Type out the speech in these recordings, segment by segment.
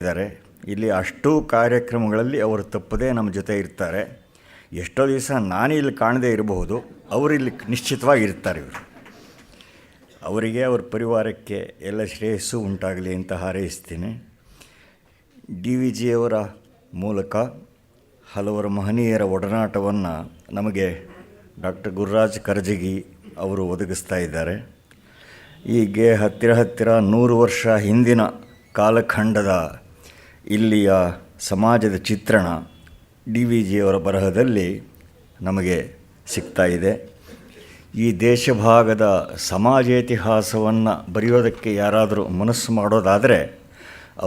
ಇದ್ದಾರೆ. ಇಲ್ಲಿ ಅಷ್ಟು ಕಾರ್ಯಕ್ರಮಗಳಲ್ಲಿ ಅವರು ತಪ್ಪದೇ ನಮ್ಮ ಜೊತೆ ಇರ್ತಾರೆ. ಎಷ್ಟೋ ದಿವಸ ನಾನು ಇಲ್ಲಿ ಕಾಣದೇ ಇರಬಹುದು, ಅವರು ಇಲ್ಲಿ ನಿಶ್ಚಿತವಾಗಿ ಇರ್ತಾರೆ. ಇವರು ಅವರಿಗೆ ಅವ್ರ ಪರಿವಾರಕ್ಕೆ ಎಲ್ಲ ಶ್ರೇಯಸ್ಸು ಉಂಟಾಗಲಿ ಅಂತ ಹಾರೈಸ್ತೀನಿ. ಡಿ ವಿ ಜಿಯವರ ಮೂಲಕ ಹಲವರ ಮಹನೀಯರ ಒಡನಾಟವನ್ನು ನಮಗೆ ಡಾಕ್ಟರ್ ಗುರುರಾಜ್ ಕರ್ಜಗಿ ಅವರು ಒದಗಿಸ್ತಾ ಇದ್ದಾರೆ. ಹೀಗೆ ಹತ್ತಿರ 100 ವರ್ಷ ಹಿಂದಿನ ಕಾಲಖಂಡದ ಇಲ್ಲಿಯ ಸಮಾಜದ ಚಿತ್ರಣ ಡಿ ವಿ ಜಿಯವರ ಬರಹದಲ್ಲಿ ನಮಗೆ ಸಿಗ್ತಾ ಇದೆ. ಈ ದೇಶಭಾಗದ ಸಮಾಜೇತಿಹಾಸವನ್ನು ಬರೆಯೋದಕ್ಕೆ ಯಾರಾದರೂ ಮನಸ್ಸು ಮಾಡೋದಾದರೆ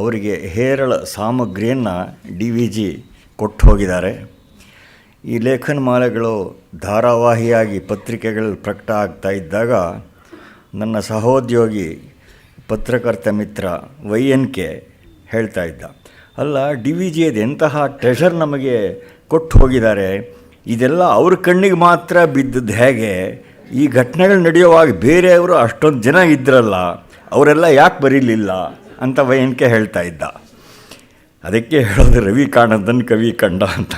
ಅವರಿಗೆ ಹೇರಳ ಸಾಮಗ್ರಿಯನ್ನು ಡಿ ವಿ ಜಿ ಕೊಟ್ಟು ಹೋಗಿದ್ದಾರೆ. ಈ ಲೇಖನ ಮಾಲೆಗಳು ಧಾರಾವಾಹಿಯಾಗಿ ಪತ್ರಿಕೆಗಳಲ್ಲಿ ಪ್ರಕಟ ಆಗ್ತಾ ಇದ್ದಾಗ ನನ್ನ ಸಹೋದ್ಯೋಗಿ ಪತ್ರಕರ್ತ ಮಿತ್ರ YNK ಹೇಳ್ತಾ ಇದ್ದ, ಅಲ್ಲ ಡಿ ವಿ ಜಿ ಎಂತಹ ಟ್ರೆಷರ್ ನಮಗೆ ಕೊಟ್ಟು ಹೋಗಿದ್ದಾರೆ, ಇದೆಲ್ಲ ಅವ್ರ ಕಣ್ಣಿಗೆ ಮಾತ್ರ ಬಿದ್ದದ್ದು ಹೇಗೆ? ಈ ಘಟನೆಗಳು ನಡೆಯುವಾಗ ಬೇರೆಯವರು ಅಷ್ಟೊಂದು ಜನ ಇದ್ರಲ್ಲ, ಅವರೆಲ್ಲ ಯಾಕೆ ಬರೀಲಿಲ್ಲ ಅಂತ YNK ಹೇಳ್ತಾ ಇದ್ದ. ಅದಕ್ಕೆ ಹೇಳೋದು ರವಿ ಕಾಣದನ್ನು ಕವಿ ಕಂಡ ಅಂತ.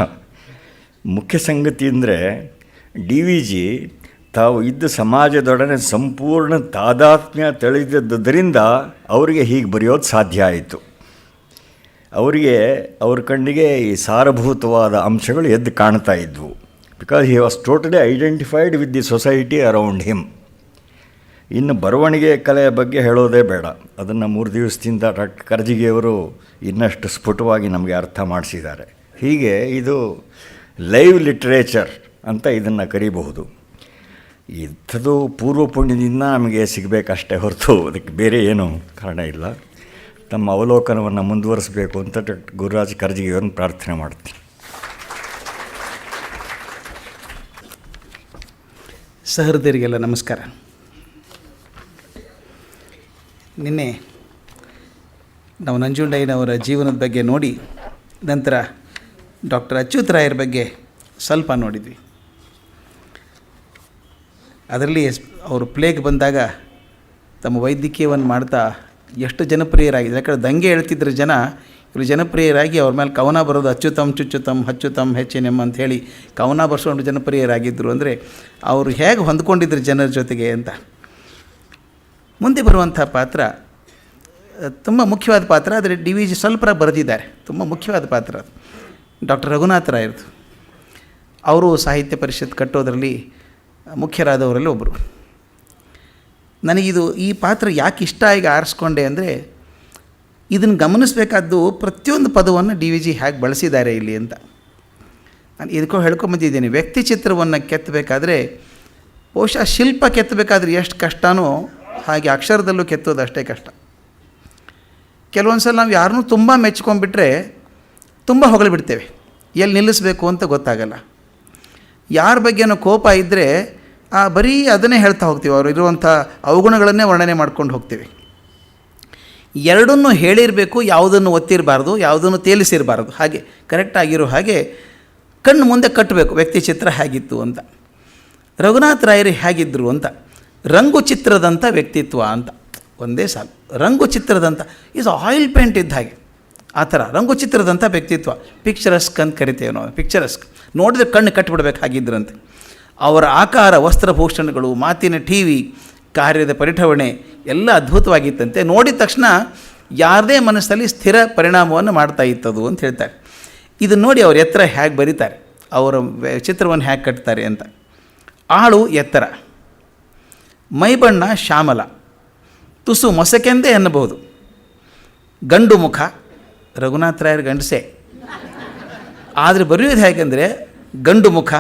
ಮುಖ್ಯ ಸಂಗತಿ ಅಂದರೆ ಡಿ ವಿ ಜಿ ತಾವು ಇದ್ದ ಸಮಾಜದೊಡನೆ ಸಂಪೂರ್ಣ ತಾದಾತ್ಮ್ಯ ತಿಳಿದಿದ್ದರಿಂದ ಅವರಿಗೆ ಹೀಗೆ ಬರೆಯೋದು ಸಾಧ್ಯ ಆಯಿತು. ಅವರಿಗೆ ಅವ್ರ ಕಣ್ಣಿಗೆ ಈ ಸಾರಭೂತವಾದ ಅಂಶಗಳು ಎದ್ದು ಕಾಣ್ತಾ ಇದ್ವು. Because he was totally identified with the society around him. ಇನ್ನು ಬರವಣಿಗೆ ಕಲೆಯ ಬಗ್ಗೆ ಹೇಳೋದೇ ಬೇಡ, ಅದನ್ನು 3 ದಿವಸದಿಂದ ಡಾಕ್ಟರ್ ಕರ್ಜಿಗಿಯವರು ಇನ್ನಷ್ಟು ಸ್ಫುಟವಾಗಿ ನಮಗೆ ಅರ್ಥ ಮಾಡಿಸಿದ್ದಾರೆ. ಹೀಗೆ ಇದು ಲೈವ್ ಲಿಟ್ರೇಚರ್ ಅಂತ ಇದನ್ನು ಕರೀಬಹುದು. ಇಂಥದ್ದು ಪೂರ್ವ ಪುಣ್ಯದಿಂದ ನಮಗೆ ಸಿಗಬೇಕಷ್ಟೇ ಹೊರತು ಅದಕ್ಕೆ ಬೇರೆ ಏನೂ ಕಾರಣ ಇಲ್ಲ. ತಮ್ಮ ಅವಲೋಕನವನ್ನು ಮುಂದುವರಿಸಬೇಕು ಅಂತ ಡಾಕ್ಟರ್ ಗುರುರಾಜ್ ಕರ್ಜಿಗಿಯವರನ್ನು ಪ್ರಾರ್ಥನೆ ಮಾಡ್ತೀನಿ. ಸಹೃದಯರಿಗೆಲ್ಲ ನಮಸ್ಕಾರ. ನಿನ್ನೆ ನಾವು ನಂಜುಂಡಯ್ಯನವರ ಜೀವನದ ಬಗ್ಗೆ ನೋಡಿ ನಂತರ ಡಾಕ್ಟರ್ ಅಚ್ಯುತ್ ರಾಯರ ಬಗ್ಗೆ ಸ್ವಲ್ಪ ನೋಡಿದ್ವಿ. ಅದರಲ್ಲಿ ಅವರು ಪ್ಲೇಗ್ ಬಂದಾಗ ತಮ್ಮ ವೈದ್ಯಕೀಯವನ್ನು ಮಾಡ್ತಾ ಎಷ್ಟು ಜನಪ್ರಿಯರಾಗಿದೆ. ಯಾಕಂದರೆ ದಂಗೆ ಹೇಳ್ತಿದ್ರು ಜನ, ಇವರು ಜನಪ್ರಿಯರಾಗಿ ಅವ್ರ ಮೇಲೆ ಕವನ ಬರೋದು ಅಚ್ಯುತಮ್ ಚುಚ್ಚುತಮ್ ಹಚ್ಚುತಮ್ ಹೆಚ್ಚಿನೆಮ್ಮ ಅಂಥೇಳಿ ಕವನ ಬರ್ಸ್ಕೊಂಡು ಜನಪ್ರಿಯರಾಗಿದ್ದರು. ಅಂದರೆ ಅವರು ಹೇಗೆ ಹೊಂದ್ಕೊಂಡಿದ್ರು ಜನರ ಜೊತೆಗೆ ಅಂತ. ಮುಂದೆ ಬರುವಂಥ ಪಾತ್ರ ತುಂಬ ಮುಖ್ಯವಾದ ಪಾತ್ರ, ಆದರೆ ಡಿ ವಿ ಜಿ ಸ್ವಲ್ಪ ಬರೆದಿದ್ದಾರೆ. ತುಂಬ ಮುಖ್ಯವಾದ ಪಾತ್ರ ಡಾಕ್ಟರ್ ರಘುನಾಥ ರಾಯರದು. ಅವರು ಸಾಹಿತ್ಯ ಪರಿಷತ್ ಕಟ್ಟೋದರಲ್ಲಿ ಮುಖ್ಯರಾದವರಲ್ಲಿ ಒಬ್ಬರು. ನನಗಿದು ಈ ಪಾತ್ರ ಯಾಕೆ ಇಷ್ಟ ಆಗಿ ಆರಿಸ್ಕೊಂಡೆ ಅಂದರೆ, ಇದನ್ನು ಗಮನಿಸಬೇಕಾದ್ದು ಪ್ರತಿಯೊಂದು ಪದವನ್ನು ಡಿ ವಿ ಜಿ ಹೇಗೆ ಬಳಸಿದ್ದಾರೆ ಇಲ್ಲಿ ಅಂತ. ನಾನು ಇದಕ್ಕೂ ಹೇಳ್ಕೊಂಬಂದಿದ್ದೀನಿ. ವ್ಯಕ್ತಿ ಚಿತ್ರವನ್ನು ಕೆತ್ತಬೇಕಾದ್ರೆ ಬಹುಶಃ ಶಿಲ್ಪ ಕೆತ್ತಬೇಕಾದ್ರೆ ಎಷ್ಟು ಕಷ್ಟನೋ ಹಾಗೆ ಅಕ್ಷರದಲ್ಲೂ ಕೆತ್ತೋದು ಅಷ್ಟೇ ಕಷ್ಟ. ಕೆಲವೊಂದು ಸಲ ನಾವು ಯಾರನ್ನೂ ತುಂಬ ಮೆಚ್ಕೊಂಡ್ಬಿಟ್ರೆ ತುಂಬ ಹೊಗಳಿಬಿಡ್ತೇವೆ, ಎಲ್ಲಿ ನಿಲ್ಲಿಸಬೇಕು ಅಂತ ಗೊತ್ತಾಗಲ್ಲ. ಯಾರ ಬಗ್ಗೆನೋ ಕೋಪ ಇದ್ದರೆ ಬರೀ ಅದನ್ನೇ ಹೇಳ್ತಾ ಹೋಗ್ತೀವಿ, ಅವರು ಇರುವಂಥ ಅವಗುಣಗಳನ್ನೇ ವರ್ಣನೆ ಮಾಡ್ಕೊಂಡು ಹೋಗ್ತೀವಿ. ಎರಡನ್ನೂ ಹೇಳಿರಬೇಕು, ಯಾವುದನ್ನು ಒತ್ತಿರಬಾರ್ದು, ಯಾವುದನ್ನು ತೇಲಿಸಿರಬಾರ್ದು. ಹಾಗೆ ಕರೆಕ್ಟಾಗಿರೋ ಹಾಗೆ ಕಣ್ಣು ಮುಂದೆ ಕಟ್ಟಬೇಕು ವ್ಯಕ್ತಿ ಚಿತ್ರ ಹೇಗಿತ್ತು ಅಂತ. ರಘುನಾಥ್ ರಾಯರು ಹೇಗಿದ್ದರು ಅಂತ, ರಂಗು ಚಿತ್ರದಂಥ ವ್ಯಕ್ತಿತ್ವ ಅಂತ ಒಂದೇ ಸಾಲು. ರಂಗು ಚಿತ್ರದಂಥ ಈಸ್ ಆಯಿಲ್ ಪೇಂಟ್ ಇದ್ದ ಹಾಗೆ, ಆ ಥರ ರಂಗು ಚಿತ್ರದಂಥ ವ್ಯಕ್ತಿತ್ವ. ಪಿಕ್ಚರಸ್ಕ್ ಅಂತ ಕರಿತೇವೆ ನಾವು. ಪಿಕ್ಚರಸ್ಕ್ ನೋಡಿದ್ರೆ ಕಣ್ಣು ಕಟ್ಟಿಬಿಡ್ಬೇಕು ಹಾಗಿದ್ರಂತೆ. ಅವರ ಆಕಾರ, ವಸ್ತ್ರಭೂಷಣಗಳು, ಮಾತಿನ ಟಿವಿ, ಕಾರ್ಯದ ಪರಿಠವಣೆ ಎಲ್ಲ ಅದ್ಭುತವಾಗಿತ್ತಂತೆ. ನೋಡಿದ ತಕ್ಷಣ ಯಾರದೇ ಮನಸ್ಸಲ್ಲಿ ಸ್ಥಿರ ಪರಿಣಾಮವನ್ನು ಮಾಡ್ತಾ ಇತ್ತದು ಅಂತ ಹೇಳ್ತಾರೆ. ಇದನ್ನು ನೋಡಿ ಅವ್ರ ಎತ್ತರ ಹೇಗೆ ಬರೀತಾರೆ, ಅವರ ಚಿತ್ರವನ್ನು ಹೇಗೆ ಕಟ್ತಾರೆ ಅಂತ. ಆಳು ಎತ್ತರ, ಮೈಬಣ್ಣ ಶ್ಯಾಮಲ, ತುಸು ಮೊಸಕೆಂದೇ ಅನ್ನಬಹುದು. ಗಂಡು ಮುಖ, ರಘುನಾಥ ರಾಯರ ಗಂಡಸೆ, ಆದರೆ ಬರೆಯೋದು ಹೇಗೆಂದರೆ ಗಂಡು ಮುಖ,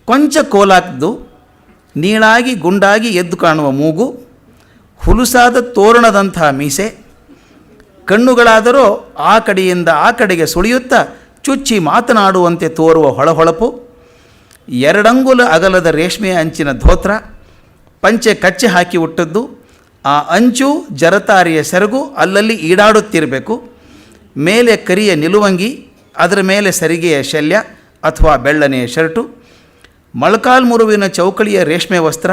ಕೊಂಚ ಕೋಲಾಕ್ದು, ನೀಳಾಗಿ ಗುಂಡಾಗಿ ಎದ್ದು ಕಾಣುವ ಮೂಗು, ಹುಲುಸಾದ ತೋರಣದಂಥ ಮೀಸೆ, ಕಣ್ಣುಗಳಾದರೂ ಆ ಕಡೆಯಿಂದ ಆ ಕಡೆಗೆ ಸುಳಿಯುತ್ತಾ ಚುಚ್ಚಿ ಮಾತನಾಡುವಂತೆ ತೋರುವ ಹೊಳಹೊಳಪು, 2 ಅಂಗುಲ ಅಗಲದ ರೇಷ್ಮೆಯ ಅಂಚಿನ ಧೋತ್ರ, ಪಂಚೆ ಕಚ್ಚೆ ಹಾಕಿ ಹುಟ್ಟದ್ದು, ಆ ಅಂಚು ಜರತಾರಿಯ ಸೆರಗು ಅಲ್ಲಲ್ಲಿ ಈಡಾಡುತ್ತಿರಬೇಕು, ಮೇಲೆ ಕರಿಯ ನಿಲುವಂಗಿ, ಅದರ ಮೇಲೆ ಸರಿಗೆಯ ಶಲ್ಯ ಅಥವಾ ಬೆಳ್ಳನೆಯ ಶರ್ಟು, ಮೊಳಕಾಲ್ಮುರುವಿನ ಚೌಕಳಿಯ ರೇಷ್ಮೆ ವಸ್ತ್ರ,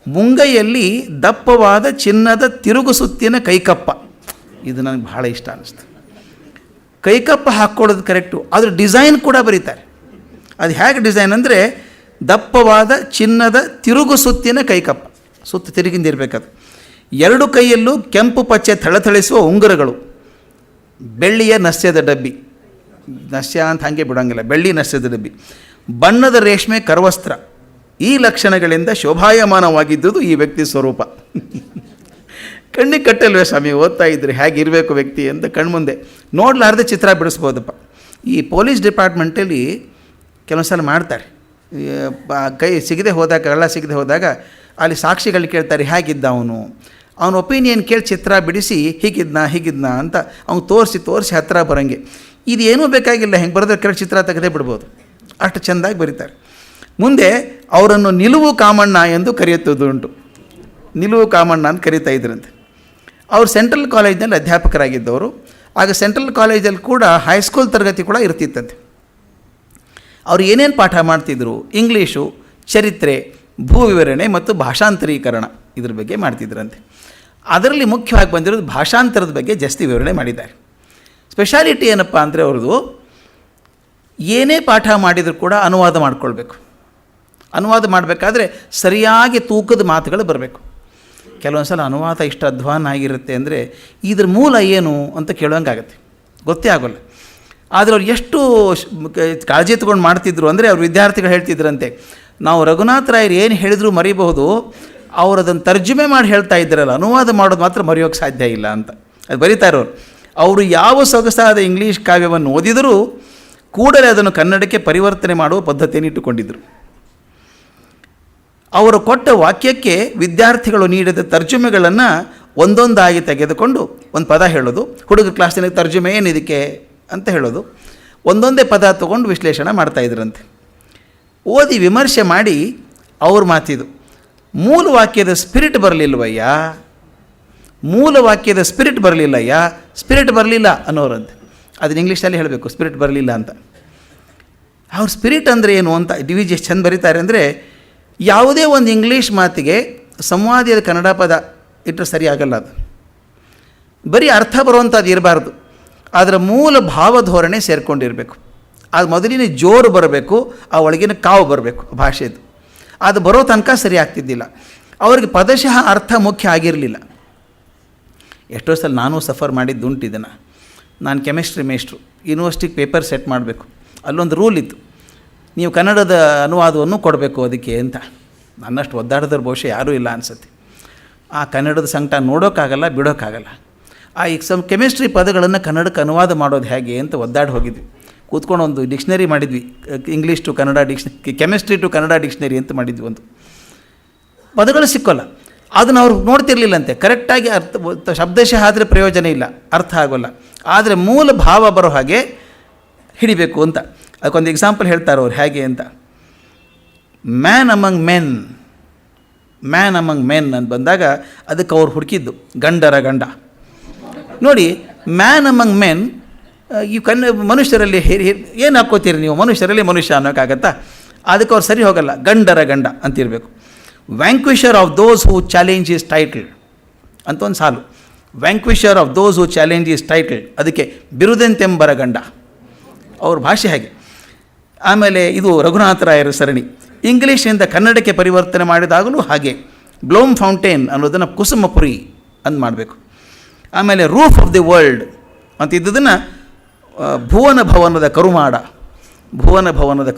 ಮುಂಗೈಯಲ್ಲಿ ದಪ್ಪವಾದ ಚಿನ್ನದ ತಿರುಗು ಸುತ್ತಿನ ಕೈಕಪ್ಪ. ಇದು ನನಗೆ ಭಾಳ ಇಷ್ಟ ಅನ್ನಿಸ್ತು. ಕೈಕಪ್ಪ ಹಾಕ್ಕೊಳ್ಳೋದು ಕರೆಕ್ಟು, ಅದ್ರ ಡಿಸೈನ್ ಕೂಡ ಬರೀತಾರೆ. ಅದು ಹೇಗೆ ಡಿಸೈನ್ ಅಂದರೆ ದಪ್ಪವಾದ ಚಿನ್ನದ ತಿರುಗು ಸುತ್ತಿನ ಕೈಕಪ್ಪ, ಸುತ್ತು ತಿರುಗಿಂದಿರಬೇಕದು. ಎರಡು ಕೈಯಲ್ಲೂ ಕೆಂಪು ಪಚ್ಚೆ ಥಳಥಳಿಸುವ ಉಂಗುರಗಳು, ಬೆಳ್ಳಿಯ ನಸ್ಯದ ಡಬ್ಬಿ, ನಸ್ಯ ಅಂತ ಹಾಗೆ ಬಿಡೋಂಗಿಲ್ಲ, ಬೆಳ್ಳಿ ನಸ್ಯದ ಡಬ್ಬಿ, ಬಣ್ಣದ ರೇಷ್ಮೆ ಕರವಸ್ತ್ರ. ಈ ಲಕ್ಷಣಗಳಿಂದ ಶೋಭಾಯಮಾನವಾಗಿದ್ದುದು ಈ ವ್ಯಕ್ತಿ ಸ್ವರೂಪ. ಕಣ್ಣಿಗೆ ಕಟ್ಟಲ್ವೇ ಸ್ವಾಮಿ, ಓದ್ತಾ ಇದ್ದರೆ ಹೇಗಿರಬೇಕು ವ್ಯಕ್ತಿ ಅಂತ ಕಣ್ಮುಂದೆ ನೋಡಲಾರ್ದೆ ಚಿತ್ರ ಬಿಡಿಸ್ಬೋದಪ್ಪ. ಈ ಪೊಲೀಸ್ ಡಿಪಾರ್ಟ್ಮೆಂಟಲ್ಲಿ ಕೆಲವೊಂದು ಸಲ ಮಾಡ್ತಾರೆ, ಕೈ ಸಿಗದೆ ಹೋದಾಗ, ಕಳ್ಳ ಸಿಗದೆ ಹೋದಾಗ ಅಲ್ಲಿ ಸಾಕ್ಷಿಗಳು ಕೇಳ್ತಾರೆ ಹೇಗಿದ್ದ ಅವನು, ಅವನ ಒಪಿನಿಯನ್ ಕೇಳಿ ಚಿತ್ರ ಬಿಡಿಸಿ ಹೀಗಿದ್ನಾ ಅಂತ ಅವ್ನು ತೋರಿಸಿ ಹತ್ತಿರ ಬರೋಂಗೆ. ಇದೇನೂ ಬೇಕಾಗಿಲ್ಲ, ಹೆಂಗೆ ಬರೆದ್ರೆ ಕರೆಕ್ಟ್ ಚಿತ್ರ ತೆಗೆದೇ ಬಿಡ್ಬೋದು, ಅಷ್ಟು ಚೆಂದಾಗಿ ಬರೀತಾರೆ. ಮುಂದೆ ಅವರನ್ನು ನಿಲುವು ಕಾಮಣ್ಣ ಎಂದು ಕರೆಯುತ್ತದುಂಟು. ನಿಲುವು ಕಾಮಣ್ಣ ಅಂತ ಕರೀತಾ ಇದ್ರಂತೆ. ಅವರು ಸೆಂಟ್ರಲ್ ಕಾಲೇಜ್ನಲ್ಲಿ ಅಧ್ಯಾಪಕರಾಗಿದ್ದವರು. ಆಗ ಸೆಂಟ್ರಲ್ ಕಾಲೇಜಲ್ಲಿ ಕೂಡ ಹೈಸ್ಕೂಲ್ ತರಗತಿ ಕೂಡ ಇರ್ತಿತ್ತಂತೆ. ಅವರು ಏನೇನು ಪಾಠ ಮಾಡ್ತಿದ್ರು, ಇಂಗ್ಲೀಷು, ಚರಿತ್ರೆ, ಭೂ ವಿವರಣೆ ಮತ್ತು ಭಾಷಾಂತರೀಕರಣ, ಇದ್ರ ಬಗ್ಗೆ ಮಾಡ್ತಿದ್ರಂತೆ. ಅದರಲ್ಲಿ ಮುಖ್ಯವಾಗಿ ಬಂದಿರೋದು ಭಾಷಾಂತರದ ಬಗ್ಗೆ ಜಾಸ್ತಿ ವಿವರಣೆ ಮಾಡಿದ್ದಾರೆ. ಸ್ಪೆಷಾಲಿಟಿ ಏನಪ್ಪ ಅಂದರೆ ಅವ್ರದ್ದು ಏನೇ ಪಾಠ ಮಾಡಿದರೂ ಕೂಡ ಅನುವಾದ ಮಾಡಿಕೊಳ್ಬೇಕು. ಅನುವಾದ ಮಾಡಬೇಕಾದ್ರೆ ಸರಿಯಾಗಿ ತೂಕದ ಮಾತುಗಳು ಬರಬೇಕು. ಕೆಲವೊಂದು ಸಲ ಅನುವಾದ ಇಷ್ಟು ಅಧ್ವಾನ ಆಗಿರುತ್ತೆ ಅಂದರೆ ಇದ್ರ ಮೂಲ ಏನು ಅಂತ ಕೇಳೋಂಗಾಗತ್ತೆ, ಗೊತ್ತೇ ಆಗೋಲ್ಲ. ಆದರೆ ಅವ್ರು ಎಷ್ಟು ಕಾಳಜಿ ತೊಗೊಂಡು ಮಾಡ್ತಿದ್ರು ಅಂದರೆ ಅವ್ರ ವಿದ್ಯಾರ್ಥಿಗಳು ಹೇಳ್ತಿದ್ರಂತೆ, ನಾವು ರಘುನಾಥ ರಾಯರು ಏನು ಹೇಳಿದರೂ ಮರಿಬಹುದು, ಅವರು ಅದನ್ನು ತರ್ಜುಮೆ ಮಾಡಿ ಹೇಳ್ತಾ ಇದ್ದಾರಲ್ಲ, ಅನುವಾದ ಮಾಡೋದು ಮಾತ್ರ ಮರೆಯೋಕ್ಕೆ ಸಾಧ್ಯ ಇಲ್ಲ ಅಂತ. ಅದು ಬರೀತಾ ಇರೋರು. ಅವರು ಯಾವ ಸೊಗಸಾದ ಇಂಗ್ಲೀಷ್ ಕಾವ್ಯವನ್ನು ಓದಿದರೂ ಕೂಡಲೇ ಅದನ್ನು ಕನ್ನಡಕ್ಕೆ ಪರಿವರ್ತನೆ ಮಾಡುವ ಪದ್ಧತಿಯನ್ನು ಇಟ್ಟುಕೊಂಡಿದ್ದರು. ಅವರು ಕೊಟ್ಟ ವಾಕ್ಯಕ್ಕೆ ವಿದ್ಯಾರ್ಥಿಗಳು ನೀಡಿದ ತರ್ಜುಮೆಗಳನ್ನು ಒಂದೊಂದಾಗಿ ತೆಗೆದುಕೊಂಡು ಒಂದು ಪದ ಹೇಳೋದು, ಹುಡುಗರ ಕ್ಲಾಸ್ನಲ್ಲಿ ತರ್ಜುಮೆ ಏನಿದಕ್ಕೆ ಅಂತ ಹೇಳೋದು, ಒಂದೊಂದೇ ಪದ ತೊಗೊಂಡು ವಿಶ್ಲೇಷಣೆ ಮಾಡ್ತಾಯಿದ್ರಂತೆ. ಓದಿ ವಿಮರ್ಶೆ ಮಾಡಿ ಅವ್ರ ಮಾತಿದು, ಮೂಲ ವಾಕ್ಯದ ಸ್ಪಿರಿಟ್ ಬರಲಿಲ್ಲವಯ್ಯ, ಮೂಲ ವಾಕ್ಯದ ಸ್ಪಿರಿಟ್ ಬರಲಿಲ್ಲಯ್ಯ, ಸ್ಪಿರಿಟ್ ಬರಲಿಲ್ಲ ಅನ್ನೋರಂತೆ. ಅದನ್ನ ಇಂಗ್ಲೀಷಲ್ಲಿ ಹೇಳಬೇಕು, ಸ್ಪಿರಿಟ್ ಬರಲಿಲ್ಲ ಅಂತ. ಅವ್ರ ಸ್ಪಿರಿಟ್ ಅಂದರೆ ಏನು ಅಂತ ಡಿ.ವಿ.ಜಿ ಎಷ್ಟು ಚೆಂದ ಬರೀತಾರೆ ಅಂದರೆ, ಯಾವುದೇ ಒಂದು ಇಂಗ್ಲೀಷ್ ಮಾತಿಗೆ ಸಂವಾದಿಯಾದ ಕನ್ನಡ ಪದ ಇಟ್ಟರೆ ಸರಿ ಆಗಲ್ಲ. ಅದು ಬರೀ ಅರ್ಥ ಬರುವಂಥದ್ದು ಇರಬಾರ್ದು, ಅದರ ಮೂಲ ಭಾವಧೋರಣೆ ಸೇರಿಕೊಂಡಿರಬೇಕು. ಅದು ಮೊದಲಿನ ಜೋರು ಬರಬೇಕು, ಆ ಒಳಗಿನ ಕಾವು ಬರಬೇಕು ಭಾಷೆದು. ಅದು ಬರೋ ತನಕ ಸರಿ ಆಗ್ತಿದ್ದಿಲ್ಲ. ಅವ್ರಿಗೆ ಪದಶಃ ಅರ್ಥ ಮುಖ್ಯ ಆಗಿರಲಿಲ್ಲ. ಎಷ್ಟೋ ಸಲ ನಾನು ಸಫರ್ ಮಾಡಿದ್ದುಂಟು ಇದನ್ನು. ನಾನು ಕೆಮಿಸ್ಟ್ರಿ ಮೇಸ್ಟ್ರು, ಯೂನಿವರ್ಸಿಟಿಗೆ ಪೇಪರ್ ಸೆಟ್ ಮಾಡಬೇಕು. ಅಲ್ಲೊಂದು ರೂಲ್ ಇತ್ತು, ನೀವು ಕನ್ನಡದ ಅನುವಾದವನ್ನು ಕೊಡಬೇಕು ಅದಕ್ಕೆ ಅಂತ. ನನ್ನಷ್ಟು ಒದ್ದಾಡೋದ್ರ ಬಹುಶಃ ಯಾರೂ ಇಲ್ಲ ಅನಿಸುತ್ತೆ. ಆ ಕನ್ನಡದ ಸಂಕಟ ನೋಡೋಕ್ಕಾಗಲ್ಲ, ಬಿಡೋಕ್ಕಾಗಲ್ಲ. ಆ ಕೆಮಿಸ್ಟ್ರಿ ಪದಗಳನ್ನು ಕನ್ನಡಕ್ಕೆ ಅನುವಾದ ಮಾಡೋದು ಹೇಗೆ ಅಂತ ಒದ್ದಾಡಿ ಹೋಗಿದ್ವಿ. ಕೂತ್ಕೊಂಡು ಒಂದು ಡಿಕ್ಷನರಿ ಮಾಡಿದ್ವಿ, English to Kannada dictionary, chemistry to Kannada dictionary ಅಂತ ಮಾಡಿದ್ವಿ. ಒಂದು ಪದಗಳು ಸಿಕ್ಕೋಲ್ಲ, ಅದನ್ನು ಅವ್ರು ನೋಡ್ತಿರ್ಲಿಲ್ಲಂತೆ. ಕರೆಕ್ಟಾಗಿ ಅರ್ಥ ಶಬ್ದಶಃ ಆದರೆ ಪ್ರಯೋಜನ ಇಲ್ಲ, ಅರ್ಥ ಆಗೋಲ್ಲ. ಆದರೆ ಮೂಲ ಭಾವ ಬರೋ ಹಾಗೆ ಹಿಡಿಬೇಕು ಅಂತ. ಅದಕ್ಕೊಂದು ಎಕ್ಸಾಂಪಲ್ ಹೇಳ್ತಾರೆ ಅವ್ರು ಹೇಗೆ ಅಂತ. ಮ್ಯಾನ್ ಅಮಂಗ್ ಮೆನ್ ಅಂತ ಬಂದಾಗ ಅದಕ್ಕೆ ಅವ್ರು ಹುಡುಕಿದ್ದು ಗಂಡರ ಗಂಡ. ನೋಡಿ, ಮ್ಯಾನ್ ಅಮಂಗ್ ಮೆನ್, ಈ ಮನುಷ್ಯರಲ್ಲಿ ಏನು ಹಾಕ್ಕೋತೀರಿ ನೀವು, ಮನುಷ್ಯರಲ್ಲಿ ಮನುಷ್ಯ ಅನ್ನೋಕ್ಕಾಗತ್ತಾ? ಅದಕ್ಕೆ ಅವ್ರು ಸರಿ ಹೋಗಲ್ಲ, ಗಂಡರ ಗಂಡ ಅಂತಿರಬೇಕು. Vanquisher of those who challenge is title ಅಂತ ಒಂದು ಸಾಲು. Vanquisher of those who challenge is title, ಅದಕ್ಕೆ ಬಿರುದೆಂತೆಂಬರ ಗಂಡ. ಅವ್ರ ಭಾಷೆ ಹಾಗೆ. ಆಮೇಲೆ ಇದು ರಘುನಾಥ ರಾಯರ ಸರಣಿ. ಇಂಗ್ಲೀಷಿಂದ ಕನ್ನಡಕ್ಕೆ ಪರಿವರ್ತನೆ ಮಾಡಿದಾಗಲೂ ಹಾಗೆ. ಬ್ಲೋಮ್ ಫೌಂಟೇನ್ ಅನ್ನೋದನ್ನು ಕುಸುಮಪುರಿ ಅಂತ ಮಾಡಬೇಕು. ಆಮೇಲೆ ರೂಫ್ ಆಫ್ ದಿ ವರ್ಲ್ಡ್ ಅಂತ ಇದ್ದದನ್ನು ಭುವನ ಭವನದ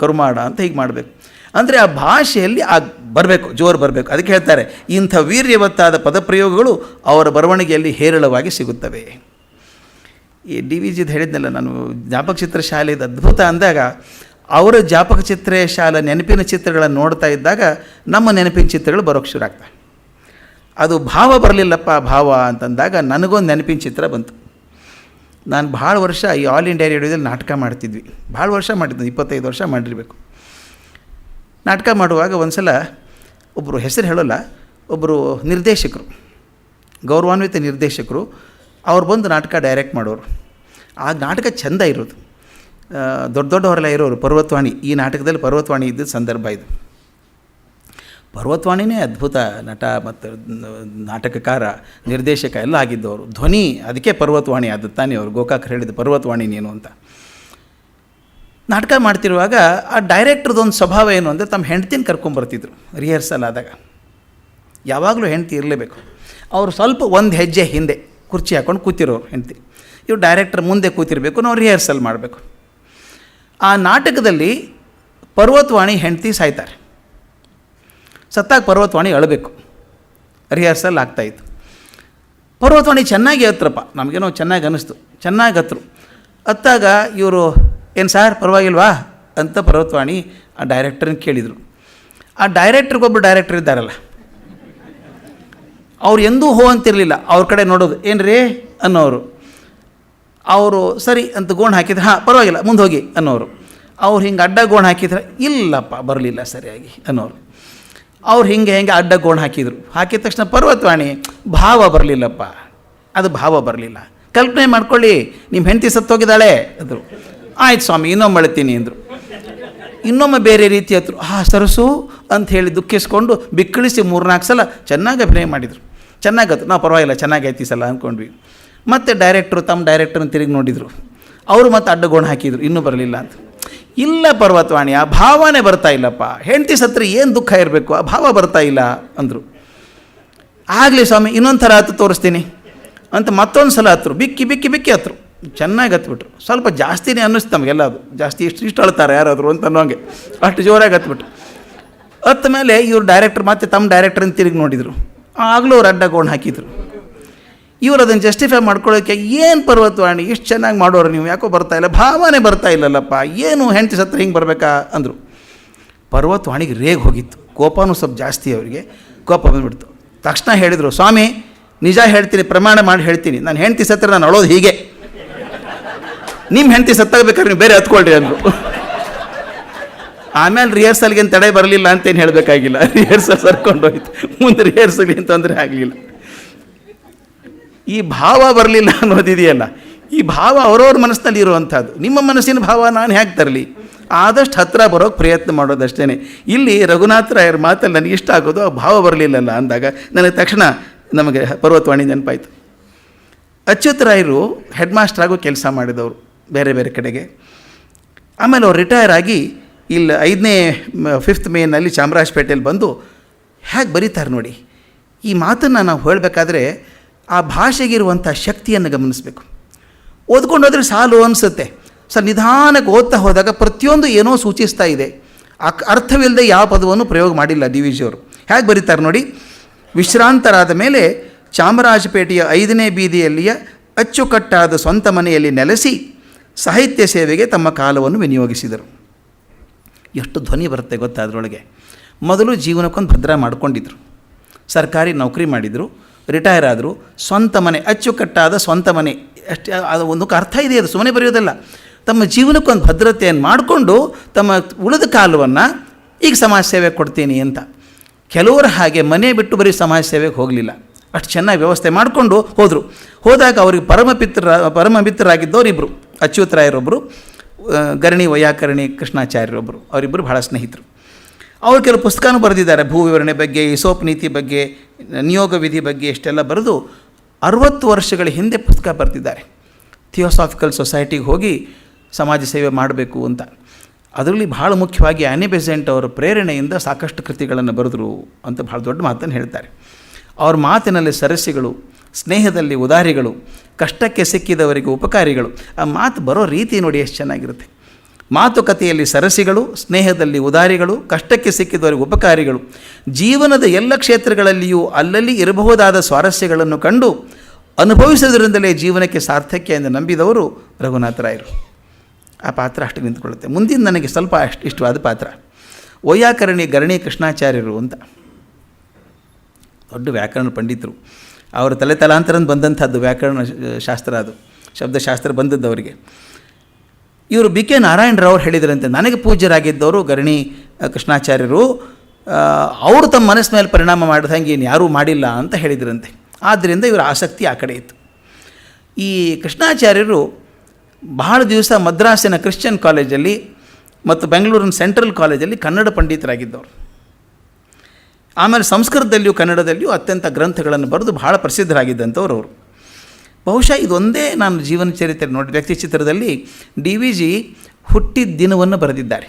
ಕರುಮಾಡ ಅಂತ ಹೀಗೆ ಮಾಡಬೇಕು. ಅಂದರೆ ಆ ಭಾಷೆಯಲ್ಲಿ ಬರಬೇಕು, ಜೋರು ಬರಬೇಕು. ಅದಕ್ಕೆ ಹೇಳ್ತಾರೆ, ಇಂಥ ವೀರ್ಯವತ್ತಾದ ಪದಪ್ರಯೋಗಗಳು ಅವರ ಬರವಣಿಗೆಯಲ್ಲಿ ಹೇರಳವಾಗಿ ಸಿಗುತ್ತವೆ. ಈ ಡಿ.ವಿ.ಜಿದು ಹೇಳಿದ್ನಲ್ಲ ನಾನು, ಜ್ಞಾಪಕ ಚಿತ್ರ ಶಾಲೆದು ಅದ್ಭುತ ಅಂದಾಗ, ಅವರ ಜ್ಞಾಪಕ ಚಿತ್ರ ಶಾಲೆ ನೆನಪಿನ ಚಿತ್ರಗಳನ್ನು ನೋಡ್ತಾ ಇದ್ದಾಗ ನಮ್ಮ ನೆನಪಿನ ಚಿತ್ರಗಳು ಬರೋಕ್ಕೆ ಶುರು ಆಗ್ತವೆ. ಅದು ಭಾವ ಬರಲಿಲ್ಲಪ್ಪ ಅಂತಂದಾಗ ನನಗೊಂದು ನೆನಪಿನ ಚಿತ್ರ ಬಂತು. ನಾನು ಭಾಳ ವರ್ಷ ಈ ಆಲ್ ಇಂಡಿಯಾ ರೇಡಿಯೋದಲ್ಲಿ ನಾಟಕ ಮಾಡ್ತಿದ್ವಿ. ಭಾಳ ವರ್ಷ ಮಾಡಿದ್ದೆ, 25 ವರ್ಷ ಮಾಡಿರಬೇಕು. ನಾಟಕ ಮಾಡುವಾಗ ಒಂದು ಸಲ ಒಬ್ಬರು, ಹೆಸರು ಹೇಳೋಲ್ಲ, ಒಬ್ಬರು ನಿರ್ದೇಶಕರು, ಗೌರವಾನ್ವಿತ ನಿರ್ದೇಶಕರು, ಅವ್ರು ಬಂದು ನಾಟಕ ಡೈರೆಕ್ಟ್ ಮಾಡೋರು. ಆ ನಾಟಕ ಚೆಂದ ಇರೋದು, ದೊಡ್ಡವರೆಲ್ಲ ಇರೋರು. ಪರ್ವತವಾಣಿ, ಈ ನಾಟಕದಲ್ಲಿ ಪರ್ವತವಾಣಿ ಇದ್ದ ಸಂದರ್ಭ ಇದು. ಪರ್ವತವಾಣಿನೇ ಅದ್ಭುತ ನಟ ಮತ್ತು ನಾಟಕಕಾರ, ನಿರ್ದೇಶಕ ಎಲ್ಲ ಆಗಿದ್ದವರು. ಧ್ವನಿ ಅದಕ್ಕೆ ಪರ್ವತವಾಣಿ ಆದದ್ದು ತಾನೇ, ಅವರು ಗೋಕಾಕರು ಹೇಳಿದ್ದು ಪರ್ವತವಾಣಿ ನೀನು ಅಂತ. ನಾಟಕ ಮಾಡ್ತಿರುವಾಗ ಆ ಡೈರೆಕ್ಟ್ರದೊಂದು ಸ್ವಭಾವ ಏನು ಅಂದರೆ ತಮ್ಮ ಹೆಂಡ್ತಿನ ಕರ್ಕೊಂಬರ್ತಿದ್ರು ರಿಹರ್ಸಲ್ ಆದಾಗ. ಯಾವಾಗಲೂ ಹೆಂಡ್ತಿ ಇರಲೇಬೇಕು. ಅವರು ಸ್ವಲ್ಪ ಒಂದು ಹೆಜ್ಜೆ ಹಿಂದೆ ಕುರ್ಚಿ ಹಾಕ್ಕೊಂಡು ಕೂತಿರೋರು ಹೆಂಡ್ತಿ, ಇವ್ರು ಡೈರೆಕ್ಟರ್ ಮುಂದೆ ಕೂತಿರಬೇಕು, ನಾವು ರಿಹರ್ಸಲ್ ಮಾಡಬೇಕು. ಆ ನಾಟಕದಲ್ಲಿ ಪರ್ವತವಾಣಿ ಹೆಂಡ್ತಿ ಸಾಯ್ತಾರೆ. ಸತ್ತಾಗ ಪರ್ವತವಾಣಿ ಅಳಬೇಕು. ರಿಹರ್ಸಲ್ ಆಗ್ತಾಯಿತ್ತು. ಪರ್ವತವಾಣಿ ಚೆನ್ನಾಗಿ ಹತ್ರಪ್ಪ, ನಮಗೇನೋ ಚೆನ್ನಾಗಿ ಅನ್ನಿಸ್ತು, ಚೆನ್ನಾಗಿ ಹತ್ರು. ಹತ್ತಾಗ ಇವರು ಏನು ಸಾರ್ ಪರವಾಗಿಲ್ವಾ ಅಂತ ಪರ್ವತವಾಣಿ ಆ ಡೈರೆಕ್ಟ್ರನ್ನ ಕೇಳಿದರು. ಆ ಡೈರೆಕ್ಟ್ರಿಗೊಬ್ಬರು ಡೈರೆಕ್ಟ್ರ್ ಇದ್ದಾರಲ್ಲ, ಅವ್ರು ಎಂದೂ ಹೋ ಅಂತಿರಲಿಲ್ಲ. ಅವ್ರ ಕಡೆ ನೋಡೋದು, ಏನು ರೀ ಅನ್ನೋರು. ಅವರು ಸರಿ ಅಂತ ಗೋಣ್ ಹಾಕಿದ್ರೆ ಹಾಂ ಪರವಾಗಿಲ್ಲ ಮುಂದೆ ಹೋಗಿ ಅನ್ನೋರು. ಅವ್ರು ಹಿಂಗೆ ಅಡ್ಡ ಗೋಣ್ ಹಾಕಿದ್ರೆ ಇಲ್ಲಪ್ಪ ಬರಲಿಲ್ಲ ಸರಿಯಾಗಿ ಅನ್ನೋರು. ಅವ್ರು ಹಿಂಗೆ ಅಡ್ಡ ಗೋಣ್ ಹಾಕಿದರು. ಹಾಕಿದ ತಕ್ಷಣ ಪರ್ವತವಾಣಿ ಭಾವ ಬರಲಿಲ್ಲಪ್ಪ, ಅದು ಭಾವ ಬರಲಿಲ್ಲ. ಕಲ್ಪನೆ ಮಾಡ್ಕೊಳ್ಳಿ, ನಿಮ್ಮ ಹೆಂಡತಿ ಸತ್ತೋಗಿದ್ದಾಳೆ ಅಂದರು. ಆಯ್ತು ಸ್ವಾಮಿ ಇನ್ನೊಮ್ಮೆ ಅಳ್ತೀನಿ ಅಂದರು. ಇನ್ನೊಮ್ಮೆ ಬೇರೆ ರೀತಿ ಹತ್ರು. ಸರಸು ಅಂತ ಹೇಳಿ ದುಃಖಿಸ್ಕೊಂಡು ಬಿಕ್ಕಳಿಸಿ 3-4 ಸಲ ಚೆನ್ನಾಗಿ ಅಭಿನಯ ಮಾಡಿದರು. ಚೆನ್ನಾಗತ್ತು, ನಾವು ಪರವಾಗಿಲ್ಲ ಚೆನ್ನಾಗೈತಿ ಸಲ ಅಂದ್ಕೊಂಡ್ವಿ. ಮತ್ತು ತಮ್ಮ ಡೈರೆಕ್ಟ್ರನ್ನ ತಿರುಗಿ ನೋಡಿದರು. ಅವರು ಮತ್ತೆ ಅಡ್ಡಗೋಣ ಹಾಕಿದರು, ಇನ್ನೂ ಬರಲಿಲ್ಲ ಅಂತ. ಇಲ್ಲ ಪರ್ವತವಾಣಿ ಆ ಭಾವನೆ ಬರ್ತಾ ಇಲ್ಲಪ್ಪ, ಹೆಂಡತಿ ಸತ್ರ ಏನು ದುಃಖ ಇರಬೇಕು, ಆ ಭಾವ ಬರ್ತಾ ಇಲ್ಲ ಅಂದರು. ಆಗಲಿ ಸ್ವಾಮಿ ಇನ್ನೊಂದು ಥರ ಹತ್ತು ತೋರಿಸ್ತೀನಿ ಅಂತ ಮತ್ತೊಂದು ಸಲ ಹತ್ತರು. ಬಿಕ್ಕಿ ಹತ್ತರು. ಚೆನ್ನಾಗಿ ಹತ್ಬಿಟ್ರು. ಸ್ವಲ್ಪ ಜಾಸ್ತಿನೇ ಅನ್ನಿಸ್ತು ನಮಗೆಲ್ಲ, ಅದು ಜಾಸ್ತಿ ಇಷ್ಟು ಅಳ್ತಾರೆ ಯಾರಾದರೂ ಅಂತ ಅನ್ನೋಂಗೆ ಅಷ್ಟು ಜೋರಾಗಿ ಹತ್ಬಿಟ್ರು. ಹತ್ತ ಮೇಲೆ ಇವರು ಡೈರೆಕ್ಟ್ರ್ ಮತ್ತೆ ತಮ್ಮ ಡೈರೆಕ್ಟ್ರನ್ನ ತಿರುಗಿ ನೋಡಿದರು. ಆಗಲೂ ಅವ್ರು ಅಡ್ಡಗೋಣ ಹಾಕಿದರು. ಇವರು ಅದನ್ನು ಜಸ್ಟಿಫೈ ಮಾಡ್ಕೊಳ್ಳೋಕ್ಕೆ, ಏನು ಪರ್ವತವಾಣಿ ಇಷ್ಟು ಚೆನ್ನಾಗಿ ಮಾಡೋರು ನೀವು, ಯಾಕೋ ಬರ್ತಾಯಿಲ್ಲ, ಭಾವನೆ ಬರ್ತಾ ಇಲ್ಲಲ್ಲಪ್ಪ, ಏನು ಹೆಂಡತಿ ಸತ್ರ ಹಿಂಗೆ ಬರಬೇಕಾ ಅಂದರು. ಪರ್ವತವಾಣಿಗೆ ರೇಗ್ ಹೋಗಿತ್ತು, ಕೋಪನೂ ಸ್ವಲ್ಪ ಜಾಸ್ತಿ ಅವರಿಗೆ, ಕೋಪ ಬಂದುಬಿಡ್ತು. ತಕ್ಷಣ ಹೇಳಿದರು, ಸ್ವಾಮಿ ನಿಜ ಹೇಳ್ತೀನಿ, ಪ್ರಮಾಣ ಮಾಡಿ ಹೇಳ್ತೀನಿ, ನಾನು ಹೆಂಡತಿ ಸತ್ರ ನಾನು ಅಳೋದು ಹೀಗೆ, ನಿಮ್ಮ ಹೆಂಡತಿ ಸತ್ತಾಗಬೇಕಾದ್ರೆ ನೀವು ಬೇರೆ ಹತ್ಕೊಳ್ರಿ ಅಂದರು. ಆಮೇಲೆ ರಿಹರ್ಸಲ್ಗೇನು ತಡೆ ಬರಲಿಲ್ಲ ಅಂತೇನು ಹೇಳಬೇಕಾಗಿಲ್ಲ, ರಿಹರ್ಸಲ್ ಸರ್ಕೊಂಡೋಯ್ತು. ಮುಂದೆ ರಿಹರ್ಸಲ್ ಏನು ತೊಂದರೆ ಆಗಲಿಲ್ಲ. ಈ ಭಾವ ಬರಲಿಲ್ಲ ಅನ್ನೋದಿದೆಯಲ್ಲ, ಈ ಭಾವ ಅವ್ರವ್ರ ಮನಸ್ಸಿನಲ್ಲಿ ಇರುವಂಥದ್ದು. ನಿಮ್ಮ ಮನಸ್ಸಿನ ಭಾವ ನಾನು ಹೇಗೆ ತರಲಿ? ಆದಷ್ಟು ಹತ್ತಿರ ಬರೋಕ್ಕೆ ಪ್ರಯತ್ನ ಮಾಡೋದಷ್ಟೇ. ಇಲ್ಲಿ ರಘುನಾಥ ರಾಯರ ಮಾತಲ್ಲಿ ನನಗೆ ಇಷ್ಟ ಆಗೋದು ಆ ಭಾವ ಬರಲಿಲ್ಲಲ್ಲ ಅಂದಾಗ ನನಗೆ ತಕ್ಷಣ ನಮಗೆ ಪರ್ವತವಾಣಿ ನೆನಪಾಯಿತು. ಅಚ್ಯುತರಾಯರು ಹೆಡ್ ಮಾಸ್ಟರ್ ಆಗೋ ಕೆಲಸ ಮಾಡಿದವರು ಬೇರೆ ಬೇರೆ ಕಡೆಗೆ. ಆಮೇಲೆ ಅವ್ರು ರಿಟೈರ್ ಆಗಿ ಇಲ್ಲಿ 5th ಮೇನಲ್ಲಿ ಚಾಮರಾಜಪೇಟೆಯಲ್ಲಿ ಬಂದು ಹೇಗೆ ಬರೀತಾರೆ ನೋಡಿ. ಈ ಮಾತನ್ನು ನಾವು ಹೇಳಬೇಕಾದ್ರೆ ಆ ಭಾಷೆಗಿರುವಂಥ ಶಕ್ತಿಯನ್ನು ಗಮನಿಸಬೇಕು. ಓದ್ಕೊಂಡು ಹೋದರೆ ಸಾಲು ಅನಿಸುತ್ತೆ. ನಿಧಾನಕ್ಕೆ ಓದ್ತಾ ಹೋದಾಗ ಪ್ರತಿಯೊಂದು ಏನೋ ಸೂಚಿಸ್ತಾ ಇದೆ. ಅರ್ಥವಿಲ್ಲದೆ ಯಾವ ಪದವನ್ನು ಪ್ರಯೋಗ ಮಾಡಿಲ್ಲ ಡಿ ವಿ ಜಿಯವರು. ಹೇಗೆ ಬರೀತಾರೆ ನೋಡಿ. ವಿಶ್ರಾಂತರಾದ ಮೇಲೆ ಚಾಮರಾಜಪೇಟೆಯ 5ನೇ ಬೀದಿಯಲ್ಲಿಯ ಅಚ್ಚುಕಟ್ಟಾದ ಸ್ವಂತ ಮನೆಯಲ್ಲಿ ನೆಲೆಸಿ ಸಾಹಿತ್ಯ ಸೇವೆಗೆ ತಮ್ಮ ಕಾಲವನ್ನು ವಿನಿಯೋಗಿಸಿದರು. ಎಷ್ಟು ಧ್ವನಿ ಬರುತ್ತೆ ಗೊತ್ತಾ ಅದರೊಳಗೆ. ಮೊದಲು ಜೀವನಕ್ಕೊಂದು ಭದ್ರ ಮಾಡ್ಕೊಂಡಿದ್ರು, ಸರ್ಕಾರಿ ನೌಕರಿ ಮಾಡಿದರು, ರಿಟೈರ್ ಆದರು, ಸ್ವಂತ ಮನೆ, ಅಚ್ಚುಕಟ್ಟಾದ ಸ್ವಂತ ಮನೆ. ಅಷ್ಟೇ, ಅದು ಒಂದಕ್ಕೆ ಅರ್ಥ ಇದೆ, ಅದು ಸುಮ್ಮನೆ ಬರೆಯೋದಲ್ಲ. ತಮ್ಮ ಜೀವನಕ್ಕೊಂದು ಭದ್ರತೆಯನ್ನು ಮಾಡಿಕೊಂಡು ತಮ್ಮ ಉಳಿದ ಕಾಲವನ್ನು ಈಗ ಸಮಾಜ ಸೇವೆ ಕೊಡ್ತೀನಿ ಅಂತ. ಕೆಲವರು ಹಾಗೆ ಮನೆ ಬಿಟ್ಟು ಬರೀ ಸಮಾಜ ಸೇವೆಗೆ ಹೋಗಲಿಲ್ಲ, ಅಷ್ಟು ಚೆನ್ನಾಗಿ ವ್ಯವಸ್ಥೆ ಮಾಡಿಕೊಂಡು ಹೋದರು. ಹೋದಾಗ ಅವ್ರಿಗೆ ಪರಮ ಮಿತ್ರರಾಗಿದ್ದವ್ರು ಇಬ್ಬರು, ಅಚ್ಯುತರಾಯರೊಬ್ಬರು, ಗರಣಿ ವೈಯಾಕರಣಿ ಕೃಷ್ಣಾಚಾರ್ಯರೊಬ್ಬರು. ಅವರಿಬ್ಬರು ಬಹಳ ಸ್ನೇಹಿತರು. ಅವರು ಕೆಲವು ಪುಸ್ತಕನೂ ಬರೆದಿದ್ದಾರೆ, ಭೂ ವಿವರಣೆ ಬಗ್ಗೆ, ಇಸೋಪ್ ನೀತಿ ಬಗ್ಗೆ, ನಿಯೋಗ ವಿಧಿ ಬಗ್ಗೆ ಇಷ್ಟೆಲ್ಲ ಬರೆದು 60 ವರ್ಷಗಳ ಹಿಂದೆ ಪುಸ್ತಕ ಬರೆದಿದ್ದಾರೆ. ಥಿಯೋಸಾಫಿಕಲ್ ಸೊಸೈಟಿಗೆ ಹೋಗಿ ಸಮಾಜ ಸೇವೆ ಮಾಡಬೇಕು ಅಂತ. ಅದರಲ್ಲಿ ಭಾಳ ಮುಖ್ಯವಾಗಿ ಆ್ಯನಿ ಬೆಸೆಂಟ್ ಅವರ ಪ್ರೇರಣೆಯಿಂದ ಸಾಕಷ್ಟು ಕೃತಿಗಳನ್ನು ಬರೆದರು ಅಂತ ಭಾಳ ದೊಡ್ಡ ಮಾತನ್ನು ಹೇಳ್ತಾರೆ. ಅವ್ರ ಮಾತಿನಲ್ಲಿ ಸರಸಿಗಳು, ಸ್ನೇಹದಲ್ಲಿ ಉದಾರಿಗಳು, ಕಷ್ಟಕ್ಕೆ ಸಿಕ್ಕಿದವರಿಗೆ ಉಪಕಾರಿಗಳು. ಆ ಮಾತು ಬರೋ ರೀತಿ ನೋಡಿ ಎಷ್ಟು ಚೆನ್ನಾಗಿರುತ್ತೆ. ಮಾತುಕತೆಯಲ್ಲಿ ಸರಸಿಗಳು, ಸ್ನೇಹದಲ್ಲಿ ಉದಾರಿಗಳು, ಕಷ್ಟಕ್ಕೆ ಸಿಕ್ಕಿದವರಿಗೆ ಉಪಕಾರಿಗಳು, ಜೀವನದ ಎಲ್ಲ ಕ್ಷೇತ್ರಗಳಲ್ಲಿಯೂ ಅಲ್ಲಲ್ಲಿ ಇರಬಹುದಾದ ಸ್ವಾರಸ್ಯಗಳನ್ನು ಕಂಡು ಅನುಭವಿಸುವುದರಿಂದಲೇ ಜೀವನಕ್ಕೆ ಸಾರ್ಥಕ್ಯ ಎಂದು ನಂಬಿದವರು ರಘುನಾಥರಾಯರು. ಆ ಪಾತ್ರ ಅಷ್ಟು ನಿಂತುಕೊಳ್ಳುತ್ತೆ. ಮುಂದಿನ ನನಗೆ ಸ್ವಲ್ಪ ಅಷ್ಟು ಇಷ್ಟವಾದ ಪಾತ್ರ ವೈಯಾಕರಣಿ ಗರಣಿ ಕೃಷ್ಣಾಚಾರ್ಯರು ಅಂತ. ದೊಡ್ಡ ವ್ಯಾಕರಣ ಪಂಡಿತರು. ಅವರ ತಲಾಂತರಂದು ಬಂದಂಥದ್ದು ವ್ಯಾಕರಣ ಶಾಸ್ತ್ರ, ಅದು ಶಬ್ದಶಾಸ್ತ್ರ ಬಂದದ್ದು ಅವರಿಗೆ. ಇವರು ಬಿ ಕೆ ನಾರಾಯಣರಾವ್ ಹೇಳಿದ್ರಂತೆ, ನನಗೆ ಪೂಜ್ಯರಾಗಿದ್ದವರು ಗರಣಿ ಕೃಷ್ಣಾಚಾರ್ಯರು, ಅವರು ತಮ್ಮ ಮನಸ್ಸಿನ ಮೇಲೆ ಪರಿಣಾಮ ಮಾಡಿದಂಗೆ ಏನು ಯಾರೂ ಮಾಡಿಲ್ಲ ಅಂತ ಹೇಳಿದ್ರಂತೆ. ಆದ್ದರಿಂದ ಇವರ ಆಸಕ್ತಿ ಆ ಕಡೆ ಇತ್ತು. ಈ ಕೃಷ್ಣಾಚಾರ್ಯರು ಬಹಳ ದಿವಸ ಮದ್ರಾಸಿನ ಕ್ರಿಶ್ಚಿಯನ್ ಕಾಲೇಜಲ್ಲಿ ಮತ್ತು ಬೆಂಗಳೂರಿನ ಸೆಂಟ್ರಲ್ ಕಾಲೇಜಲ್ಲಿ ಕನ್ನಡ ಪಂಡಿತರಾಗಿದ್ದವರು. ಆಮೇಲೆ ಸಂಸ್ಕೃತದಲ್ಲಿಯೂ ಕನ್ನಡದಲ್ಲಿಯೂ ಅತ್ಯಂತ ಗ್ರಂಥಗಳನ್ನು ಬರೆದು ಬಹಳ ಪ್ರಸಿದ್ಧರಾಗಿದ್ದಂಥವ್ರು ಅವರು. ಬಹುಶಃ ಇದೊಂದೇ ನಾನು ಜೀವನ ಚರಿತ್ರೆ ನೋಡಿ ವ್ಯಕ್ತಿ ಚಿತ್ರದಲ್ಲಿ ಡಿ ವಿ ಜಿ ಹುಟ್ಟಿದ ದಿನವನ್ನು ಬರೆದಿದ್ದಾರೆ.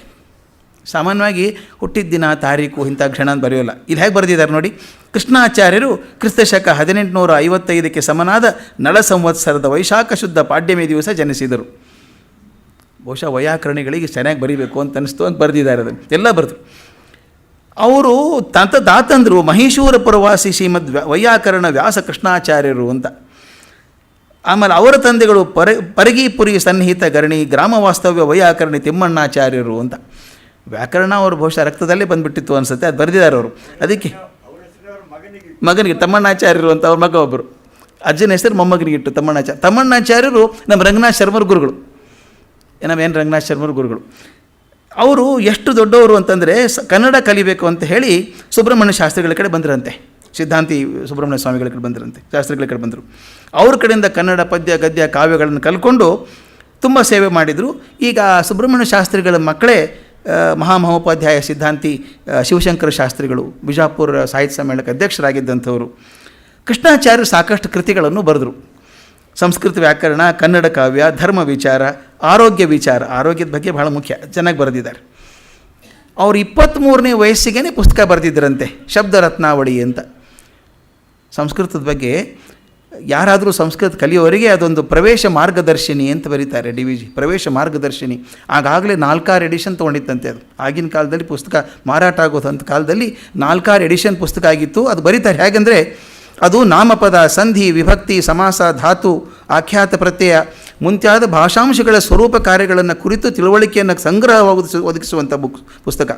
ಸಾಮಾನ್ಯವಾಗಿ ಹುಟ್ಟಿದ ದಿನ ತಾರೀಕು ಇಂಥ ಕ್ಷಣ ಅಂತ ಬರೆಯೋಲ್ಲ. ಇಲ್ಲಿ ಹೇಗೆ ಬರೆದಿದ್ದಾರೆ ನೋಡಿ. ಕೃಷ್ಣಾಚಾರ್ಯರು ಕ್ರಿಸ್ತಶಕ 1855 ಸಮನಾದ ನಳ ಸಂವತ್ಸರದ ವೈಶಾಖ ಶುದ್ಧ ಪಾಡ್ಯಮಿ ದಿವಸ ಜನಿಸಿದರು. ಬಹುಶಃ ವೈಯಾಕರಣಿಗಳಿಗೆ ಚೆನ್ನಾಗಿ ಬರೀಬೇಕು ಅಂತ ಅನಿಸ್ತು ಅಂತ ಬರೆದಿದ್ದಾರೆ. ಅದನ್ನು ಎಲ್ಲ ಬರೆದು ಅವರು ತಾತಂದರು ಮಹೀಶೂರ ಪುರವಾಸಿ ಶ್ರೀಮದ್ ವೈಯಾಕರಣ ವ್ಯಾಸ ಕೃಷ್ಣಾಚಾರ್ಯರು ಅಂತ. ಆಮೇಲೆ ಅವರ ತಂದೆಗಳು ಪರಗೀಪುರಿ ಸನ್ನಿಹಿತ ಗರಣಿ ಗ್ರಾಮ ವಾಸ್ತವ್ಯ ವೈಯಾಕರಣಿ ತಿಮ್ಮಣ್ಣಾಚಾರ್ಯರು ಅಂತ. ವ್ಯಾಕರಣ ಅವರು ಬಹುಶಃ ರಕ್ತದಲ್ಲೇ ಬಂದುಬಿಟ್ಟಿತ್ತು ಅನಿಸುತ್ತೆ, ಅದು ಬರೆದಿದ್ದಾರೆ ಅವರು. ಅದಕ್ಕೆ ಮಗನಿಗೆ ತಮ್ಮಣ್ಣಾಚಾರ್ಯರು ಅಂತ ಅವ್ರ ಮಗ ಒಬ್ಬರು, ಅಜ್ಜನ ಹೆಸರು ಮೊಮ್ಮಗನಿಗಿಟ್ಟು ತಮ್ಮಣ್ಣಾಚಾರ್ಯರು ನಮ್ಮ ರಂಗನಾಥ್ ಶರ್ಮರ ಗುರುಗಳು. ನಮ್ಮೇನು ರಂಗನಾಥ್ ಶರ್ಮರ ಗುರುಗಳು ಅವರು ಎಷ್ಟು ದೊಡ್ಡವರು ಅಂತಂದರೆ ಕನ್ನಡ ಕಲಿಬೇಕು ಅಂತ ಹೇಳಿ ಸುಬ್ರಹ್ಮಣ್ಯ ಶಾಸ್ತ್ರಿಗಳ ಕಡೆ ಬಂದರಂತೆ. ಸಿದ್ಧಾಂತಿ ಸುಬ್ರಹ್ಮಣ್ಯ ಸ್ವಾಮಿಗಳ ಕಡೆ ಬಂದರಂತೆ, ಶಾಸ್ತ್ರಿಗಳ ಕಡೆ ಬಂದರು. ಅವ್ರ ಕಡೆಯಿಂದ ಕನ್ನಡ ಪದ್ಯ ಗದ್ಯ ಕಾವ್ಯಗಳನ್ನು ಕಲ್ಕೊಂಡು ತುಂಬ ಸೇವೆ ಮಾಡಿದರು. ಈಗ ಸುಬ್ರಹ್ಮಣ್ಯ ಶಾಸ್ತ್ರಿಗಳ ಮಕ್ಕಳೇ ಮಹಾಮಹೋಪಾಧ್ಯಾಯ ಸಿದ್ಧಾಂತಿ ಶಿವಶಂಕರ ಶಾಸ್ತ್ರಿಗಳು, ಬಿಜಾಪುರ ಸಾಹಿತ್ಯ ಸಮ್ಮೇಳನಕ್ಕೆ ಅಧ್ಯಕ್ಷರಾಗಿದ್ದಂಥವರು. ಕೃಷ್ಣಾಚಾರ್ಯರು ಸಾಕಷ್ಟು ಕೃತಿಗಳನ್ನು ಬರೆದರು. ಸಂಸ್ಕೃತ ವ್ಯಾಕರಣ, ಕನ್ನಡ ಕಾವ್ಯ, ಧರ್ಮ ವಿಚಾರ, ಆರೋಗ್ಯ ವಿಚಾರ, ಆರೋಗ್ಯದ ಬಗ್ಗೆ ಬಹಳ ಮುಖ್ಯ, ಚೆನ್ನಾಗಿ ಬರೆದಿದ್ದಾರೆ. ಅವರು 23ನೇ ವಯಸ್ಸಿಗೆ ಪುಸ್ತಕ ಬರೆದಿದ್ದರಂತೆ, ಶಬ್ದರತ್ನಾವಳಿ ಅಂತ. ಸಂಸ್ಕೃತದ ಬಗ್ಗೆ ಯಾರಾದರೂ ಸಂಸ್ಕೃತ ಕಲಿಯೋರಿಗೆ ಅದೊಂದು ಪ್ರವೇಶ ಮಾರ್ಗದರ್ಶಿನಿ ಅಂತ ಬರೀತಾರೆ ಡಿ ವಿ ಜಿ. ಪ್ರವೇಶ ಮಾರ್ಗದರ್ಶಿನಿ ಆಗಾಗಲೇ 4 ಎಡಿಷನ್ ತೊಗೊಂಡಿತ್ತಂತೆ. ಅದು ಆಗಿನ ಕಾಲದಲ್ಲಿ ಪುಸ್ತಕ ಮಾರಾಟ ಆಗೋದಂಥ ಕಾಲದಲ್ಲಿ 4 ಎಡಿಷನ್ ಪುಸ್ತಕ ಆಗಿತ್ತು. ಅದು ಬರೀತಾರೆ ಹೇಗೆಂದರೆ ಅದು ನಾಮಪದ, ಸಂಧಿ, ವಿಭಕ್ತಿ, ಸಮಾಸ, ಧಾತು, ಆಖ್ಯಾತ ಪ್ರತ್ಯಯ ಮುಂತಾದ ಭಾಷಾಂಶಗಳ ಸ್ವರೂಪ ಕಾರ್ಯಗಳನ್ನು ಕುರಿತು ತಿಳುವಳಿಕೆಯನ್ನು ಒದಗಿಸುವಂಥ ಪುಸ್ತಕ.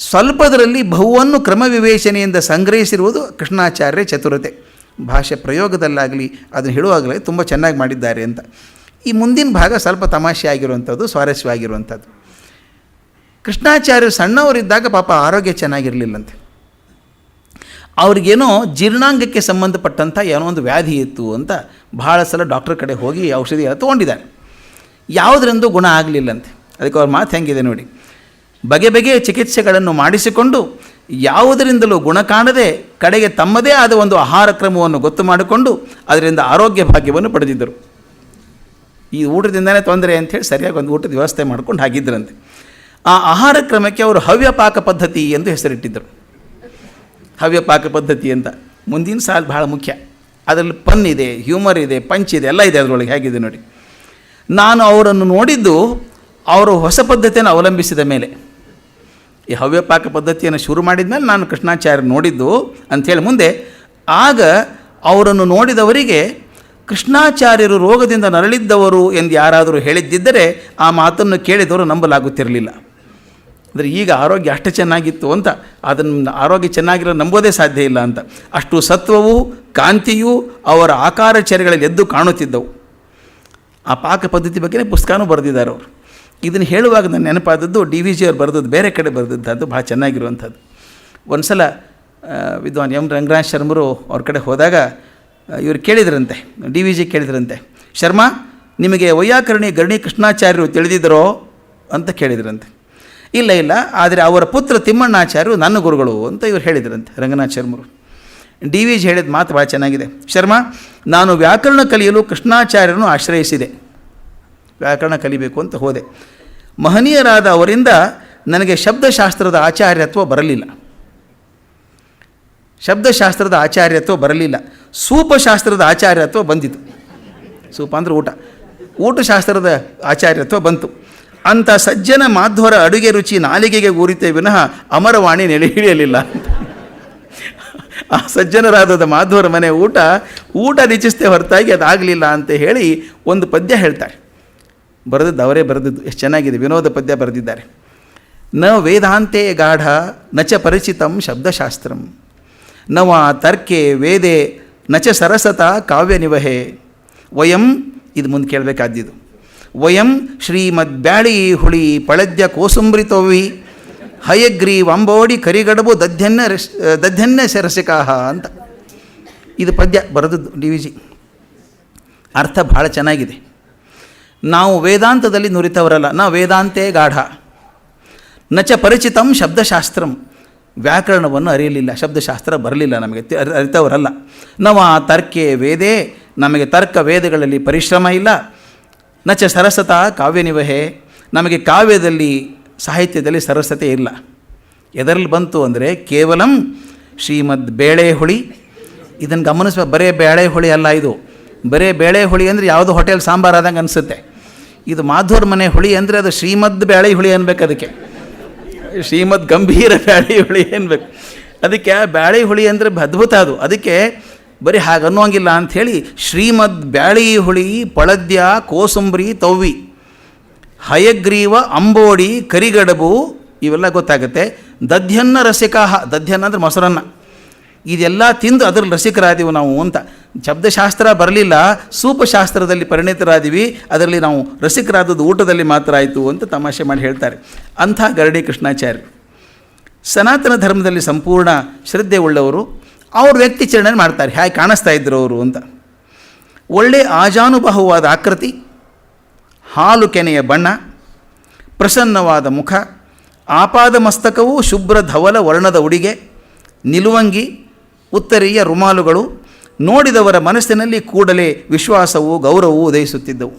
ಸ್ವಲ್ಪದರಲ್ಲಿ ಬಹುವನ್ನು ಕ್ರಮವಿವೇಚನೆಯಿಂದ ಸಂಗ್ರಹಿಸಿರುವುದು ಕೃಷ್ಣಾಚಾರ್ಯ ಚತುರತೆ. ಭಾಷೆ ಪ್ರಯೋಗದಲ್ಲಾಗಲಿ ಅದನ್ನು ಹೇಳುವಾಗಲೇ ತುಂಬ ಚೆನ್ನಾಗಿ ಮಾಡಿದ್ದಾರೆ ಅಂತ. ಈ ಮುಂದಿನ ಭಾಗ ಸ್ವಲ್ಪ ತಮಾಷೆ ಆಗಿರುವಂಥದ್ದು, ಸ್ವಾರಸ್ಯವಾಗಿರುವಂಥದ್ದು. ಕೃಷ್ಣಾಚಾರ್ಯರು ಸಣ್ಣವರಿದ್ದಾಗ ಪಾಪ ಆರೋಗ್ಯ ಚೆನ್ನಾಗಿರಲಿಲ್ಲಂತೆ. ಅವ್ರಿಗೇನೋ ಜೀರ್ಣಾಂಗಕ್ಕೆ ಸಂಬಂಧಪಟ್ಟಂಥ ಏನೋ ಒಂದು ವ್ಯಾಧಿ ಇತ್ತು ಅಂತ ಭಾಳ ಸಲ ಡಾಕ್ಟ್ರ್ ಕಡೆ ಹೋಗಿ ಔಷಧಿ ಎಲ್ಲ ತೊಗೊಂಡಿದ್ದಾರೆ. ಯಾವುದರಿಂದ ಗುಣ ಆಗಲಿಲ್ಲಂತೆ. ಅದಕ್ಕೆ ಅವ್ರ ಮಾತು ಹೆಂಗಿದೆ ನೋಡಿ. ಬಗೆ ಬಗೆಯ ಚಿಕಿತ್ಸೆಗಳನ್ನು ಮಾಡಿಸಿಕೊಂಡು ಯಾವುದರಿಂದಲೂ ಗುಣ ಕಾಣದೆ ಕಡೆಗೆ ತಮ್ಮದೇ ಆದ ಒಂದು ಆಹಾರ ಕ್ರಮವನ್ನು ಗೊತ್ತು ಮಾಡಿಕೊಂಡು ಅದರಿಂದ ಆರೋಗ್ಯ ಭಾಗ್ಯವನ್ನು ಪಡೆದಿದ್ದರು. ಈ ಊಟದಿಂದನೇ ತೊಂದರೆ ಅಂಥೇಳಿ ಸರಿಯಾಗಿ ಒಂದು ಊಟದ ವ್ಯವಸ್ಥೆ ಮಾಡ್ಕೊಂಡು ಹಾಗಿದ್ದರಂತೆ. ಆ ಆಹಾರ ಕ್ರಮಕ್ಕೆ ಅವರು ಹವ್ಯಪಾಕ ಪದ್ಧತಿ ಎಂದು ಹೆಸರಿಟ್ಟಿದ್ದರು. ಹವ್ಯಪಾಕ ಪದ್ಧತಿ ಅಂತ ಮುಂದಿನ ಸಾಲು ಭಾಳ ಮುಖ್ಯ. ಅದರಲ್ಲಿ ಪನ್ ಇದೆ, ಹ್ಯೂಮರ್ ಇದೆ, ಪಂಚ್ ಇದೆ, ಎಲ್ಲ ಇದೆ ಅದರೊಳಗೆ. ಹೇಗಿದೆ ನೋಡಿ. ನಾನು ಅವರನ್ನು ನೋಡಿದ್ದು ಅವರು ಹೊಸ ಪದ್ಧತಿಯನ್ನು ಅವಲಂಬಿಸಿದ ಮೇಲೆ. ಈ ಹವ್ಯಪಾಕ ಪದ್ಧತಿಯನ್ನು ಶುರು ಮಾಡಿದ ಮೇಲೆ ನಾನು ಕೃಷ್ಣಾಚಾರ್ಯ ನೋಡಿದ್ದು ಅಂಥೇಳಿ ಮುಂದೆ. ಆಗ ಅವರನ್ನು ನೋಡಿದವರಿಗೆ ಕೃಷ್ಣಾಚಾರ್ಯರು ರೋಗದಿಂದ ನರಳಿದ್ದವರು ಎಂದು ಯಾರಾದರೂ ಹೇಳಿದ್ದಿದ್ದರೆ ಆ ಮಾತನ್ನು ಕೇಳಿದವರು ನಂಬಲಾಗುತ್ತಿರಲಿಲ್ಲ. ಅಂದರೆ ಈಗ ಆರೋಗ್ಯ ಅಷ್ಟು ಚೆನ್ನಾಗಿತ್ತು ಅಂತ, ಅದನ್ನು ಆರೋಗ್ಯ ಚೆನ್ನಾಗಿರೋ ನಂಬೋದೇ ಸಾಧ್ಯ ಇಲ್ಲ ಅಂತ. ಅಷ್ಟು ಸತ್ವವು ಕಾಂತಿಯೂ ಅವರ ಆಕಾರ ಚರ್ಯಗಳಲ್ಲಿ ಎದ್ದು ಕಾಣುತ್ತಿದ್ದವು. ಆ ಪಾಕ ಪದ್ಧತಿ ಬಗ್ಗೆನೇ ಪುಸ್ತಕನೂ ಬರೆದಿದ್ದಾರೆ ಅವರು. ಇದನ್ನು ಹೇಳುವಾಗ ನನ್ನ ನೆನಪಾದದ್ದು ಡಿ ವಿ ಜಿ ಅವ್ರು ಬರೆದದ್ದು ಬೇರೆ ಕಡೆ ಬರೆದಿದ್ದು ಭಾಳ ಚೆನ್ನಾಗಿರುವಂಥದ್ದು. ಒಂದು ಸಲ ವಿದ್ವಾನ್ ಎಂ ರಂಗನಾಥ್ ಶರ್ಮರು ಅವ್ರ ಕಡೆ ಹೋದಾಗ ಇವರು ಕೇಳಿದ್ರಂತೆ, ಡಿ ವಿ ಜಿ ಕೇಳಿದ್ರಂತೆ, ಶರ್ಮಾ ನಿಮಗೆ ವೈಯಾಕರಣಿ ಗರಣಿ ಕೃಷ್ಣಾಚಾರ್ಯರು ತಿಳಿದಿದ್ದರೋ ಅಂತ ಕೇಳಿದ್ರಂತೆ. ಇಲ್ಲ ಆದರೆ ಅವರ ಪುತ್ರ ತಿಮ್ಮಣ್ಣಾಚಾರ್ಯರು ನನ್ನ ಗುರುಗಳು ಅಂತ ಇವರು ಹೇಳಿದ್ರಂತೆ ರಂಗನಾಥ್ ಶರ್ಮರು. ಡಿ ವಿ ಜಿ ಹೇಳಿದ ಮಾತು ಭಾಳ ಚೆನ್ನಾಗಿದೆ. ಶರ್ಮಾ, ನಾನು ವ್ಯಾಕರಣ ಕಲಿಯಲು ಕೃಷ್ಣಾಚಾರ್ಯರನ್ನು ಆಶ್ರಯಿಸಿದೆ. ವ್ಯಾಕರಣ ಕಲಿಬೇಕು ಅಂತ ಹೋದೆ. ಮಹನೀಯರಾದ ಅವರಿಂದ ನನಗೆ ಶಬ್ದಶಾಸ್ತ್ರದ ಆಚಾರ್ಯತ್ವ ಬರಲಿಲ್ಲ. ಶಬ್ದಶಾಸ್ತ್ರದ ಆಚಾರ್ಯತ್ವ ಬರಲಿಲ್ಲ. ಸೂಪಶಾಸ್ತ್ರದ ಆಚಾರ್ಯತ್ವ ಬಂದಿತು. ಸೂಪ ಅಂದರೆ ಊಟಶಾಸ್ತ್ರದ ಆಚಾರ್ಯತ್ವ ಬಂತು. ಅಂಥ ಸಜ್ಜನ ಮಾಧ್ವರ ಅಡುಗೆ ರುಚಿ ನಾಲಿಗೆಗೆ ಊರಿತೆ ವಿನಃ ಅಮರವಾಣಿ ನೆಲೆ ಹಿಡಿಯಲಿಲ್ಲ. ಆ ಸಜ್ಜನರಾದ ಮಾಧ್ವರ ಮನೆ ಊಟ ರುಚಿಸ್ತೇ ಹೊರತಾಗಿ ಅದಾಗಲಿಲ್ಲ ಅಂತ ಹೇಳಿ ಒಂದು ಪದ್ಯ ಹೇಳ್ತಾರೆ. ಬರೆದದ್ದು ಅವರೇ ಬರೆದದ್ದು, ಎಷ್ಟು ಚೆನ್ನಾಗಿದೆ. ವಿನೋದ ಪದ್ಯ ಬರೆದಿದ್ದಾರೆ. ನ ವೇದಾಂತೆ ಗಾಢ ನಚ ಪರಿಚಿತಂ ಶಬ್ದಶಾಸ್ತ್ರಂ ನವ ತರ್ಕೆ ವೇದೆ ನಚ ಸರಸತ ಕಾವ್ಯ ನಿವಹೆ ವಯಂ. ಇದು ಮುಂದೆ ಕೇಳಬೇಕಾದ್ದು. ವಯಂ ಶ್ರೀಮದ್ ಬ್ಯಾಳಿ ಹುಳಿ ಪಳದ್ಯ ಕೋಸುಂಬ್ರಿತೋವಿ ಹಯಗ್ರಿ ವಂಬೋಡಿ ಕರಿಗಡಬು ದಧ್ಯನ್ಯ ಸರಸಿಕಾಹ ಅಂತ ಇದು ಪದ್ಯ ಬರೆದದ್ದು ಡಿ ವಿ ಜಿ. ಅರ್ಥ ಭಾಳ ಚೆನ್ನಾಗಿದೆ. ನಾವು ವೇದಾಂತದಲ್ಲಿ ನುರಿತವರಲ್ಲ. ನಾವು ವೇದಾಂತೇ ಗಾಢ ನಚ ಪರಿಚಿತಂ ಶಬ್ದಶಾಸ್ತ್ರಂ. ವ್ಯಾಕರಣವನ್ನು ಅರಿಯಲಿಲ್ಲ, ಶಬ್ದಶಾಸ್ತ್ರ ಬರಲಿಲ್ಲ, ನಮಗೆ ಅರಿತವರಲ್ಲ. ನವ ತರ್ಕೆ ವೇದೇ, ನಮಗೆ ತರ್ಕ ವೇದಗಳಲ್ಲಿ ಪರಿಶ್ರಮ ಇಲ್ಲ. ನಚ ಸರಸತ ಕಾವ್ಯನಿವಹೆ, ನಮಗೆ ಕಾವ್ಯದಲ್ಲಿ ಸಾಹಿತ್ಯದಲ್ಲಿ ಸರಸತೆ ಇಲ್ಲ. ಎದರಲ್ಲಿ ಬಂತು ಅಂದರೆ ಕೇವಲಂ ಶ್ರೀಮದ್ ಬೇಳೆ ಹುಳಿ. ಇದನ್ನು ಗಮನಿಸ್ಬೇಕು, ಬರೇ ಬೇಳೆ ಹುಳಿ ಅಲ್ಲ ಇದು. ಬರೇ ಬೇಳೆ ಹುಳಿ ಅಂದರೆ ಯಾವುದೋ ಹೋಟೆಲ್ ಸಾಂಬಾರು ಆದಂಗೆ ಅನಿಸುತ್ತೆ. ಇದು ಮಾಧುರ್ ಮನೆ ಹುಳಿ ಅಂದರೆ ಅದು ಶ್ರೀಮದ್ ಬೇಳೆ ಹುಳಿ ಅನ್ಬೇಕು. ಅದಕ್ಕೆ ಶ್ರೀಮದ್ ಗಂಭೀರ ಬ್ಯಾಳಿ ಹುಳಿ ಅನ್ಬೇಕು. ಅದಕ್ಕೆ ಬ್ಯಾಳಿ ಹುಳಿ ಅಂದರೆ ಅದ್ಭುತ ಅದು. ಅದಕ್ಕೆ ಬರೀ ಹಾಗೆ ಅನ್ನೋಂಗಿಲ್ಲ ಅಂಥೇಳಿ ಶ್ರೀಮದ್ ಬ್ಯಾಳಿ ಹುಳಿ ಪಳದ್ಯ ಕೋಸುಂಬ್ರಿ ತವ್ವಿ ಹಯಗ್ರೀವ ಅಂಬೋಡಿ ಕರಿಗಡಬು ಇವೆಲ್ಲ ಗೊತ್ತಾಗುತ್ತೆ. ದಧ್ಯನ್ನ ರಸಿಕಾಹ, ದಧ್ಯನ್ನ ಅಂದರೆ ಮೊಸರನ್ನ, ಇದೆಲ್ಲ ತಿಂದು ಅದರಲ್ಲಿ ರಸಿಕರಾದೀವಿ ನಾವು ಅಂತ. ಶಬ್ದಶಾಸ್ತ್ರ ಬರಲಿಲ್ಲ, ಸೂಪಶಾಸ್ತ್ರದಲ್ಲಿ ಪರಿಣಿತರಾದೀವಿ, ಅದರಲ್ಲಿ ನಾವು ರಸಿಕರಾದದ್ದು ಊಟದಲ್ಲಿ ಮಾತ್ರ ಆಯಿತು ಅಂತ ತಮಾಷೆ ಮಾಡಿ ಹೇಳ್ತಾರೆ. ಅಂಥ ಗರಡಿ ಕೃಷ್ಣಾಚಾರ್ಯ ಸನಾತನ ಧರ್ಮದಲ್ಲಿ ಸಂಪೂರ್ಣ ಶ್ರದ್ಧೆ ಉಳ್ಳವರು. ಅವ್ರ ವ್ಯಕ್ತಿ ಚರಣೆ ಮಾಡ್ತಾರೆ, ಹೇಗೆ ಕಾಣಿಸ್ತಾ ಇದ್ರು ಅವರು ಅಂತ. ಒಳ್ಳೆ ಆಜಾನುಬಾಹುವಾದ ಆಕೃತಿ, ಹಾಲು ಕೆನೆಯ ಬಣ್ಣ, ಪ್ರಸನ್ನವಾದ ಮುಖ, ಆಪಾದ ಮಸ್ತಕವೂ ಶುಭ್ರ ಧವಲ ವರ್ಣದ ಉಡಿಗೆ, ನಿಲುವಂಗಿ, ಉತ್ತರೀಯ ರುಮಾಲುಗಳು ನೋಡಿದವರ ಮನಸ್ಸಿನಲ್ಲಿ ಕೂಡಲೇ ವಿಶ್ವಾಸವೂ ಗೌರವವೂ ಉದಯಿಸುತ್ತಿದ್ದವು.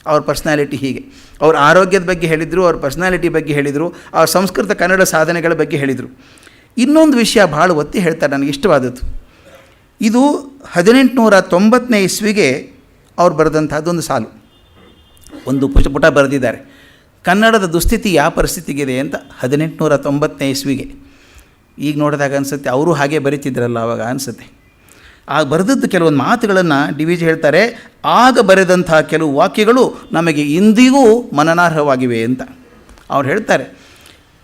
ಅವ್ರ ಪರ್ಸ್ನಾಲಿಟಿ ಹೀಗೆ. ಅವ್ರ ಆರೋಗ್ಯದ ಬಗ್ಗೆ ಹೇಳಿದರು, ಅವ್ರ ಪರ್ಸ್ನಾಲಿಟಿ ಬಗ್ಗೆ ಹೇಳಿದರು, ಅವ್ರ ಸಂಸ್ಕೃತ ಕನ್ನಡ ಸಾಧನೆಗಳ ಬಗ್ಗೆ ಹೇಳಿದರು. ಇನ್ನೊಂದು ವಿಷಯ ಭಾಳ ಒತ್ತಿ ಹೇಳ್ತಾರೆ, ನನಗೆ ಇಷ್ಟವಾದದ್ದು. ಇದು 1890ನೇ ಇಸ್ವಿಗೆ ಅವ್ರು ಬರೆದಂಥದ್ದೊಂದು ಸಾಲು, ಒಂದು ಪುಟ ಬರೆದಿದ್ದಾರೆ. ಕನ್ನಡದ ದುಸ್ಥಿತಿ ಯಾವ ಪರಿಸ್ಥಿತಿಗಿದೆ ಅಂತ 1890ನೇ ಇಸ್ವಿಗೆ. ಈಗ ನೋಡಿದಾಗ ಅನಿಸುತ್ತೆ ಅವರು ಹಾಗೆ ಬರೀತಿದ್ರಲ್ಲ ಆವಾಗ ಅನಿಸುತ್ತೆ. ಆಗ ಬರೆದದ್ದು ಕೆಲವೊಂದು ಮಾತುಗಳನ್ನು ಡಿ ವಿ ಜಿ ಹೇಳ್ತಾರೆ. ಆಗ ಬರೆದಂಥ ಕೆಲವು ವಾಕ್ಯಗಳು ನಮಗೆ ಇಂದಿಗೂ ಮನನಾರ್ಹವಾಗಿವೆ ಅಂತ ಅವ್ರು ಹೇಳ್ತಾರೆ.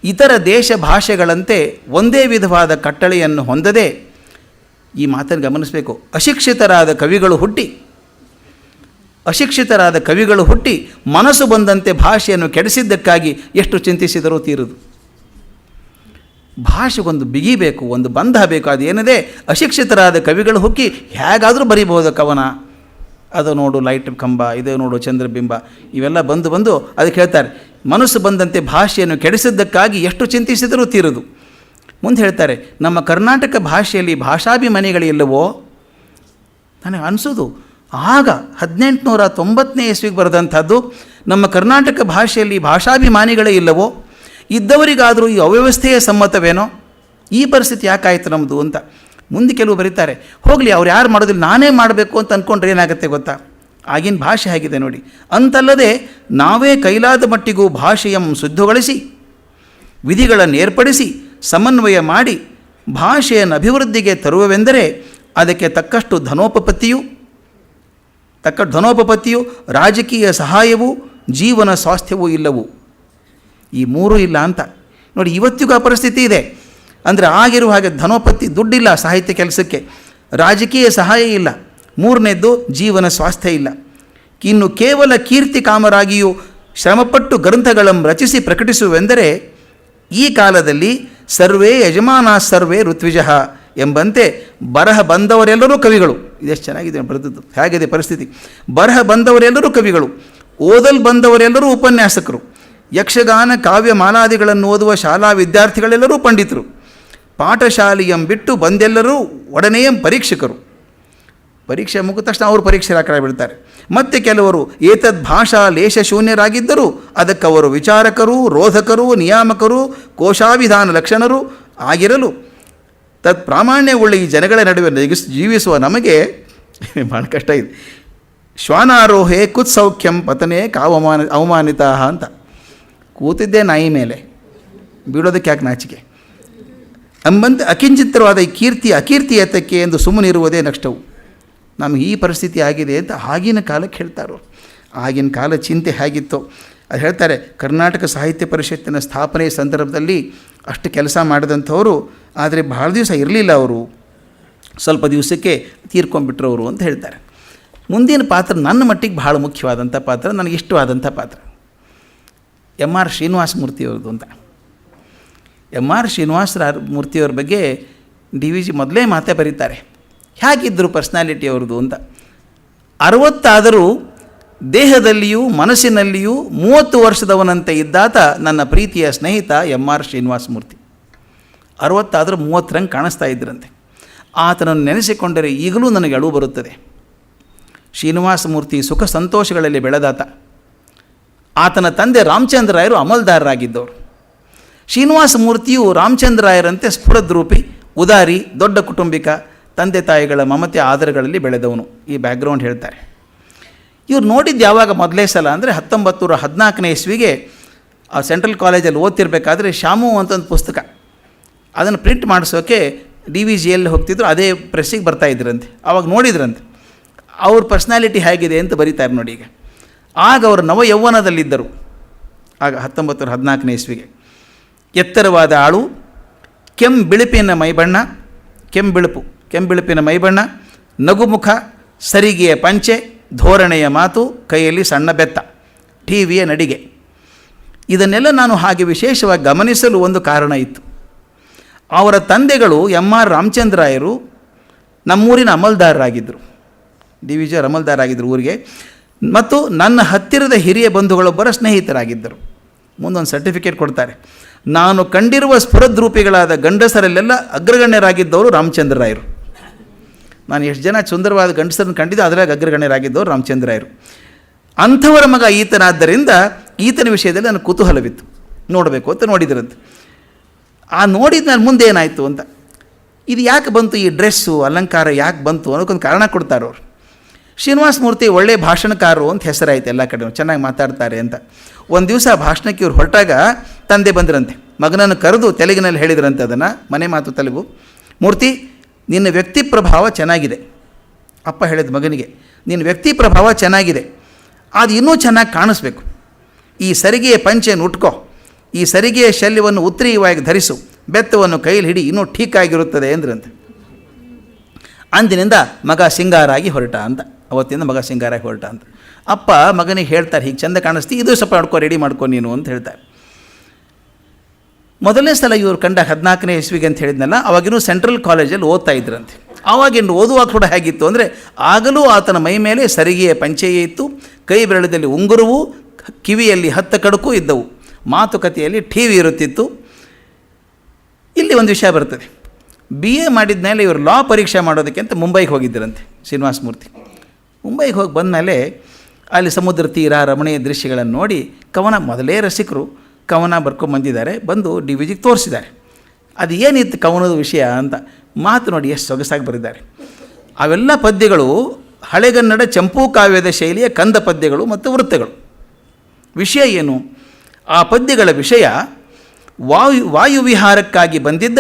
ಇತರ ದೇಶ ಭಾಷೆಗಳಂತೆ ಒಂದೇ ವಿಧವಾದ ಕಟ್ಟಳೆಯನ್ನು ಹೊಂದದೆ, ಈ ಮಾತನ್ನು ಗಮನಿಸಬೇಕು, ಅಶಿಕ್ಷಿತರಾದ ಕವಿಗಳು ಹುಟ್ಟಿ ಮನಸ್ಸು ಬಂದಂತೆ ಭಾಷೆಯನ್ನು ಕೆಡಿಸಿದ್ದಕ್ಕಾಗಿ ಎಷ್ಟು ಚಿಂತಿಸಿದರೂ ತೀರದು. ಭಾಷೆಗೊಂದು ಬಿಗಿಬೇಕು, ಒಂದು ಬಂಧ ಬೇಕು. ಅದೇನದೇ ಅಶಿಕ್ಷಿತರಾದ ಕವಿಗಳು ಹುಕ್ಕಿ ಹೇಗಾದರೂ ಬರಿಬೋದು ಕವನ. ಅದು ನೋಡು ಲೈಟ್ ಕಂಬ, ಇದು ನೋಡು ಚಂದ್ರಬಿಂಬ, ಇವೆಲ್ಲ ಬಂದು ಅದಕ್ಕೆ ಹೇಳ್ತಾರೆ, ಮನಸ್ಸು ಬಂದಂತೆ ಭಾಷೆಯನ್ನು ಕೆಡಿಸಿದ್ದಕ್ಕಾಗಿ ಎಷ್ಟು ಚಿಂತಿಸಿದರೂ ತೀರದು. ಮುಂದೆ ಹೇಳ್ತಾರೆ, ನಮ್ಮ ಕರ್ನಾಟಕ ಭಾಷೆಯಲ್ಲಿ ಭಾಷಾಭಿಮಾನಿಗಳು ಇಲ್ಲವೋ? ನನಗೆ ಅನಿಸೋದು ಆಗ 1890ನೇ ಇಸ್ವಿಗೆ ಬರೆದಂಥದ್ದು, ನಮ್ಮ ಕರ್ನಾಟಕ ಭಾಷೆಯಲ್ಲಿ ಭಾಷಾಭಿಮಾನಿಗಳೇ ಇಲ್ಲವೋ? ಇದ್ದವರಿಗಾದರೂ ಈ ಅವ್ಯವಸ್ಥೆಯ ಸಮ್ಮತವೇನೋ? ಈ ಪರಿಸ್ಥಿತಿ ಯಾಕಾಯಿತು ನಮ್ಮದು ಅಂತ. ಮುಂದೆ ಕೆಲವು ಬರೀತಾರೆ, ಹೋಗಲಿ ಅವ್ರು ಯಾರು ಮಾಡೋದಿಲ್ಲ, ನಾನೇ ಮಾಡಬೇಕು ಅಂತ ಅಂದ್ಕೊಂಡ್ರೆ ಏನಾಗುತ್ತೆ ಗೊತ್ತಾ? ಆಗಿನ ಭಾಷೆ ಹೇಗಿದೆ ನೋಡಿ. ಅಂತಲ್ಲದೆ ನಾವೇ ಕೈಲಾದ ಮಟ್ಟಿಗೂ ಭಾಷೆಯನ್ನು ಶುದ್ಧಗೊಳಿಸಿ ವಿಧಿಗಳನ್ನು ಏರ್ಪಡಿಸಿ ಸಮನ್ವಯ ಮಾಡಿ ಭಾಷೆಯನ್ನು ಅಭಿವೃದ್ಧಿಗೆ ತರುವವೆಂದರೆ ಅದಕ್ಕೆ ತಕ್ಕಷ್ಟು ಧನೋಪಪತ್ತಿಯು ರಾಜಕೀಯ ಸಹಾಯವೂ ಜೀವನ ಸ್ವಾಸ್ಥ್ಯವೂ ಇಲ್ಲವು. ಈ ಮೂರೂ ಇಲ್ಲ ಅಂತ ನೋಡಿ. ಇವತ್ತಿಗೂ ಆ ಪರಿಸ್ಥಿತಿ ಇದೆ. ಅಂದರೆ ಆಗಿರುವ ಹಾಗೆ ಧನೋಪತ್ತಿ, ದುಡ್ಡಿಲ್ಲ ಸಾಹಿತ್ಯ ಕೆಲಸಕ್ಕೆ, ರಾಜಕೀಯ ಸಹಾಯ ಇಲ್ಲ, ಮೂರನೇದ್ದು ಜೀವನ ಸ್ವಾಸ್ಥ್ಯ ಇಲ್ಲ. ಇನ್ನು ಕೇವಲ ಕೀರ್ತಿ ಕಾಮರಾಗಿಯೂ ಶ್ರಮಪಟ್ಟು ಗ್ರಂಥಗಳನ್ನು ರಚಿಸಿ ಪ್ರಕಟಿಸುವೆಂದರೆ ಈ ಕಾಲದಲ್ಲಿ ಸರ್ವೇ ಯಜಮಾನ ಸರ್ವೇ ಋತ್ವಿಜಃ ಎಂಬಂತೆ ಬರಹ ಬಂದವರೆಲ್ಲರೂ ಕವಿಗಳು. ಇದೆಷ್ಟು ಚೆನ್ನಾಗಿದೆ ಬರೆದದ್ದು, ಹೇಗಿದೆ ಪರಿಸ್ಥಿತಿ. ಬರಹ ಬಂದವರೆಲ್ಲರೂ ಕವಿಗಳು, ಓದಲ್ ಬಂದವರೆಲ್ಲರೂ ಉಪನ್ಯಾಸಕರು, ಯಕ್ಷಗಾನ ಕಾವ್ಯ ಮಾಲಾದಿಗಳನ್ನು ಓದುವ ಶಾಲಾ ವಿದ್ಯಾರ್ಥಿಗಳೆಲ್ಲರೂ ಪಂಡಿತರು, ಪಾಠಶಾಲೆಯಂ ಬಿಟ್ಟು ಬಂದೆಲ್ಲರೂ ಒಡನೆಯ ಪರೀಕ್ಷಕರು. ಪರೀಕ್ಷೆ ಮುಗಿದ ತಕ್ಷಣ ಅವರು ಪರೀಕ್ಷೆ ಬಿಡ್ತಾರೆ. ಮತ್ತು ಕೆಲವರು ಏತದ್ ಭಾಷಾ ಲೇಷ ಶೂನ್ಯರಾಗಿದ್ದರೂ ಅದಕ್ಕವರು ವಿಚಾರಕರು, ರೋಧಕರು, ನಿಯಾಮಕರು, ಕೋಶಾವಿಧಾನ ಲಕ್ಷಣರು ಆಗಿರಲು ತತ್ ಪ್ರಾಮಾಣ್ಯವುಳ್ಳ ಈ ಜನಗಳ ನಡುವೆ ಜೀವಿಸುವ ನಮಗೆ ಭಾಳ ಕಷ್ಟ ಇದೆ. ಶ್ವಾನಾರೋಹೆ ಕುತ್ಸೌಖ್ಯಂ ಪತನೆ ಅವಮಾನಿತ ಅಂತ. ಕೂತಿದ್ದೆ ನಾಯಿ ಮೇಲೆ, ಬೀಳೋದಕ್ಕೆ ಯಾಕೆ ನಾಚಿಕೆ ಎಂಬಂತೆ ಅಕಿಂಚಿತ್ರವಾದ ಈ ಅಕೀರ್ತಿ ಏತಕ್ಕೆ ಎಂದು ಸುಮ್ಮನಿರುವುದೇ ನಷ್ಟವು. ನಮಗೆ ಈ ಪರಿಸ್ಥಿತಿ ಆಗಿದೆ ಅಂತ ಆಗಿನ ಕಾಲಕ್ಕೆ ಹೇಳ್ತಾರೋ. ಆಗಿನ ಕಾಲ ಚಿಂತೆ ಹೇಗಿತ್ತು ಅದು ಹೇಳ್ತಾರೆ. ಕರ್ನಾಟಕ ಸಾಹಿತ್ಯ ಪರಿಷತ್ತಿನ ಸ್ಥಾಪನೆ ಸಂದರ್ಭದಲ್ಲಿ ಅಷ್ಟು ಕೆಲಸ ಮಾಡಿದಂಥವರು, ಆದರೆ ಭಾಳ ದಿವಸ ಇರಲಿಲ್ಲ ಅವರು, ಸ್ವಲ್ಪ ದಿವಸಕ್ಕೆ ತೀರ್ಕೊಂಡ್ಬಿಟ್ರು ಅವರು ಅಂತ ಹೇಳ್ತಾರೆ. ಮುಂದಿನ ಪಾತ್ರ ನನ್ನ ಮಟ್ಟಿಗೆ ಭಾಳ ಮುಖ್ಯವಾದಂಥ ಪಾತ್ರ, ನನಗೆ ಇಷ್ಟವಾದಂಥ ಪಾತ್ರ ಎಮ್.ಆರ್. ಶ್ರೀನಿವಾಸ ಮೂರ್ತಿಯವ್ರದ್ದು ಅಂತ. ಎಮ್.ಆರ್. ಶ್ರೀನಿವಾಸ ಮೂರ್ತಿಯವ್ರ ಬಗ್ಗೆ ಡಿ ವಿ ಜಿ ಮೊದಲೇ ಮಾತೇ ಬರೀತಾರೆ, ಹೇಗಿದ್ದರು ಪರ್ಸ್ನಾಲಿಟಿ ಅವ್ರದ್ದು ಅಂತ. 60 ಆದರೂ ದೇಹದಲ್ಲಿಯೂ ಮನಸ್ಸಿನಲ್ಲಿಯೂ 30 ವರ್ಷದವನಂತೆ ಇದ್ದಾತ ನನ್ನ ಪ್ರೀತಿಯ ಸ್ನೇಹಿತ ಎಮ್.ಆರ್. ಶ್ರೀನಿವಾಸ ಮೂರ್ತಿ. 60 30 ರಂಗೆ ಕಾಣಿಸ್ತಾ ಇದ್ರಂತೆ. ಆತನನ್ನು ನೆನೆಸಿಕೊಂಡರೆ ಈಗಲೂ ನನಗೆ ಅಳು ಬರುತ್ತದೆ. ಶ್ರೀನಿವಾಸ ಮೂರ್ತಿ ಸುಖ ಸಂತೋಷಗಳಲ್ಲಿ ಬೆಳೆದಾತ. ಆತನ ತಂದೆ ರಾಮಚಂದ್ರಾಯರು ಅಮಲ್ದಾರರಾಗಿದ್ದವರು. ಶ್ರೀನಿವಾಸ ಮೂರ್ತಿಯು ರಾಮಚಂದ್ರಾಯರಂತೆ ಸ್ಫುರದ್ರೂಪಿ, ಉದಾರಿ, ದೊಡ್ಡ ಕುಟುಂಬಿಕ, ತಂದೆ ತಾಯಿಗಳ ಮಮತೆ ಆದರಗಳಲ್ಲಿ ಬೆಳೆದವನು. ಈ ಬ್ಯಾಕ್ಗ್ರೌಂಡ್ ಹೇಳ್ತಾರೆ. ಇವ್ರು ನೋಡಿದ್ದು ಯಾವಾಗ ಮೊದಲೇ ಸಲ ಅಂದರೆ 1914ನೇ ಇಸ್ವಿಗೆ ಆ ಸೆಂಟ್ರಲ್ ಕಾಲೇಜಲ್ಲಿ ಓದ್ತಿರ್ಬೇಕಾದ್ರೆ ಶಾಮು ಅಂತ ಒಂದು ಪುಸ್ತಕ, ಅದನ್ನು ಪ್ರಿಂಟ್ ಮಾಡಿಸೋಕ್ಕೆ DVGಯಲ್ಲಿ ಹೋಗ್ತಿದ್ರು, ಅದೇ ಪ್ರೆಸ್ಸಿಗೆ ಬರ್ತಾಯಿದ್ರಂತೆ. ಆವಾಗ ನೋಡಿದ್ರಂತೆ ಅವ್ರ ಪರ್ಸ್ನಾಲಿಟಿ ಹೇಗಿದೆ ಅಂತ ಬರೀತಾರೆ ನೋಡಿ. ಈಗ ಆಗ ಅವರು ನವ ಯೌವನದಲ್ಲಿದ್ದರು. ಆಗ 1914ನೇ ಇಸ್ವಿಗೆ ಎತ್ತರವಾದ ಆಳು, ಕೆಂಬಿಳುಪಿನ ಮೈಬಣ್ಣ, ನಗುಮುಖ, ಸರಿಗೆಯ ಪಂಚೆ, ಧೋರಣೆಯ ಮಾತು, ಕೈಯಲ್ಲಿ ಸಣ್ಣ ಬೆತ್ತ, ಟಿವಿಯ ನಡಿಗೆ. ಇದನ್ನೆಲ್ಲ ನಾನು ಹಾಗೆ ವಿಶೇಷವಾಗಿ ಗಮನಿಸಲು ಒಂದು ಕಾರಣ ಇತ್ತು. ಅವರ ತಂದೆಗಳು MR ರಾಮಚಂದ್ರಾಯರು ನಮ್ಮೂರಿನ ಅಮಲ್ದಾರರಾಗಿದ್ದರು. DVG ಅಮಲ್ದಾರರಾಗಿದ್ದರು ಊರಿಗೆ. ಮತ್ತು ನನ್ನ ಹತ್ತಿರದ ಹಿರಿಯ ಬಂಧುಗಳೊಬ್ಬರ ಸ್ನೇಹಿತರಾಗಿದ್ದರು. ಮುಂದೊಂದು ಸರ್ಟಿಫಿಕೇಟ್ ಕೊಡ್ತಾರೆ. ನಾನು ಕಂಡಿರುವ ಸ್ಫುರದ್ರೂಪಿಗಳಾದ ಗಂಡಸರಲ್ಲೆಲ್ಲ ಅಗ್ರಗಣ್ಯರಾಗಿದ್ದವರು ರಾಮಚಂದ್ರರಾಯರು. ನಾನು ಎಷ್ಟು ಜನ ಸುಂದರವಾದ ಗಂಡಸರನ್ನು ಕಂಡಿದ್ದು, ಅದರಾಗ ಅಗ್ರಗಣ್ಯರಾಗಿದ್ದವರು ರಾಮಚಂದ್ರರಾಯರು. ಅಂಥವರ ಮಗ ಈತನಾದ್ದರಿಂದ ಈತನ ವಿಷಯದಲ್ಲಿ ನನಗೆ ಕುತೂಹಲವಿತ್ತು, ನೋಡಬೇಕು ಅಂತ ನೋಡಿದ್ರಂತೆ. ಆ ನೋಡಿದ ಮೇಲೆ ಮುಂದೆ ಏನಾಯಿತು ಅಂತ, ಇದು ಯಾಕೆ ಬಂತು, ಈ ಡ್ರೆಸ್ಸು ಅಲಂಕಾರ ಯಾಕೆ ಬಂತು ಅನ್ನೋಕ್ಕೊಂದು ಕಾರಣ ಕೊಡ್ತಾರೆ ಅವರು. ಶ್ರೀನಿವಾಸ ಮೂರ್ತಿ ಒಳ್ಳೆಯ ಭಾಷಣಕಾರರು ಅಂತ ಹೆಸರಾಯಿತು ಎಲ್ಲ ಕಡೆ, ಚೆನ್ನಾಗಿ ಮಾತಾಡ್ತಾರೆ ಅಂತ. ಒಂದು ದಿವಸ ಭಾಷಣಕ್ಕೆ ಇವ್ರು ಹೊರಟಾಗ ತಂದೆ ಬಂದ್ರಂತೆ, ಮಗನನ್ನು ಕರೆದು ತೆಲುಗಿನಲ್ಲಿ ಹೇಳಿದ್ರಂತೆ, ಅದನ್ನು ಮನೆ ಮಾತು ತೆಲುಗು. ಮೂರ್ತಿ, ನಿನ್ನ ವ್ಯಕ್ತಿ ಪ್ರಭಾವ ಚೆನ್ನಾಗಿದೆ. ಅಪ್ಪ ಹೇಳಿದ ಮಗನಿಗೆ, ನಿನ್ನ ವ್ಯಕ್ತಿ ಪ್ರಭಾವ ಚೆನ್ನಾಗಿದೆ, ಅದು ಇನ್ನೂ ಚೆನ್ನಾಗಿ ಕಾಣಿಸ್ಬೇಕು. ಈ ಸರಿಗೆಯ ಪಂಚೆಯನ್ನು ಉಟ್ಕೋ, ಈ ಸರಿಗೆಯ ಶಲ್ಯವನ್ನು ಉತ್ತರೀಯವಾಗಿ ಧರಿಸು, ಬೆತ್ತವನ್ನು ಕೈಯಲ್ಲಿ ಹಿಡಿ, ಇನ್ನೂ ಠೀಕಾಗಿರುತ್ತದೆ ಅಂದ್ರಂತೆ. ಅಂದಿನಿಂದ ಮಗ ಸಿಂಗಾರಾಗಿ ಹೊರಟ ಅಂತ, ಅವತ್ತಿಂದ ಮಗ ಸಿಂಗಾರಾಗಿ ಹೊರಟ ಅಂತ. ಅಪ್ಪ ಮಗನಿಗೆ ಹೇಳ್ತಾರೆ, ಹೀಗೆ ಚಂದ ಕಾಣಿಸ್ತಿ, ಇದು ಸ್ವಲ್ಪ ಮಾಡ್ಕೊ, ರೆಡಿ ಮಾಡ್ಕೊ ನೀನು ಅಂತ ಹೇಳ್ತಾರೆ. ಮೊದಲನೇ ಸಲ ಇವರು ಕಂಡ 14ನೇ ಇಸ್ವಿಗೆ ಅಂತ ಹೇಳಿದ್ನಲ್ಲ, ಅವಾಗಿನ್ನೂ ಸೆಂಟ್ರಲ್ ಕಾಲೇಜಲ್ಲಿ ಓದ್ತಾ ಇದ್ರಂತೆ. ಆವಾಗಿನ್ನು ಓದುವಾಗ ಕೂಡ ಹೇಗಿತ್ತು ಅಂದರೆ, ಆಗಲೂ ಆತನ ಮೈ ಮೇಲೆ ಸರಿಗೆಯ ಪಂಚೆಯೇ ಇತ್ತು, ಕೈ ಬೆರಳದಲ್ಲಿ ಉಂಗುರವು, ಕಿವಿಯಲ್ಲಿ 10 ಕಡಕು ಇದ್ದವು, ಮಾತುಕತೆಯಲ್ಲಿ TV ಇರುತ್ತಿತ್ತು. ಇಲ್ಲಿ ಒಂದು ವಿಷಯ ಬರ್ತದೆ. BA ಮಾಡಿದ ಮೇಲೆ ಇವರು ಲಾ ಪರೀಕ್ಷೆ ಮಾಡೋದಕ್ಕೆ ಅಂತ ಮುಂಬೈಗೆ ಹೋಗಿದ್ದರಂತೆ ಶ್ರೀನಿವಾಸ ಮೂರ್ತಿ. ಮುಂಬೈಗೆ ಹೋಗಿ ಬಂದಮೇಲೆ ಅಲ್ಲಿ ಸಮುದ್ರ ತೀರ, ರಮಣೀಯ ದೃಶ್ಯಗಳನ್ನು ನೋಡಿ ಕವನ, ಮೊದಲೇ ರಸಿಕರು, ಕವನ ಬರ್ಕೊಂಬಂದಿದ್ದಾರೆ, ಬಂದು DVGಗೆ ತೋರಿಸಿದ್ದಾರೆ. ಅದು ಏನಿತ್ತು ಕವನದ ವಿಷಯ ಅಂತ. ಮಾತು ನೋಡಿ ಎಷ್ಟು ಸೊಗಸಾಗಿ ಬರೆದಿದ್ದಾರೆ. ಅವೆಲ್ಲ ಪದ್ಯಗಳು ಹಳೆಗನ್ನಡ ಚಂಪೂ ಕಾವ್ಯದ ಶೈಲಿಯ ಕಂದ ಪದ್ಯಗಳು ಮತ್ತು ವೃತ್ತಗಳು. ವಿಷಯ ಏನು? ಆ ಪದ್ಯಗಳ ವಿಷಯ ವಾಯುವಿಹಾರಕ್ಕಾಗಿ ಬಂದಿದ್ದ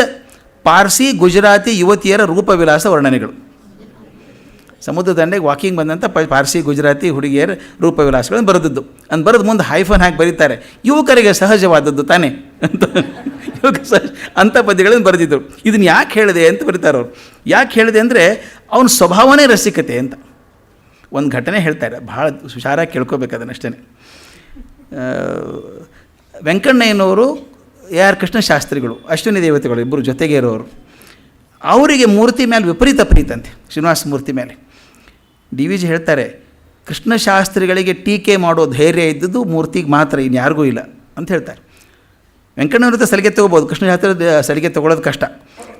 ಪಾರ್ಸಿ ಗುಜರಾತಿ ಯುವತಿಯರ ರೂಪವಿಲಾಸ ವರ್ಣನೆಗಳು. ಸಮುದ್ರ ದಂಡೆಗೆ ವಾಕಿಂಗ್ ಬಂದಂಥ ಪಾರ್ಸಿ ಗುಜರಾತಿ ಹುಡುಗಿಯರ ರೂಪವಿಲಾಸಗಳನ್ನು ಬರೆದದ್ದು. ಅಂದು ಬರೆದು ಮುಂದೆ ಹೈಫನ್ ಹಾಕಿ ಬರೀತಾರೆ, ಯುವಕರಿಗೆ ಸಹಜವಾದದ್ದು ತಾನೇ ಅಂತ. ಅಂಥ ಪದ್ಯಗಳನ್ನು ಬರೆದಿದ್ದರು. ಇದನ್ನು ಯಾಕೆ ಹೇಳಿದೆ ಅಂತ ಬರೀತಾರೆ ಅವರು. ಯಾಕೆ ಹೇಳಿದೆ ಅಂದರೆ ಅವನ ಸ್ವಭಾವನೇ ರಸಿಕತೆ ಅಂತ. ಒಂದು ಘಟನೆ ಹೇಳ್ತಾರೆ, ಭಾಳ ಹುಷಾರಾಗಿ ಕೇಳ್ಕೋಬೇಕು ಅದನ್ನಷ್ಟೇ. ವೆಂಕಣ್ಣಯ್ಯನವರು AR ಕೃಷ್ಣಶಾಸ್ತ್ರಿಗಳು, ಅಶ್ವಿನಿ ದೇವತೆಗಳು ಇಬ್ಬರು ಜೊತೆಗೆ ಇರೋರು. ಅವರಿಗೆ ಮೂರ್ತಿ ಮೇಲೆ ವಿಪರೀತ ಪ್ರೀತಂತೆ, ಶ್ರೀನಿವಾಸ ಮೂರ್ತಿ ಮೇಲೆ. DVG ಹೇಳ್ತಾರೆ, ಕೃಷ್ಣಶಾಸ್ತ್ರಿಗಳಿಗೆ ಟೀಕೆ ಮಾಡೋ ಧೈರ್ಯ ಇದ್ದದ್ದು ಮೂರ್ತಿಗೆ ಮಾತ್ರ, ಇನ್ಯಾರಿಗೂ ಇಲ್ಲ ಅಂತ ಹೇಳ್ತಾರೆ. ವೆಂಕಣ್ಣವ್ರ ಹತ್ರ ಸಲಿಗೆ ತೊಗೋಬೋದು, ಕೃಷ್ಣಶಾಸ್ತ್ರಿ ಸಲಿಗೆ ತೊಗೊಳ್ಳೋದು ಕಷ್ಟ.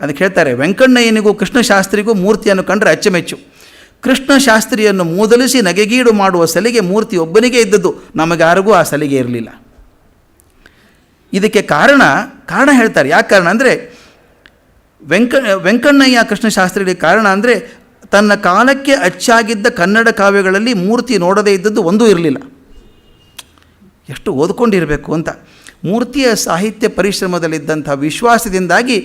ಅದಕ್ಕೆ ಹೇಳ್ತಾರೆ, ವೆಂಕಣ್ಣಯ್ಯನಿಗೂ ಕೃಷ್ಣಶಾಸ್ತ್ರಿಗೂ ಮೂರ್ತಿಯನ್ನು ಕಂಡ್ರೆ ಅಚ್ಚುಮೆಚ್ಚು. ಕೃಷ್ಣಶಾಸ್ತ್ರಿಯನ್ನು ಮೂದಲಿಸಿ ನಗೆಗೀಡು ಮಾಡುವ ಸಲಿಗೆ ಮೂರ್ತಿ ಒಬ್ಬನಿಗೆ ಇದ್ದದ್ದು, ನಮಗಾರಿಗೂ ಆ ಸಲಿಗೆ ಇರಲಿಲ್ಲ. ಇದಕ್ಕೆ ಕಾರಣ ಹೇಳ್ತಾರೆ. ಯಾಕೆ ಕಾರಣ ಅಂದರೆ, ವೆಂಕಣ್ಣಯ್ಯ ಕೃಷ್ಣಶಾಸ್ತ್ರಿಗಳಿಗೆ ಕಾರಣ ಅಂದರೆ, ತನ್ನ ಕಾಲಕ್ಕೆ ಅಚ್ಚಾಗಿದ್ದ ಕನ್ನಡ ಕಾವ್ಯಗಳಲ್ಲಿ ಮೂರ್ತಿ ನೋಡದೇ ಇದ್ದದ್ದು ಒಂದೂ ಇರಲಿಲ್ಲ. ಎಷ್ಟು ಓದ್ಕೊಂಡಿರಬೇಕು ಅಂತ. ಮೂರ್ತಿಯ ಸಾಹಿತ್ಯ ಪರಿಶ್ರಮದಲ್ಲಿದ್ದಂಥ ವಿಶ್ವಾಸದಿಂದಾಗಿ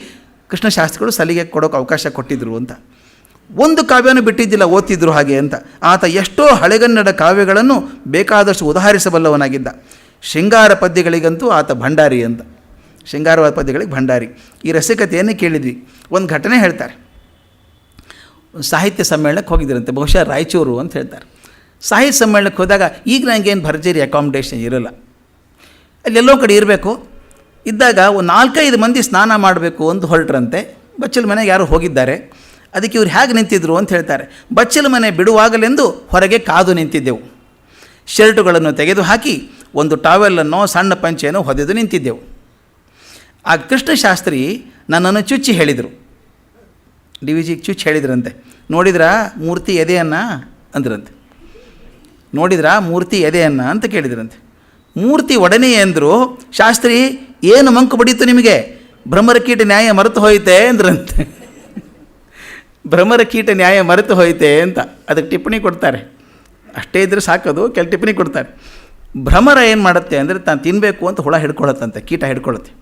ಕೃಷ್ಣಶಾಸ್ತ್ರಿಗಳು ಸಲಿಗೆ ಕೊಡೋಕೆ ಅವಕಾಶ ಕೊಟ್ಟಿದ್ದರು ಅಂತ. ಒಂದು ಕಾವ್ಯನೂ ಬಿಟ್ಟಿದ್ದಿಲ್ಲ, ಓದ್ತಿದ್ರು ಹಾಗೆ ಅಂತ. ಆತ ಎಷ್ಟೋ ಹಳೆಗನ್ನಡ ಕಾವ್ಯಗಳನ್ನು ಬೇಕಾದಷ್ಟು ಉದಾಹರಿಸಬಲ್ಲವನಾಗಿದ್ದ. ಶೃಂಗಾರ ಪದ್ಯಗಳಿಗಂತೂ ಆತ ಭಂಡಾರಿ ಅಂತ. ಶೃಂಗಾರವಾದ ಪದ್ಯಗಳಿಗೆ ಭಂಡಾರಿ. ಈ ರಸಿಕತೆಯನ್ನು ಕೇಳಿದ್ವಿ. ಒಂದು ಘಟನೆ ಹೇಳ್ತಾರೆ. ಸಾಹಿತ್ಯ ಸಮ್ಮೇಳನಕ್ಕೆ ಹೋಗಿದ್ದರಂತೆ, ಬಹುಶಃ ರಾಯಚೂರು ಅಂತ ಹೇಳ್ತಾರೆ. ಸಾಹಿತ್ಯ ಸಮ್ಮೇಳನಕ್ಕೆ ಹೋದಾಗ, ಈಗ ನನಗೇನು ಭರ್ಜರಿ ಅಕಾಮಿಡೇಷನ್ ಇರೋಲ್ಲ, ಅಲ್ಲೆಲ್ಲೋ ಕಡೆ ಇರಬೇಕು. ಇದ್ದಾಗ ಒಂದು 4-5 ಮಂದಿ ಸ್ನಾನ ಮಾಡಬೇಕು ಅಂತ ಹೊರಟ್ರಂತೆ. ಬಚ್ಚಲ ಮನೆಗೆ ಯಾರು ಹೋಗಿದ್ದಾರೆ. ಅದಕ್ಕೆ ಇವ್ರು ಹೇಗೆ ನಿಂತಿದ್ರು ಅಂತ ಹೇಳ್ತಾರೆ. ಬಚ್ಚಲ ಮನೆ ಬಿಡುವಾಗಲೆಂದು ಹೊರಗೆ ಕಾದು ನಿಂತಿದ್ದೆವು. ಶರ್ಟುಗಳನ್ನು ತೆಗೆದು ಹಾಕಿ ಒಂದು ಟಾವೆಲನ್ನು ಸಣ್ಣ ಪಂಚೆಯನ್ನು ಹೊದೆದು ನಿಂತಿದ್ದೆವು. ಆ ಕೃಷ್ಣಶಾಸ್ತ್ರಿ ನನ್ನನ್ನು ಚುಚ್ಚಿ ಹೇಳಿದರು, ಡಿ ವಿ ಜಿಗೆ ಚುಚ್ಚಿ ಹೇಳಿದ್ರಂತೆ. ನೋಡಿದ್ರಾ ಮೂರ್ತಿ ಎದೆಯನ್ನು ಅಂದ್ರಂತೆ. ನೋಡಿದ್ರಾ ಮೂರ್ತಿ ಎದೆಯನ್ನು ಅಂತ ಕೇಳಿದ್ರಂತೆ. ಮೂರ್ತಿ ಒಡನೆ ಅಂದರು, ಶಾಸ್ತ್ರಿ ಏನು ಮಂಕು ಬಡೀತು ನಿಮಗೆ, ಭ್ರಮರ ಕೀಟ ನ್ಯಾಯ ಮರೆತು ಹೋಯಿತೆ ಅಂದ್ರಂತೆ. ಭ್ರಮರ ಕೀಟ ನ್ಯಾಯ ಮರೆತು ಹೋಯಿತೆ ಅಂತ ಅದಕ್ಕೆ ಟಿಪ್ಪಣಿ ಕೊಡ್ತಾರೆ. ಅಷ್ಟೇ ಇದ್ದರೆ ಸಾಕೋದು, ಕೆಲ ಟಿಪ್ಪಣಿ ಕೊಡ್ತಾರೆ. ಭ್ರಮರ ಏನು ಮಾಡುತ್ತೆ ಅಂದರೆ ತಾನು ತಿನ್ನಬೇಕು ಅಂತ ಹುಳ ಹಿಡ್ಕೊಳತ್ತಂತೆ, ಕೀಟ ಹಿಡ್ಕೊಳುತ್ತೆ.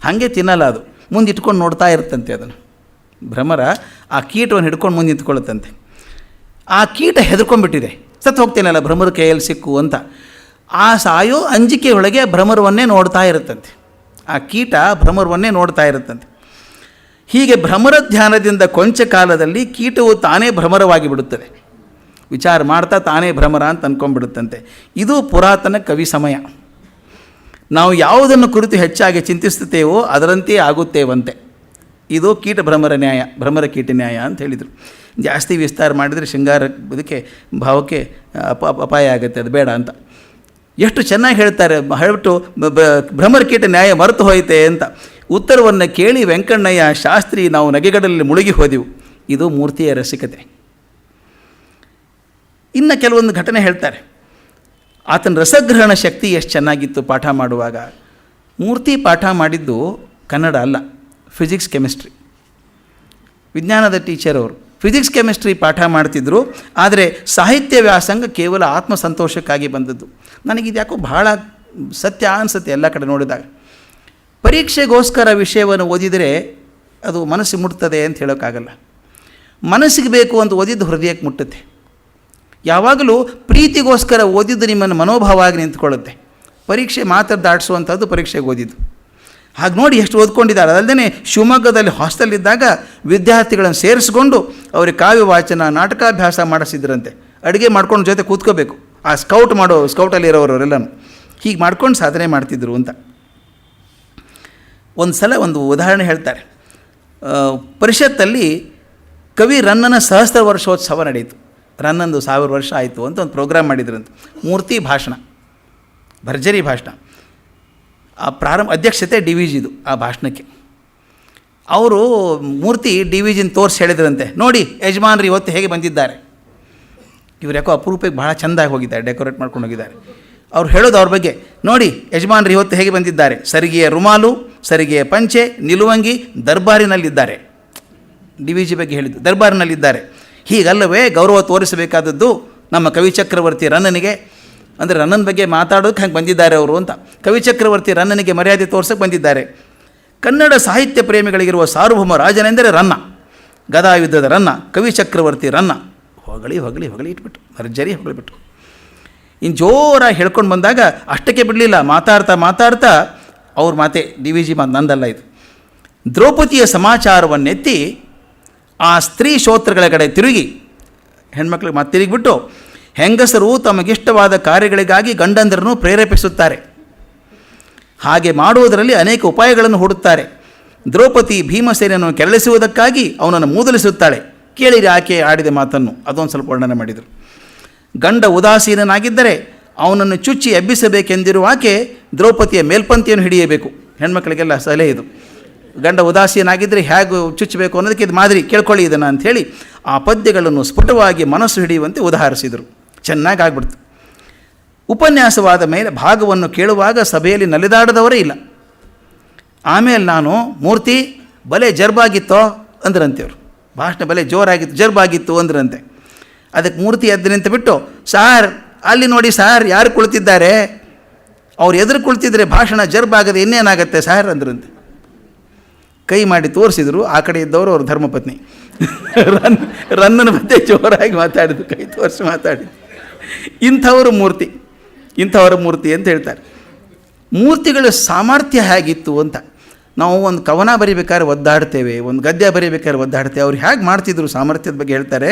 ಹಾಗೆ ತಿನ್ನಲ್ಲ ಅದು, ಮುಂದೆ ಇಟ್ಕೊಂಡು ನೋಡ್ತಾ ಇರುತ್ತಂತೆ ಅದನ್ನು. ಭ್ರಮರ ಆ ಕೀಟವನ್ನು ಹಿಡ್ಕೊಂಡು ಮುಂದೆ ನಿಂತ್ಕೊಳ್ಳುತ್ತಂತೆ. ಆ ಕೀಟ ಹೆದರ್ಕೊಂಡ್ಬಿಟ್ಟಿದೆ, ಸತ್ತು ಹೋಗ್ತೇನಲ್ಲ ಭ್ರಮರ ಕೈಯಲ್ಲಿ ಸಿಕ್ಕು ಅಂತ. ಆ ಸಾಯೋ ಅಂಜಿಕೆ ಒಳಗೆ ಭ್ರಮರವನ್ನೇ ನೋಡ್ತಾ ಇರುತ್ತಂತೆ. ಆ ಕೀಟ ಭ್ರಮರವನ್ನೇ ನೋಡ್ತಾ ಇರುತ್ತಂತೆ. ಹೀಗೆ ಭ್ರಮರ ಧ್ಯಾನದಿಂದ ಕೊಂಚ ಕಾಲದಲ್ಲಿ ಕೀಟವು ತಾನೇ ಭ್ರಮರವಾಗಿ ಬಿಡುತ್ತದೆ. ವಿಚಾರ ಮಾಡ್ತಾ ತಾನೇ ಭ್ರಮರ ಅಂತ ಅಂದ್ಕೊಂಡ್ಬಿಡುತ್ತಂತೆ. ಇದು ಪುರಾತನ ಕವಿ ಸಮಯ. ನಾವು ಯಾವುದನ್ನು ಕುರಿತು ಹೆಚ್ಚಾಗಿ ಚಿಂತಿಸುತ್ತೇವೋ ಅದರಂತೆಯೇ ಆಗುತ್ತೇವಂತೆ. ಇದು ಕೀಟ ಭ್ರಮರ ನ್ಯಾಯ, ಭ್ರಮರ ಕೀಟ ನ್ಯಾಯ ಅಂತ ಹೇಳಿದರು. ಜಾಸ್ತಿ ವಿಸ್ತಾರ ಮಾಡಿದರೆ ಶೃಂಗಾರ ಇದಕ್ಕೆ ಭಾವಕ್ಕೆ ಅಪಾಯ ಆಗುತ್ತೆ, ಅದು ಬೇಡ ಅಂತ. ಎಷ್ಟು ಚೆನ್ನಾಗಿ ಹೇಳ್ತಾರೆ, ಹೇಳ್ಬಿಟ್ಟು ಭ್ರಮರ ಕೀಟ ನ್ಯಾಯ ಮರೆತು ಹೋಯಿತೆ ಅಂತ. ಉತ್ತರವನ್ನು ಕೇಳಿ ವೆಂಕಣ್ಣಯ್ಯ ಶಾಸ್ತ್ರಿ ನಾವು ನಗೆಗಡಲಲ್ಲಿ ಮುಳುಗಿ ಹೋದೆವು. ಇದು ಮೂರ್ತಿಯ ರಸಿಕತೆ. ಇನ್ನು ಕೆಲವೊಂದು ಘಟನೆ ಹೇಳ್ತಾರೆ. ಆತನ ರಸಗ್ರಹಣ ಶಕ್ತಿ ಎಷ್ಟು ಚೆನ್ನಾಗಿತ್ತು ಪಾಠ ಮಾಡುವಾಗ. ಮೂರ್ತಿ ಪಾಠ ಮಾಡಿದ್ದು ಕನ್ನಡ ಅಲ್ಲ, ಫಿಸಿಕ್ಸ್ ಕೆಮಿಸ್ಟ್ರಿ. ವಿಜ್ಞಾನದ ಟೀಚರ್ ಅವರು ಫಿಸಿಕ್ಸ್ ಕೆಮಿಸ್ಟ್ರಿ ಪಾಠ ಮಾಡ್ತಿದ್ರು. ಆದರೆ ಸಾಹಿತ್ಯ ವ್ಯಾಸಂಗ ಕೇವಲ ಆತ್ಮಸಂತೋಷಕ್ಕಾಗಿ ಬಂದದ್ದು. ನನಗಿದು ಯಾಕೋ ಬಹಳ ಸತ್ಯ ಅನಿಸುತ್ತೆ ಎಲ್ಲ ಕಡೆ ನೋಡಿದಾಗ. ಪರೀಕ್ಷೆಗೋಸ್ಕರ ವಿಷಯವನ್ನು ಓದಿದರೆ ಅದು ಮನಸ್ಸಿಗೆ ಮುಟ್ತದೆ ಅಂತ ಹೇಳೋಕ್ಕಾಗಲ್ಲ. ಮನಸ್ಸಿಗೆ ಬೇಕು ಅಂತ ಓದಿದ್ದು ಹೃದಯಕ್ಕೆ ಮುಟ್ಟುತ್ತೆ. ಯಾವಾಗಲೂ ಪ್ರೀತಿಗೋಸ್ಕರ ಓದಿದ್ದು ನಿಮ್ಮನ್ನು ಮನೋಭಾವ ಆಗಿ ನಿಂತ್ಕೊಳ್ಳುತ್ತೆ. ಪರೀಕ್ಷೆ ಮಾತ್ರ ದಾಟಿಸುವಂಥದ್ದು ಪರೀಕ್ಷೆಗೆ ಓದಿದ್ದು. ಹಾಗೆ ನೋಡಿ ಎಷ್ಟು ಓದ್ಕೊಂಡಿದ್ದಾರೆ. ಅದಲ್ಲದೆ ಶಿವಮೊಗ್ಗದಲ್ಲಿ ಹಾಸ್ಟೆಲಿದ್ದಾಗ ವಿದ್ಯಾರ್ಥಿಗಳನ್ನು ಸೇರಿಸ್ಕೊಂಡು ಅವರಿಗೆ ಕಾವ್ಯ ವಾಚನ ನಾಟಕಾಭ್ಯಾಸ ಮಾಡಿಸಿದ್ರಂತೆ. ಅಡುಗೆ ಮಾಡ್ಕೊಂಡು ಜೊತೆ ಕೂತ್ಕೋಬೇಕು, ಆ ಸ್ಕೌಟಲ್ಲಿ ಇರೋರೆಲ್ಲನೂ ಹೀಗೆ ಮಾಡ್ಕೊಂಡು ಸಾಧನೆ ಮಾಡ್ತಿದ್ರು ಅಂತ. ಒಂದು ಸಲ ಒಂದು ಉದಾಹರಣೆ ಹೇಳ್ತಾರೆ. ಪರಿಷತ್ತಲ್ಲಿ ಕವಿ ರನ್ನನ ಸಹಸ್ರ ವರ್ಷೋತ್ಸವ ನಡೆಯಿತು. ರನ್ನಂದು 1000 ವರ್ಷ ಆಯಿತು ಅಂತ ಒಂದು ಪ್ರೋಗ್ರಾಮ್ ಮಾಡಿದ್ರಂತೆ. ಮೂರ್ತಿ ಭಾಷಣ, ಭರ್ಜರಿ ಭಾಷಣ. ಆ ಅಧ್ಯಕ್ಷತೆ ಡಿ ವಿ ಜಿದು ಆ ಭಾಷಣಕ್ಕೆ. ಅವರು ಮೂರ್ತಿ ಡಿ ವಿ ಜಿನ ತೋರಿಸಿ ಹೇಳಿದ್ರಂತೆ, ನೋಡಿ ಯಜಮಾನ್ರು ಇವತ್ತು ಹೇಗೆ ಬಂದಿದ್ದಾರೆ. ಇವ್ರು ಯಾಕೋ ಅಪರೂಪಕ್ಕೆ ಭಾಳ ಚೆಂದಾಗಿ ಹೋಗಿದ್ದಾರೆ, ಡೆಕೋರೇಟ್ ಮಾಡ್ಕೊಂಡು ಹೋಗಿದ್ದಾರೆ. ಅವ್ರು ಹೇಳೋದು ಅವ್ರ ಬಗ್ಗೆ, ನೋಡಿ ಯಜಮಾನ್ರು ಇವತ್ತು ಹೇಗೆ ಬಂದಿದ್ದಾರೆ, ಸರಿಗೆಯ ರುಮಾಲು, ಸರಿಗೆಯ ಪಂಚೆ, ನಿಲುವಂಗಿ, ದರ್ಬಾರಿನಲ್ಲಿದ್ದಾರೆ. ಡಿ ವಿ ಜಿ ಬಗ್ಗೆ ಹೇಳಿದ್ದು, ದರ್ಬಾರಿನಲ್ಲಿದ್ದಾರೆ. ಹೀಗಲ್ಲವೇ ಗೌರವ ತೋರಿಸಬೇಕಾದದ್ದು ನಮ್ಮ ಕವಿ ಚಕ್ರವರ್ತಿ ರನ್ನನಿಗೆ. ಅಂದರೆ ರನ್ನನ ಬಗ್ಗೆ ಮಾತಾಡೋಕ್ಕೆ ಹಂಗೆ ಬಂದಿದ್ದಾರೆ ಅವರು ಅಂತ. ಕವಿ ಚಕ್ರವರ್ತಿ ರನ್ನನಿಗೆ ಮರ್ಯಾದೆ ತೋರ್ಸೋಕ್ಕೆ ಬಂದಿದ್ದಾರೆ. ಕನ್ನಡ ಸಾಹಿತ್ಯ ಪ್ರೇಮಿಗಳಿಗಿರುವ ಸಾರ್ವಭೌಮ ರಾಜನೆಂದರೆ ರನ್ನ, ಗದಾಯುದ್ಧದ ರನ್ನ, ಕವಿ ಚಕ್ರವರ್ತಿ ರನ್ನ. ಹೊಗಳಿ ಇಟ್ಬಿಟ್ಟು ಭರ್ಜರಿ ಹೊಗಳಿಬಿಟ್ಟು. ಇನ್ನು ಜೋರಾಗಿ ಹೇಳ್ಕೊಂಡು ಬಂದಾಗ ಅಷ್ಟಕ್ಕೆ ಬಿಡಲಿಲ್ಲ. ಮಾತಾಡ್ತಾ ಅವ್ರ ಮಾತೆ, ಡಿ ವಿ ಜಿ ಮಾತು ನಂದಲ್ಲ ಇದು. ದ್ರೌಪದಿಯ ಸಮಾಚಾರವನ್ನೆತ್ತಿ ಆ ಸ್ತ್ರೀ ಶ್ರೋತೃಗಳ ಕಡೆ ತಿರುಗಿ, ಹೆಣ್ಮಕ್ಳಿಗೆ ಮಾತು ತಿರುಗಿಬಿಟ್ಟು, ಹೆಂಗಸರು ತಮಗಿಷ್ಟವಾದ ಕಾರ್ಯಗಳಿಗಾಗಿ ಗಂಡಂದರನ್ನು ಪ್ರೇರೇಪಿಸುತ್ತಾರೆ. ಹಾಗೆ ಮಾಡುವುದರಲ್ಲಿ ಅನೇಕ ಉಪಾಯಗಳನ್ನು ಹೂಡುತ್ತಾರೆ. ದ್ರೌಪದಿ ಭೀಮಸೇನನ್ನು ಕೆರಳಿಸುವುದಕ್ಕಾಗಿ ಅವನನ್ನು ಮೂದಲಿಸುತ್ತಾಳೆ. ಕೇಳಿರಿ ಆಕೆ ಆಡಿದ ಮಾತನ್ನು, ಅದೊಂದು ಸ್ವಲ್ಪ ವರ್ಣನೆ ಮಾಡಿದರು. ಗಂಡ ಉದಾಸೀನನಾಗಿದ್ದರೆ ಅವನನ್ನು ಚುಚ್ಚಿ ಎಬ್ಬಿಸಬೇಕೆಂದಿರುವ ಆಕೆ ದ್ರೌಪದಿಯ ಮೇಲ್ಪಂಕ್ತಿಯನ್ನು ಹಿಡಿಯಬೇಕು. ಹೆಣ್ಮಕ್ಳಿಗೆಲ್ಲ ಸಲಹೆ ಇದು. ಗಂಡ ಉದಾಸೀನಾಗಿದ್ದರೆ ಹೇಗೆ ಚುಚ್ಚಬೇಕು ಅನ್ನೋದಕ್ಕೆ ಇದು ಮಾದರಿ, ಕೇಳ್ಕೊಳ್ಳಿ ಇದನ್ನು ಅಂಥೇಳಿ ಆ ಪದ್ಯಗಳನ್ನು ಸ್ಫುಟವಾಗಿ ಮನಸ್ಸು ಹಿಡಿಯುವಂತೆ ಉದಾಹರಿಸಿದರು. ಚೆನ್ನಾಗಿ ಆಗ್ಬಿಡ್ತು. ಉಪನ್ಯಾಸವಾದ ಮೇಲೆ ಭಾಗವನ್ನು ಕೇಳುವಾಗ ಸಭೆಯಲ್ಲಿ ನಲಿದಾಡದವರೇ ಇಲ್ಲ. ಆಮೇಲೆ ನಾನು, ಮೂರ್ತಿ ಬಲೆ ಜರ್ಬಾಗಿತ್ತೋ ಅಂದ್ರಂತೆಯವರು. ಭಾಷಣ ಬಲೆ ಜೋರಾಗಿತ್ತು, ಜರ್ಬಾಗಿತ್ತು ಅಂದ್ರಂತೆ. ಅದಕ್ಕೆ ಮೂರ್ತಿ ಎದ್ದು ನಿಂತು ಬಿಟ್ಟು, ಸಾರ್ ಅಲ್ಲಿ ನೋಡಿ ಸಾರ್ ಯಾರು ಕುಳಿತಿದ್ದಾರೆ, ಅವ್ರು ಎದುರು ಕುಳಿತಿದ್ರೆ ಭಾಷಣ ಜರ್ಬಾಗದೆ ಇನ್ನೇನಾಗತ್ತೆ ಸಾರ್ ಅಂದ್ರಂತೆ. ಕೈ ಮಾಡಿ ತೋರಿಸಿದ್ರು. ಆ ಕಡೆ ಇದ್ದವರು ಅವ್ರ ಧರ್ಮಪತ್ನಿ ರನ್ನನ ಮಧ್ಯೆ ಜೋರಾಗಿ ಮಾತಾಡಿದ್ರು, ಕೈ ತೋರಿಸಿ ಮಾತಾಡಿದ್ರು. ಇಂಥವರ ಮೂರ್ತಿ ಅಂತ ಹೇಳ್ತಾರೆ. ಮೂರ್ತಿಗಳ ಸಾಮರ್ಥ್ಯ ಹೇಗಿತ್ತು ಅಂತ. ನಾವು ಒಂದು ಕವನ ಬರೀಬೇಕಾದ್ರೆ ಒದ್ದಾಡ್ತೇವೆ, ಒಂದು ಗದ್ಯ ಬರೀಬೇಕಾದ್ರೆ ಒದ್ದಾಡ್ತೇವೆ. ಅವ್ರು ಹೇಗೆ ಮಾಡ್ತಿದ್ರು ಸಾಮರ್ಥ್ಯದ ಬಗ್ಗೆ ಹೇಳ್ತಾರೆ.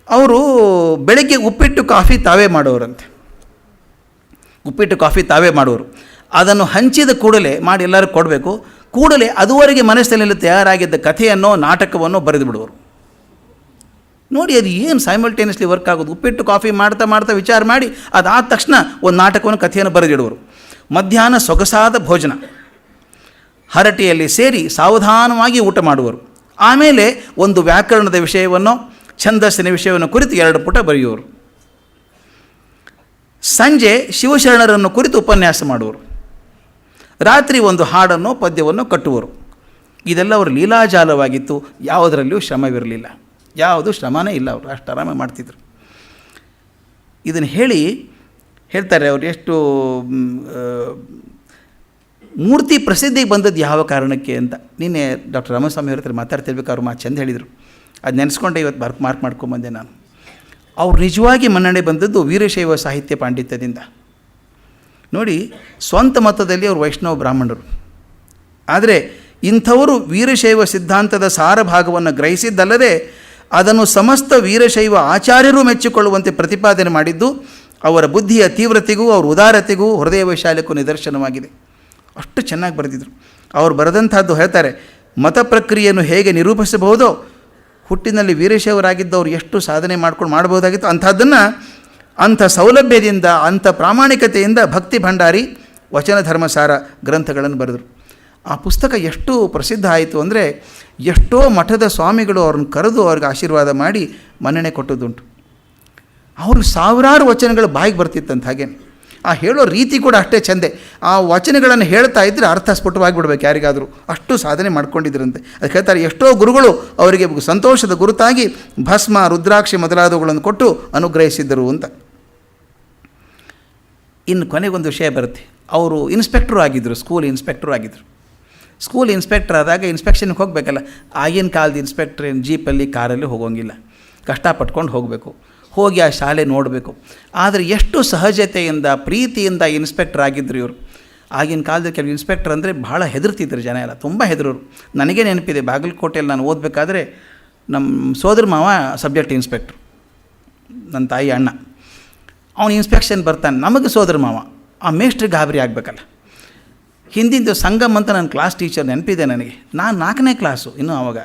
ಅವರು ಬೆಳಗ್ಗೆ ಉಪ್ಪಿಟ್ಟು ಕಾಫಿ ತಾವೇ ಮಾಡೋರು. ಅದನ್ನು ಹಂಚಿದ ಕೂಡಲೇ ಮಾಡಿ ಎಲ್ಲರೂ ಕೊಡಬೇಕು. ಕೂಡಲೇ ಅದುವರೆಗೆ ಮನಸ್ಸಿನಲ್ಲಿ ತಯಾರಾಗಿದ್ದ ಕಥೆಯನ್ನೋ ನಾಟಕವನ್ನೋ ಬರೆದು ಬಿಡುವರು. ನೋಡಿ ಅದು ಏನು ಸೈಮಲ್ಟೇನಿಯಸ್ಲಿ ವರ್ಕ್ ಆಗೋದು. ಉಪ್ಪಿಟ್ಟು ಕಾಫಿ ಮಾಡ್ತಾ ವಿಚಾರ ಮಾಡಿ ಅದಾದ ತಕ್ಷಣ ಒಂದು ನಾಟಕವನ್ನು ಕಥೆಯನ್ನು ಬರೆದಿಡುವರು. ಮಧ್ಯಾಹ್ನ ಸೊಗಸಾದ ಭೋಜನ, ಹರಟೆಯಲ್ಲಿ ಸೇರಿ ಸಾವಧಾನವಾಗಿ ಊಟ ಮಾಡುವರು. ಆಮೇಲೆ ಒಂದು ವ್ಯಾಕರಣದ ವಿಷಯವನ್ನು, ಛಂದಸ್ಸಿನ ವಿಷಯವನ್ನು ಕುರಿತು 2 ಪುಟ ಬರೆಯುವರು. ಸಂಜೆ ಶಿವಶರಣರನ್ನು ಕುರಿತು ಉಪನ್ಯಾಸ ಮಾಡುವರು. ರಾತ್ರಿ ಒಂದು ಹಾಡನ್ನು ಪದ್ಯವನ್ನು ಕಟ್ಟುವರು. ಇದೆಲ್ಲ ಅವರು ಲೀಲಾಜಾಲವಾಗಿತ್ತು. ಯಾವುದರಲ್ಲಿಯೂ ಶ್ರಮವಿರಲಿಲ್ಲ, ಯಾವುದು ಶ್ರಮನೇ ಇಲ್ಲ. ಅವರು ಅಷ್ಟು ಆರಾಮಾಗಿ ಮಾಡ್ತಿದ್ರು. ಇದನ್ನು ಹೇಳ್ತಾರೆ ಅವರು ಎಷ್ಟು ಮೂರ್ತಿ ಪ್ರಸಿದ್ಧಿಗೆ ಬಂದದ್ದು ಯಾವ ಕಾರಣಕ್ಕೆ ಅಂತ. ನಿನ್ನೆ ಡಾಕ್ಟರ್ ರಾಮಸ್ವಾಮಿ ಅವ್ರ ಹತ್ರ ಮಾತಾಡ್ತಿರ್ಬೇಕು, ಅವ್ರು ಮಾತು ಚೆಂದ ಹೇಳಿದರು. ಅದು ನೆನೆಸ್ಕೊಂಡೆ ಇವತ್ತು ಮಾರ್ಕ್ ಮಾಡ್ಕೊಂಬಂದೆ ನಾನು. ಅವ್ರು ನಿಜವಾಗಿ ಮನ್ನಣೆ ಬಂದದ್ದು ವೀರಶೈವ ಸಾಹಿತ್ಯ ಪಾಂಡಿತ್ಯದಿಂದ. ನೋಡಿ, ಸ್ವಂತ ಮತದಲ್ಲಿ ಅವರು ವೈಷ್ಣವ ಬ್ರಾಹ್ಮಣರು, ಆದರೆ ಇಂಥವರು ವೀರಶೈವ ಸಿದ್ಧಾಂತದ ಸಾರಭಾಗವನ್ನು ಗ್ರಹಿಸಿದ್ದಲ್ಲದೆ ಅದನ್ನು ಸಮಸ್ತ ವೀರಶೈವ ಆಚಾರ್ಯರು ಮೆಚ್ಚಿಕೊಳ್ಳುವಂತೆ ಪ್ರತಿಪಾದನೆ ಮಾಡಿದ್ದು ಅವರ ಬುದ್ಧಿಯ ತೀವ್ರತೆಗೂ ಅವರ ಉದಾರತೆಗೂ ಹೃದಯ ವೈಶಾಲ್ಯಕ್ಕೂ ನಿದರ್ಶನವಾಗಿದೆ. ಅಷ್ಟು ಚೆನ್ನಾಗಿ ಬರೆದಿದ್ರು. ಅವರು ಬರೆದಂಥದ್ದು ಹೇಳ್ತಾರೆ, ಮತ ಪ್ರಕ್ರಿಯೆಯನ್ನು ಹೇಗೆ ನಿರೂಪಿಸಬಹುದೋ ಹುಟ್ಟಿನಲ್ಲಿ ವೀರಶೈವರಾಗಿದ್ದವರು ಎಷ್ಟು ಸಾಧನೆ ಮಾಡಬಹುದಾಗಿತ್ತು ಅಂಥದ್ದನ್ನು ಅಂಥ ಸೌಲಭ್ಯದಿಂದ, ಅಂಥ ಪ್ರಾಮಾಣಿಕತೆಯಿಂದ ಭಕ್ತಿ ಭಂಡಾರಿ, ವಚನ ಧರ್ಮಸಾರ ಗ್ರಂಥಗಳನ್ನು ಬರೆದರು. ಆ ಪುಸ್ತಕ ಎಷ್ಟು ಪ್ರಸಿದ್ಧ ಆಯಿತು ಅಂದರೆ ಎಷ್ಟೋ ಮಠದ ಸ್ವಾಮಿಗಳು ಅವ್ರನ್ನ ಕರೆದು ಅವ್ರಿಗೆ ಆಶೀರ್ವಾದ ಮಾಡಿ ಮನ್ನಣೆ ಕೊಟ್ಟದ್ದುಂಟು. ಅವ್ರಿಗೆ ಸಾವಿರಾರು ವಚನಗಳು ಬಾಯಿಗೆ ಬರ್ತಿತ್ತಂತ. ಹಾಗೆ ಆ ಹೇಳೋ ರೀತಿ ಕೂಡ ಅಷ್ಟೇ ಚೆಂದೆ. ಆ ವಚನಗಳನ್ನು ಹೇಳ್ತಾ ಇದ್ದರೆ ಅರ್ಥ ಸ್ಫುಟವಾಗಿಬಿಡ್ಬೇಕು ಯಾರಿಗಾದರೂ, ಅಷ್ಟು ಸಾಧನೆ ಮಾಡ್ಕೊಂಡಿದ್ರಂತೆ. ಅದಕ್ಕೆ ಹೇಳ್ತಾರೆ, ಎಷ್ಟೋ ಗುರುಗಳು ಅವರಿಗೆ ಸಂತೋಷದ ಗುರುತಾಗಿ ಭಸ್ಮ, ರುದ್ರಾಕ್ಷಿ ಮೊದಲಾದವುಗಳನ್ನು ಕೊಟ್ಟು ಅನುಗ್ರಹಿಸಿದ್ದರು ಅಂತ. ಇನ್ನು ಕೊನೆಗೊಂದು ವಿಷಯ ಬರುತ್ತೆ. ಅವರು ಇನ್ಸ್ಪೆಕ್ಟ್ರು ಆಗಿದ್ದರು, ಸ್ಕೂಲ್ ಇನ್ಸ್ಪೆಕ್ಟ್ರು ಆಗಿದ್ದರು. ಸ್ಕೂಲ್ ಇನ್ಸ್ಪೆಕ್ಟರ್ ಆದಾಗ ಇನ್ಸ್ಪೆಕ್ಷನ್ಗೆ ಹೋಗಬೇಕಲ್ಲ. ಆಗಿನ ಕಾಲದ ಇನ್ಸ್ಪೆಕ್ಟ್ರ್ ಏನು ಜೀಪಲ್ಲಿ ಕಾರಲ್ಲಿ ಹೋಗೋಂಗಿಲ್ಲ, ಕಷ್ಟಪಟ್ಕೊಂಡು ಹೋಗಬೇಕು, ಹೋಗಿ ಆ ಶಾಲೆ ನೋಡಬೇಕು. ಆದರೆ ಎಷ್ಟು ಸಹಜತೆಯಿಂದ ಪ್ರೀತಿಯಿಂದ ಇನ್ಸ್ಪೆಕ್ಟರ್ ಆಗಿದ್ದರು ಇವರು. ಆಗಿನ ಕಾಲದಲ್ಲಿ ಕೆಲವು ಇನ್ಸ್ಪೆಕ್ಟರ್ ಅಂದರೆ ಭಾಳ ಹೆದರ್ತಿದ್ರು ಜನ ಎಲ್ಲ, ತುಂಬ ಹೆದರೋರು. ನನಗೆ ನೆನಪಿದೆ, ಬಾಗಲಕೋಟೆಯಲ್ಲಿ ನಾನು ಓದಬೇಕಾದ್ರೆ ನಮ್ಮ ಸೋದರ ಮಾವ ಸಬ್ಜೆಕ್ಟ್ ಇನ್ಸ್ಪೆಕ್ಟ್ರು, ನನ್ನ ತಾಯಿ ಅಣ್ಣ. ಅವನು ಇನ್ಸ್ಪೆಕ್ಷನ್ ಬರ್ತಾನೆ, ನಮಗೆ ಸೋದರ ಮಾವ. ಆ ಮೇಸ್ಟ್ರಿಗೆ ಗಾಬರಿ ಆಗಬೇಕಲ್ಲ. ಹಿಂದಿಂದು ಸಂಗಮ್ ಅಂತ ನನ್ನ ಕ್ಲಾಸ್ ಟೀಚರ್ ನೆನಪಿದೆ ನನಗೆ. ನಾನು 4ನೇ ಕ್ಲಾಸು ಇನ್ನೂ ಆವಾಗ.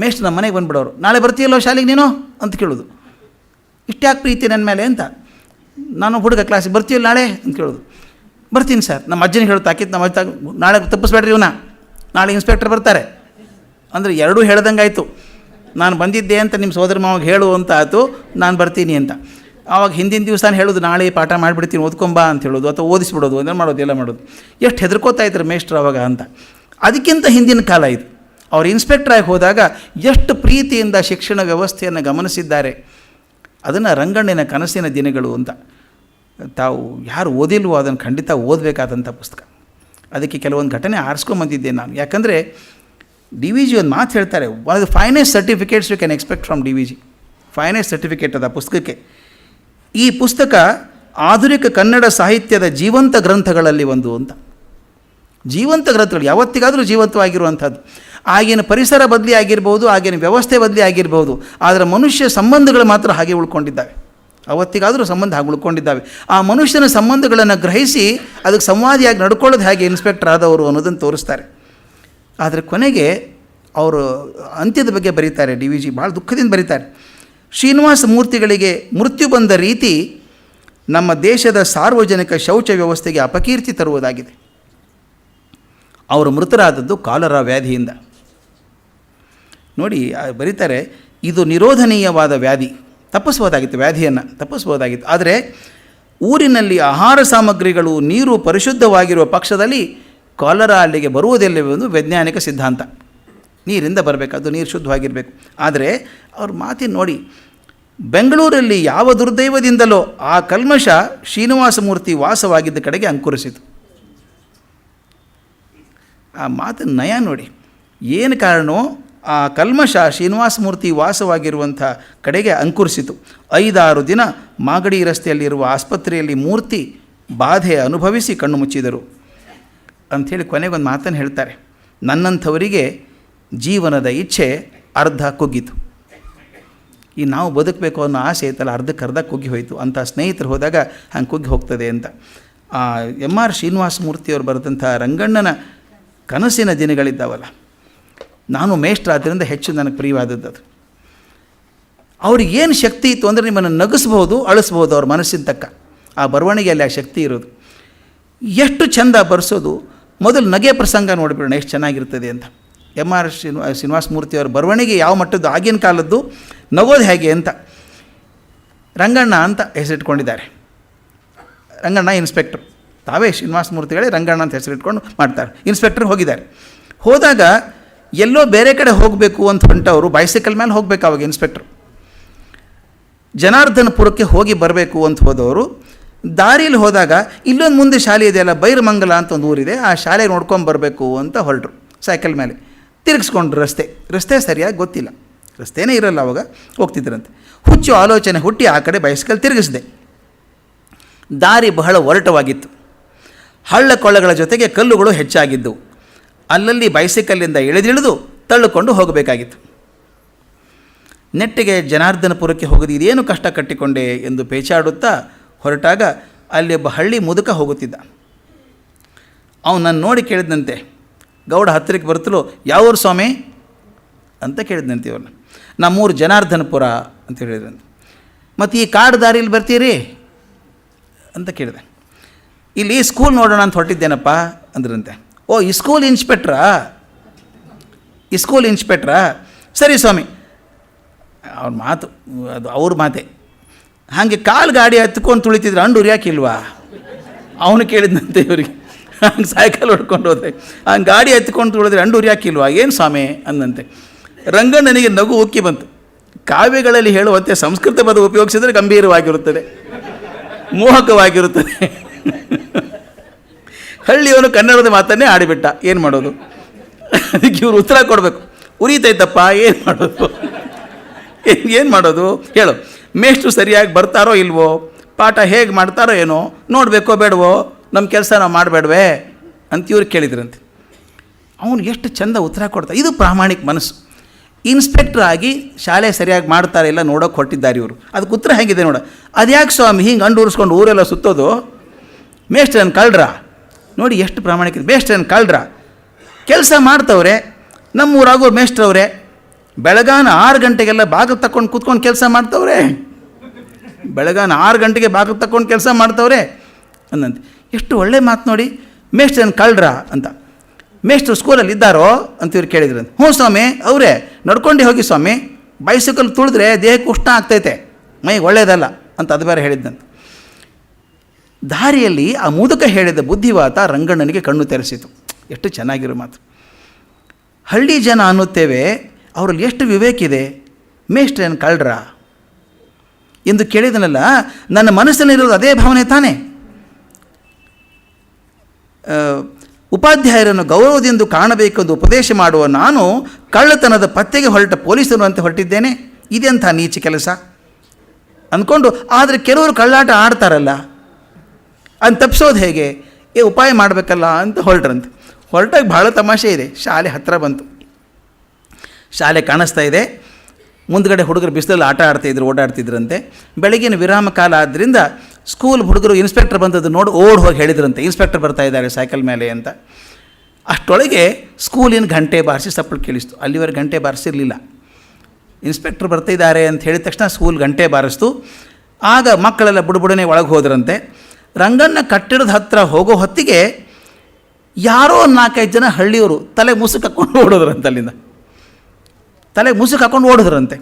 ಮೇಷ್ಟ್ರು ನಮ್ಮ ಮನೆಗೆ ಬಂದುಬಿಡೋರು, ನಾಳೆ ಬರ್ತೀಯಲ್ಲೋ ಶಾಲೆಗೆ ನೀನು ಅಂತ ಕೇಳೋದು. ಇಷ್ಟ್ಯಾಕೆ ಪ್ರೀತಿ ನನ್ನ ಮೇಲೆ ಅಂತ. ನಾನು ಹುಡುಗ ಕ್ಲಾಸಿಗೆ ಬರ್ತೀಯಲ್ಲ ನಾಳೆ ಅಂತ ಕೇಳೋದು. ಬರ್ತೀನಿ ಸರ್. ನಮ್ಮ ಅಜ್ಜನಿಗೆ ಹೇಳೋದು, ತಾಕಿತ್ತು ನಮ್ಮ ಅಜ್ಜ, ನಾಳೆ ತಪ್ಪಿಸ್ಬೇಡ್ರಿ ಇವನ್ನ, ನಾಳೆ ಇನ್ಸ್ಪೆಕ್ಟರ್ ಬರ್ತಾರೆ ಅಂದರೆ ಎರಡೂ ಹೇಳ್ದಂಗೆ ಆಯಿತು. ನಾನು ಬಂದಿದ್ದೆ ಅಂತ ನಿಮ್ಮ ಸೋದರ ಮಾವಾಗ ಹೇಳು ಅಂತ ಆಯಿತು, ನಾನು ಬರ್ತೀನಿ ಅಂತ. ಆವಾಗ ಹಿಂದಿನ ದಿವಸ ಹೇಳೋದು, ನಾಳೆ ಪಾಠ ಮಾಡಿಬಿಡ್ತೀನಿ ಓದ್ಕೊಂಬಾ ಅಂತ ಹೇಳೋದು, ಅಥವಾ ಓದಿಸ್ಬಿಡೋದು, ಅದನ್ನು ಮಾಡೋದು, ಎಲ್ಲ ಮಾಡೋದು. ಎಷ್ಟು ಹೆದರ್ಕೋತಾ ಇದ್ರು ಮೇಷ್ಟ್ರು ಅವಾಗ ಅಂತ. ಅದಕ್ಕಿಂತ ಹಿಂದಿನ ಕಾಲ ಇದು. ಅವ್ರು ಇನ್ಸ್ಪೆಕ್ಟ್ರಾಗಿ ಹೋದಾಗ ಎಷ್ಟು ಪ್ರೀತಿಯಿಂದ ಶಿಕ್ಷಣ ವ್ಯವಸ್ಥೆಯನ್ನು ಗಮನಿಸಿದ್ದಾರೆ. ಅದನ್ನು ರಂಗಣ್ಣನ ಕನಸಿನ ದಿನಗಳು ಅಂತ. ತಾವು ಯಾರು ಓದಿಲ್ವೋ ಅದನ್ನು ಖಂಡಿತ ಓದಬೇಕಾದಂಥ ಪುಸ್ತಕ. ಅದಕ್ಕೆ ಕೆಲವೊಂದು ಘಟನೆ ಆರಿಸ್ಕೊಂಬಂದಿದ್ದೆ ನಾನು. ಯಾಕಂದರೆ ಡಿ ವಿ ಜಿ ಒಂದು ಮಾತು ಹೇಳ್ತಾರೆ, one of the finest certificates you can expect from D V G. Finest certificate ಅದ ಪುಸ್ತಕಕ್ಕೆ. ಈ ಪುಸ್ತಕ ಆಧುನಿಕ ಕನ್ನಡ ಸಾಹಿತ್ಯದ ಜೀವಂತ ಗ್ರಂಥಗಳಲ್ಲಿ ಒಂದು ಅಂತ. ಜೀವಂತ ಗ್ರಂಥಗಳು ಯಾವತ್ತಿಗಾದರೂ ಜೀವಂತವಾಗಿರುವಂಥದ್ದು. ಆಗಿನ ಪರಿಸರ ಬದಲಿ ಆಗಿರ್ಬೋದು, ಆಗಿನ ವ್ಯವಸ್ಥೆ ಬದಲಿ ಆಗಿರ್ಬೋದು, ಆದರೆ ಮನುಷ್ಯ ಸಂಬಂಧಗಳು ಮಾತ್ರ ಹಾಗೆ ಉಳ್ಕೊಂಡಿದ್ದಾವೆ. ಅವತ್ತಿಗಾದರೂ ಸಂಬಂಧ ಹಾಗೆ ಉಳ್ಕೊಂಡಿದ್ದಾವೆ. ಆ ಮನುಷ್ಯನ ಸಂಬಂಧಗಳನ್ನು ಗ್ರಹಿಸಿ ಅದಕ್ಕೆ ಸಂವಾದಿಯಾಗಿ ನಡ್ಕೊಳ್ಳೋದು ಹೇಗೆ ಇನ್ಸ್ಪೆಕ್ಟರ್ ಆದವರು ಅನ್ನೋದನ್ನು ತೋರಿಸ್ತಾರೆ. ಆದರೆ ಕೊನೆಗೆ ಅವರು ಅಂತ್ಯದ ಬಗ್ಗೆ ಬರೀತಾರೆ. ಡಿ ವಿ ಜಿ ಭಾಳ ದುಃಖದಿಂದ ಬರೀತಾರೆ. ಶ್ರೀನಿವಾಸ ಮೂರ್ತಿಗಳಿಗೆ ಮೃತ್ಯು ಬಂದ ರೀತಿ ನಮ್ಮ ದೇಶದ ಸಾರ್ವಜನಿಕ ಶೌಚ ವ್ಯವಸ್ಥೆಗೆ ಅಪಕೀರ್ತಿ ತರುವುದಾಗಿದೆ. ಅವರು ಮೃತರಾದದ್ದು ಕಾಲರಾ ವ್ಯಾಧಿಯಿಂದ. ನೋಡಿ ಬರೀತಾರೆ, ಇದು ನಿರೋಧನೀಯವಾದ ವ್ಯಾಧಿ, ತಪ್ಪಿಸ್ಬೋದಾಗಿತ್ತು, ವ್ಯಾಧಿಯನ್ನು ತಪ್ಪಿಸ್ಬೋದಾಗಿತ್ತು. ಆದರೆ ಊರಿನಲ್ಲಿ ಆಹಾರ ಸಾಮಗ್ರಿಗಳು, ನೀರು ಪರಿಶುದ್ಧವಾಗಿರುವ ಪಕ್ಷದಲ್ಲಿ ಕಾಲರಾ ಅಲ್ಲಿಗೆ ಬರುವುದಿಲ್ಲವೆಂದು ವೈಜ್ಞಾನಿಕ ಸಿದ್ಧಾಂತ. ನೀರಿಂದ ಬರಬೇಕು, ಅದು ನೀರು ಶುದ್ಧವಾಗಿರಬೇಕು. ಆದರೆ ಅವ್ರ ಮಾತಿನ ನೋಡಿ, ಬೆಂಗಳೂರಲ್ಲಿ ಯಾವ ದುರ್ದೈವದಿಂದಲೋ ಆ ಕಲ್ಮಶ ಶ್ರೀನಿವಾಸ ಮೂರ್ತಿ ವಾಸವಾಗಿದ್ದ ಕಡೆಗೆ ಅಂಕುರಿಸಿತು. ಆ ಮಾತಿನ ನಯ ನೋಡಿ. ಏನು ಕಾರಣವೋ ಆ ಕಲ್ಮಶ ಶ್ರೀನಿವಾಸ ಮೂರ್ತಿ ವಾಸವಾಗಿರುವಂಥ ಕಡೆಗೆ ಅಂಕುರಿಸಿತು. 5-6 ದಿನ ಮಾಗಡಿ ರಸ್ತೆಯಲ್ಲಿರುವ ಆಸ್ಪತ್ರೆಯಲ್ಲಿ ಮೂರ್ತಿ ಬಾಧೆ ಅನುಭವಿಸಿ ಕಣ್ಣು ಮುಚ್ಚಿದರು ಅಂಥೇಳಿ ಕೊನೆಗೊಂದು ಮಾತನ್ನು ಹೇಳ್ತಾರೆ. ನನ್ನಂಥವರಿಗೆ ಜೀವನದ ಇಚ್ಛೆ ಅರ್ಧ ಕುಗ್ಗಿತು. ಈ ನಾವು ಬದುಕಬೇಕು ಅನ್ನೋ ಆಸೆ ಐತಲ್ಲ, ಅರ್ಧಕ್ಕರ್ಧ ಕುಗ್ಗಿ ಹೋಯಿತು. ಅಂಥ ಸ್ನೇಹಿತರು ಹೋದಾಗ ಹಂಗೆ ಕುಗ್ಗಿ ಹೋಗ್ತದೆ ಅಂತ. ಎಮ್ ಆರ್ ಶ್ರೀನಿವಾಸ ಮೂರ್ತಿಯವರು ಬರೆದಂಥ ರಂಗಣ್ಣನ ಕನಸಿನ ದಿನಗಳಿದ್ದಾವಲ್ಲ, ನಾನು ಮೇಷ್ಟ್ರ ಆದ್ದರಿಂದ ಹೆಚ್ಚು ನನಗೆ ಪ್ರಿಯವಾದದ್ದು ಅದು. ಅವ್ರಿಗೇನು ಶಕ್ತಿ ಇತ್ತು ಅಂದರೆ ನಿಮ್ಮನ್ನು ನಗಿಸ್ಬೋದು, ಅಳಿಸ್ಬೋದು ಅವ್ರ ಮನಸ್ಸಿನ ತಕ್ಕ. ಆ ಬರವಣಿಗೆಯಲ್ಲಿ ಆ ಶಕ್ತಿ ಇರೋದು. ಎಷ್ಟು ಚೆಂದ ಬರೆಸೋದು. ಮೊದಲು ನಗೆ ಪ್ರಸಂಗ ನೋಡಿಬಿಡೋಣ ಎಷ್ಟು ಚೆನ್ನಾಗಿರ್ತದೆ ಅಂತ. M.R. ಶ್ರೀನಿವಾಸ ಮೂರ್ತಿಯವರ ಬರವಣಿಗೆ ಯಾವ ಮಟ್ಟದ್ದು, ಆಗಿನ ಕಾಲದ್ದು, ನಗೋದು ಹೇಗೆ ಅಂತ. ರಂಗಣ್ಣ ಅಂತ ಹೆಸರಿಟ್ಕೊಂಡಿದ್ದಾರೆ. ರಂಗಣ್ಣ ಇನ್ಸ್ಪೆಕ್ಟ್ರ್, ತಾವೇ ಶ್ರೀನಿವಾಸ ಮೂರ್ತಿಗಳೇ ರಂಗಣ್ಣ ಅಂತ ಹೆಸರಿಟ್ಕೊಂಡು ಮಾಡ್ತಾರೆ. ಇನ್ಸ್ಪೆಕ್ಟರ್ ಹೋಗಿದ್ದಾರೆ. ಹೋದಾಗ ಎಲ್ಲೋ ಬೇರೆ ಕಡೆ ಹೋಗಬೇಕು ಅಂತ ಹೊಂಟವರು ಬೈಸಿಕಲ್ ಮೇಲೆ ಹೋಗಬೇಕು. ಅವಾಗ ಇನ್ಸ್ಪೆಕ್ಟ್ರು ಜನಾರ್ದನಪುರಕ್ಕೆ ಹೋಗಿ ಬರಬೇಕು ಅಂತ ಹೋದವರು ದಾರಿಯಲ್ಲಿ ಹೋದಾಗ ಇಲ್ಲೊಂದು ಮುಂದೆ ಶಾಲೆ ಇದೆಯಲ್ಲ, ಬೈರಮಂಗಲ ಅಂತ ಒಂದು ಊರಿದೆ, ಆ ಶಾಲೆ ನೋಡ್ಕೊಂಡು ಬರಬೇಕು ಅಂತ ಹೊರಟರು. ಸೈಕಲ್ ಮೇಲೆ ತಿರುಗಿಸ್ಕೊಂಡ್ರು. ರಸ್ತೆ ಸರಿಯಾಗಿ ಗೊತ್ತಿಲ್ಲ, ರಸ್ತೆನೇ ಇರಲ್ಲ ಅವಾಗ, ಹೋಗ್ತಿದ್ರಂತೆ. ಹುಚ್ಚು ಆಲೋಚನೆ ಹುಟ್ಟಿ ಆ ಕಡೆ ಬೈಸಿಕಲ್ ತಿರುಗಿಸಿದೆ. ದಾರಿ ಬಹಳ ಒರಟವಾಗಿತ್ತು. ಹಳ್ಳ ಕೊಳ್ಳಗಳ ಜೊತೆಗೆ ಕಲ್ಲುಗಳು ಹೆಚ್ಚಾಗಿದ್ದವು. ಅಲ್ಲಲ್ಲಿ ಬೈಸಿಕಲ್ಲಿಂದ ಇಳಿದಿಳಿದು ತಳ್ಳಿಕೊಂಡು ಹೋಗಬೇಕಾಗಿತ್ತು. ನೆಟ್ಟಿಗೆ ಜನಾರ್ದನಪುರಕ್ಕೆ ಹೋಗೋದು ಇದೇನು ಕಷ್ಟ ಕಟ್ಟಿಕೊಂಡೆ ಎಂದು ಪೇಚಾಡುತ್ತಾ ಹೊರಟಾಗ ಅಲ್ಲಿ ಒಬ್ಬ ಹಳ್ಳಿ ಮುದುಕ ಹೋಗುತ್ತಿದ್ದ. ಅವನು ನನ್ನ ನೋಡಿ ಕೇಳಿದಂತೆ, ಗೌಡ ಹತ್ತಿರಕ್ಕೆ ಬರ್ತಲೋ, ಯಾವೂರು ಸ್ವಾಮಿ ಅಂತ ಕೇಳಿದಂತೆ ಇವ್ರನ್ನ. ನಮ್ಮೂರು ಜನಾರ್ದನಪುರ ಅಂತ ಹೇಳಿದ್ರಂತೆ. ಮತ್ತು ಈ ಕಾಡು ದಾರಿಯಲ್ಲಿ ಬರ್ತೀರಿ ಅಂತ ಕೇಳಿದೆ. ಇಲ್ಲಿ ಸ್ಕೂಲ್ ನೋಡೋಣ ಅಂತ ಹೊರಟಿದ್ದೇನಪ್ಪ ಅಂದ್ರಂತೆ. ಓ, ಈ ಸ್ಕೂಲ್ ಇನ್ಸ್ಪೆಕ್ಟ್ರಾ? ಸರಿ ಸ್ವಾಮಿ. ಅವ್ರ ಮಾತು ಅದು ಅವ್ರ ಮಾತೆ. ಹಾಗೆ ಕಾಲು ಗಾಡಿ ಹತ್ಕೊಂಡು ತುಳಿತಿದ್ರೆ ಅಂಡು ಉರಿಯಾಕಿಲ್ವಾ? ಅವನು ಕೇಳಿದಂತೆ ಇವರಿಗೆ. ಹಂಗೆ ಸೈಕಲ್ ಹೊಡ್ಕೊಂಡು ಹೋದ್ರೆ ಹಂಗೆ ಗಾಡಿ ಹತ್ಕೊಂಡು ತುಳಿದ್ರೆ ಅಂಡು ಉರಿಯಾಕಿಲ್ವಾ? ಏನು ಸ್ವಾಮಿ ಅಂದಂತೆ. ರಂಗಣ್ಣನಿಗೆ ನಗು ಉಕ್ಕಿ ಬಂತು. ಕಾವ್ಯಗಳಲ್ಲಿ ಹೇಳುವಂತೆ ಸಂಸ್ಕೃತ ಪದ ಉಪಯೋಗಿಸಿದರೆ ಗಂಭೀರವಾಗಿರುತ್ತದೆ, ಮೋಹಕವಾಗಿರುತ್ತದೆ. ಹಳ್ಳಿಯವನು ಕನ್ನಡದ ಮಾತನ್ನೇ ಆಡಿಬಿಟ್ಟ. ಏನು ಮಾಡೋದು? ಅದಕ್ಕೆ ಇವರು ಉತ್ತರ ಕೊಡಬೇಕು. ಉರಿತೈತಪ್ಪ, ಏನು ಮಾಡೋದು ಹೇಳು. ಮೇಷ್ಟ್ರು ಸರಿಯಾಗಿ ಬರ್ತಾರೋ ಇಲ್ವೋ, ಪಾಠ ಹೇಗೆ ಮಾಡ್ತಾರೋ ಏನೋ, ನೋಡಬೇಕೋ ಬೇಡವೋ, ನಮ್ಮ ಕೆಲಸ ನಾವು ಮಾಡಬೇಡವೇ ಅಂತ ಇವ್ರು ಕೇಳಿದ್ರಂತೆ. ಅವನು ಎಷ್ಟು ಚೆಂದ ಉತ್ತರ ಕೊಡ್ತಾರೆ. ಇದು ಪ್ರಾಮಾಣಿಕ ಮನಸ್ಸು. ಇನ್ಸ್ಪೆಕ್ಟ್ರ್ ಆಗಿ ಶಾಲೆ ಸರಿಯಾಗಿ ಮಾಡ್ತಾರೆ ಇಲ್ಲ ನೋಡೋಕೆ ಹೊಟ್ಟಿದ್ದಾರೆ ಇವರು. ಅದಕ್ಕೆ ಉತ್ತರ ಹೇಗಿದೆ ನೋಡ. ಅದ್ಯಾಕೆ ಸ್ವಾಮಿ ಹಿಂಗೆ ಅಂಡು ಉರಿಸ್ಕೊಂಡು ಊರೆಲ್ಲ ಸುತ್ತೋದು? ಮೇಷ್ಟ್ರನ್ನು ಕಳ್ರ ನೋಡಿ ಎಷ್ಟು ಪ್ರಾಮಾಣಿಕ. ಮೇಷ್ಟ್ರನ್ನು ಕಳ್ರ ಕೆಲಸ ಮಾಡ್ತವ್ರೆ, ನಮ್ಮೂರಾಗೋ ಮೇಷ್ಟ್ರವ್ರೆ. ಬೆಳಗಾನ 6 ಗಂಟೆಗೆಲ್ಲ ಬಾಗಿಲು ತಕ್ಕೊಂಡು ಕೂತ್ಕೊಂಡು ಕೆಲಸ ಮಾಡ್ತವ್ರೆ. ಬೆಳಗಾನ 6 ಗಂಟೆಗೆ ಬಾಗಿಲು ತಕ್ಕೊಂಡು ಕೆಲಸ ಮಾಡ್ತವ್ರೆ ಅಂದಂತೆ. ಎಷ್ಟು ಒಳ್ಳೆ ಮಾತು ನೋಡಿ. ಮೇಷ್ಟ್ರನ್ನು ಕಳ್ರ ಅಂತ. ಮೇಷ್ಟ್ರು ಸ್ಕೂಲಲ್ಲಿ ಇದ್ದಾರೋ ಅಂತ ಇವ್ರು ಕೇಳಿದ್ರಂತೆ. ಹ್ಞೂ ಸ್ವಾಮಿ, ಅವರೇ ನಡ್ಕೊಂಡೇ ಹೋಗಿ ಸ್ವಾಮಿ, ಬೈಸಿಕಲ್ ತುಳಿದ್ರೆ ದೇಹಕ್ಕೆ ಉಷ್ಣ ಆಗ್ತೈತೆ, ಮೈಗೆ ಒಳ್ಳೆಯದಲ್ಲ ಅಂತ ಅದು ಬೇರೆ ಹೇಳಿದ್ದಂತೆ. ದಾರಿಯಲ್ಲಿ ಆ ಮುದುಕ ಹೇಳಿದ ಬುದ್ಧಿವಾತ ರಂಗಣ್ಣನಿಗೆ ಕಣ್ಣು ತೆರೆಸಿತು. ಎಷ್ಟು ಚೆನ್ನಾಗಿರೋ ಮಾತು. ಹಳ್ಳಿ ಜನ ಅನ್ನುತ್ತೇವೆ, ಅವರಲ್ಲಿ ಎಷ್ಟು ವಿವೇಕಿದೆ. ಮೇಷ್ಟ್ರೇನು ಕಳ್ರ ಎಂದು ಕೇಳಿದನಲ್ಲ, ನನ್ನ ಮನಸ್ಸಿನಲ್ಲಿರೋದು ಅದೇ ಭಾವನೆ ತಾನೇ. ಉಪಾಧ್ಯಾಯರನ್ನು ಗೌರವದಿಂದ ಕಾಣಬೇಕೆಂದು ಉಪದೇಶ ಮಾಡುವ ನಾನು ಕಳ್ಳತನದ ಪತ್ತೆಗೆ ಹೊರಟ ಪೊಲೀಸರು ಅಂತ ಹೊರಟಿದ್ದೇನೆ. ಇದೆಂಥ ನೀಚ ಕೆಲಸ ಅಂದ್ಕೊಂಡು, ಆದರೆ ಕೆಲವರು ಕಳ್ಳಾಟ ಆಡ್ತಾರಲ್ಲ, ಅದನ್ನು ತಪ್ಪಿಸೋದು ಹೇಗೆ, ಉಪಾಯ ಮಾಡಬೇಕಲ್ಲ ಅಂತ ಹೊರಟ್ರಂತೆ. ಹೊರಟಾಗ ಭಾಳ ತಮಾಷೆ ಇದೆ. ಶಾಲೆ ಹತ್ತಿರ ಬಂತು. ಶಾಲೆ ಕಾಣಿಸ್ತಾ ಇದೆ. ಮುಂದ್ಗಡೆ ಹುಡುಗರು ಬಿಸಿಲಲ್ಲಿ ಆಟ ಆಡ್ತಾಯಿದ್ರು, ಓಡಾಡ್ತಿದ್ರಂತೆ. ಬೆಳಗಿನ ವಿರಾಮ ಕಾಲ ಆದ್ದರಿಂದ ಸ್ಕೂಲ್ ಹುಡುಗರು ಇನ್ಸ್ಪೆಕ್ಟರ್ ಬಂದದ್ದು ನೋಡಿ ಓಡ್ ಹೋಗಿ ಹೇಳಿದ್ರಂತೆ, ಇನ್ಸ್ಪೆಕ್ಟರ್ ಬರ್ತಾ ಇದ್ದಾರೆ ಸೈಕಲ್ ಮೇಲೆ ಅಂತ. ಅಷ್ಟೊಳಗೆ ಸ್ಕೂಲಿನ ಗಂಟೆ ಬಾರಿಸಿ ಸಪ್ಪಳು ಕೇಳಿಸ್ತು. ಅಲ್ಲಿವರೆಗೆ ಗಂಟೆ ಬಾರಿಸಿರಲಿಲ್ಲ. ಇನ್ಸ್ಪೆಕ್ಟರ್ ಬರ್ತಿದ್ದಾರೆ ಅಂತ ಹೇಳಿದ ತಕ್ಷಣ ಸ್ಕೂಲ್ ಗಂಟೆ ಬಾರಿಸ್ತು. ಆಗ ಮಕ್ಕಳೆಲ್ಲ ಬುಡಬುಡನೆ ಒಳಗೆ ಹೋದ್ರಂತೆ. ರಂಗಣ್ಣ ಕಟ್ಟಡದ ಹತ್ತಿರ ಹೋಗೋ ಹೊತ್ತಿಗೆ ಯಾರೋ 4-5 ಜನ ಹಳ್ಳಿಯವರು ತಲೆ ಮುಸುಕು ಹಾಕ್ಕೊಂಡು ಓಡೋದ್ರಂತೆ. ಅಲ್ಲಿಂದ ತಲೆಗೆ ಮುಸುಕು ಹಾಕ್ಕೊಂಡು ಓಡಿದ್ರಂತೆ.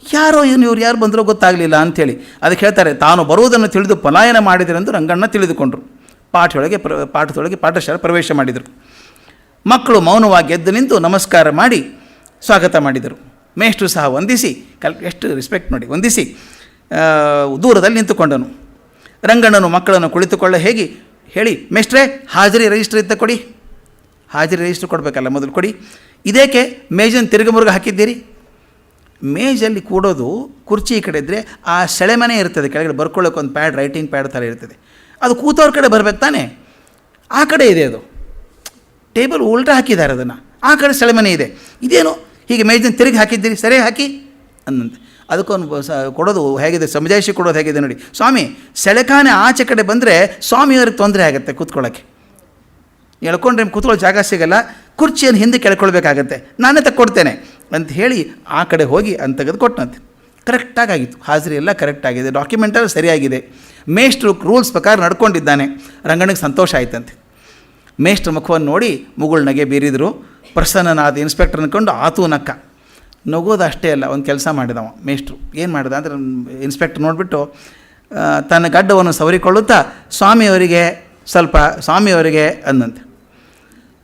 ಯಾರೋ ಇವ್ರು ಯಾರು ಬಂದರೂ ಗೊತ್ತಾಗಲಿಲ್ಲ ಅಂಥೇಳಿ. ಅದಕ್ಕೆ ಹೇಳ್ತಾರೆ, ತಾನು ಬರುವುದನ್ನು ತಿಳಿದು ಪಲಾಯನ ಮಾಡಿದರೆಂದು ರಂಗಣ್ಣ ತಿಳಿದುಕೊಂಡರು. ಪಾಠದೊಳಗೆ ಪಾಠಶಾಲೆ ಪ್ರವೇಶ ಮಾಡಿದರು. ಮಕ್ಕಳು ಮೌನವಾಗಿ ಎದ್ದು ನಿಂತು ನಮಸ್ಕಾರ ಮಾಡಿ ಸ್ವಾಗತ ಮಾಡಿದರು. ಮೇಷ್ಟ್ರು ಸಹ ವಂದಿಸಿ, ಎಷ್ಟು ರೆಸ್ಪೆಕ್ಟ್ ನೋಡಿ, ವಂದಿಸಿ ದೂರದಲ್ಲಿ ನಿಂತುಕೊಂಡನು. ರಂಗಣ್ಣನು ಮಕ್ಕಳನ್ನು ಕುಳಿತುಕೊಳ್ಳ ಹೇಳಿ, ಮೇಷ್ಟ್ರೇ ಹಾಜರಿ ರಿಜಿಸ್ಟರ್ ಇದ್ದ ಕೊಡಿ. ಹಾಜರಿ ರಿಜಿಸ್ಟರ್ ಕೊಡಬೇಕಲ್ಲ, ಮೊದಲು ಕೊಡಿ. ಇದೇಕೆ ಮೇಜನ್ನು ತಿರುಗಮುರುಗ ಹಾಕಿದ್ದೀರಿ? ಮೇಜಲ್ಲಿ ಕೂಡೋದು ಕುರ್ಚಿ ಈ ಕಡೆ ಇದ್ದರೆ ಆ ಸೆಳೆಮನೆ ಇರ್ತದೆ, ಕೆಳಗಡೆ ಬರ್ಕೊಳ್ಳೋಕೆ ಒಂದು ಪ್ಯಾಡ್, ರೈಟಿಂಗ್ ಪ್ಯಾಡ್ ಥರ ಇರ್ತದೆ. ಅದು ಕೂತವ್ರ ಕಡೆ ಬರಬೇಕು ತಾನೆ. ಆ ಕಡೆ ಇದೆ ಅದು. ಟೇಬಲ್ ಉಲ್ಟಾ ಹಾಕಿದ್ದಾರೆ ಅದನ್ನು. ಆ ಕಡೆ ಸೆಳೆಮನೆ ಇದೆ. ಇದೇನು ಹೀಗೆ ಮೇಜನ್ನು ತಿರುಗಿ ಹಾಕಿದ್ದೀರಿ? ಸರಿ ಹಾಕಿ ಅನ್ನಂತೆ. ಅದಕ್ಕೊಂದು ಕೊಡೋದು ಹೇಗಿದೆ, ಸಮಜಾಯಿಷಿ ಕೊಡೋದು ಹೇಗಿದೆ ನೋಡಿ. ಸ್ವಾಮಿ, ಸೆಳೆಖಾನೆ ಆಚೆ ಕಡೆ ಬಂದರೆ ಸ್ವಾಮಿಯವ್ರಿಗೆ ತೊಂದರೆ ಆಗುತ್ತೆ ಕೂತ್ಕೊಳ್ಳೋಕ್ಕೆ. ಎಳ್ಕೊಂಡ್ರೆ ಕೂತ್ಕೊಳ್ಳೋ ಜಾಗ ಸಿಗಲ್ಲ, ಕುರ್ಚಿಯನ್ನು ಹಿಂದೆ ಕೆಳ್ಕೊಳ್ಬೇಕಾಗತ್ತೆ, ನಾನೇ ತಕ್ಕೊಡ್ತೇನೆ ಅಂತ ಹೇಳಿ ಆ ಕಡೆ ಹೋಗಿ ಅಂತ ತೆಗೆದು ಕೊಟ್ಟಂತೆ. ಕರೆಕ್ಟಾಗಿತ್ತು. ಹಾಜರಿ ಎಲ್ಲ ಕರೆಕ್ಟಾಗಿದೆ, ಡಾಕ್ಯುಮೆಂಟೆಲ್ಲ ಸರಿಯಾಗಿದೆ. ಮೇಷ್ಟ್ರು ರೂಲ್ಸ್ ಪ್ರಕಾರ ನಡ್ಕೊಂಡಿದ್ದಾನೆ. ರಂಗಣ್ಣಗೆ ಸಂತೋಷ ಆಯ್ತಂತೆ. ಮೇಷ್ಟ್ರ ಮುಖವನ್ನು ನೋಡಿ ಮುಗುಳ್ನಗೆ ಬೀರಿದರು. ಪ್ರಸನ್ನನಾದ ಇನ್ಸ್ಪೆಕ್ಟರ್ ಅಂದ್ಕೊಂಡು ಆತೂ ನಕ್ಕ. ನಗೋದು ಅಷ್ಟೇ ಅಲ್ಲ, ಒಂದು ಕೆಲಸ ಮಾಡಿದವ ಮೇಷ್ಟ್ರು. ಏನು ಮಾಡಿದ ಅಂದರೆ ಇನ್ಸ್ಪೆಕ್ಟರ್ ನೋಡಿಬಿಟ್ಟು ತನ್ನ ಗಡ್ಡವನ್ನು ಸವರಿಕೊಳ್ಳುತ್ತಾ ಸ್ವಾಮಿಯವರಿಗೆ ಅಂದಂತೆ.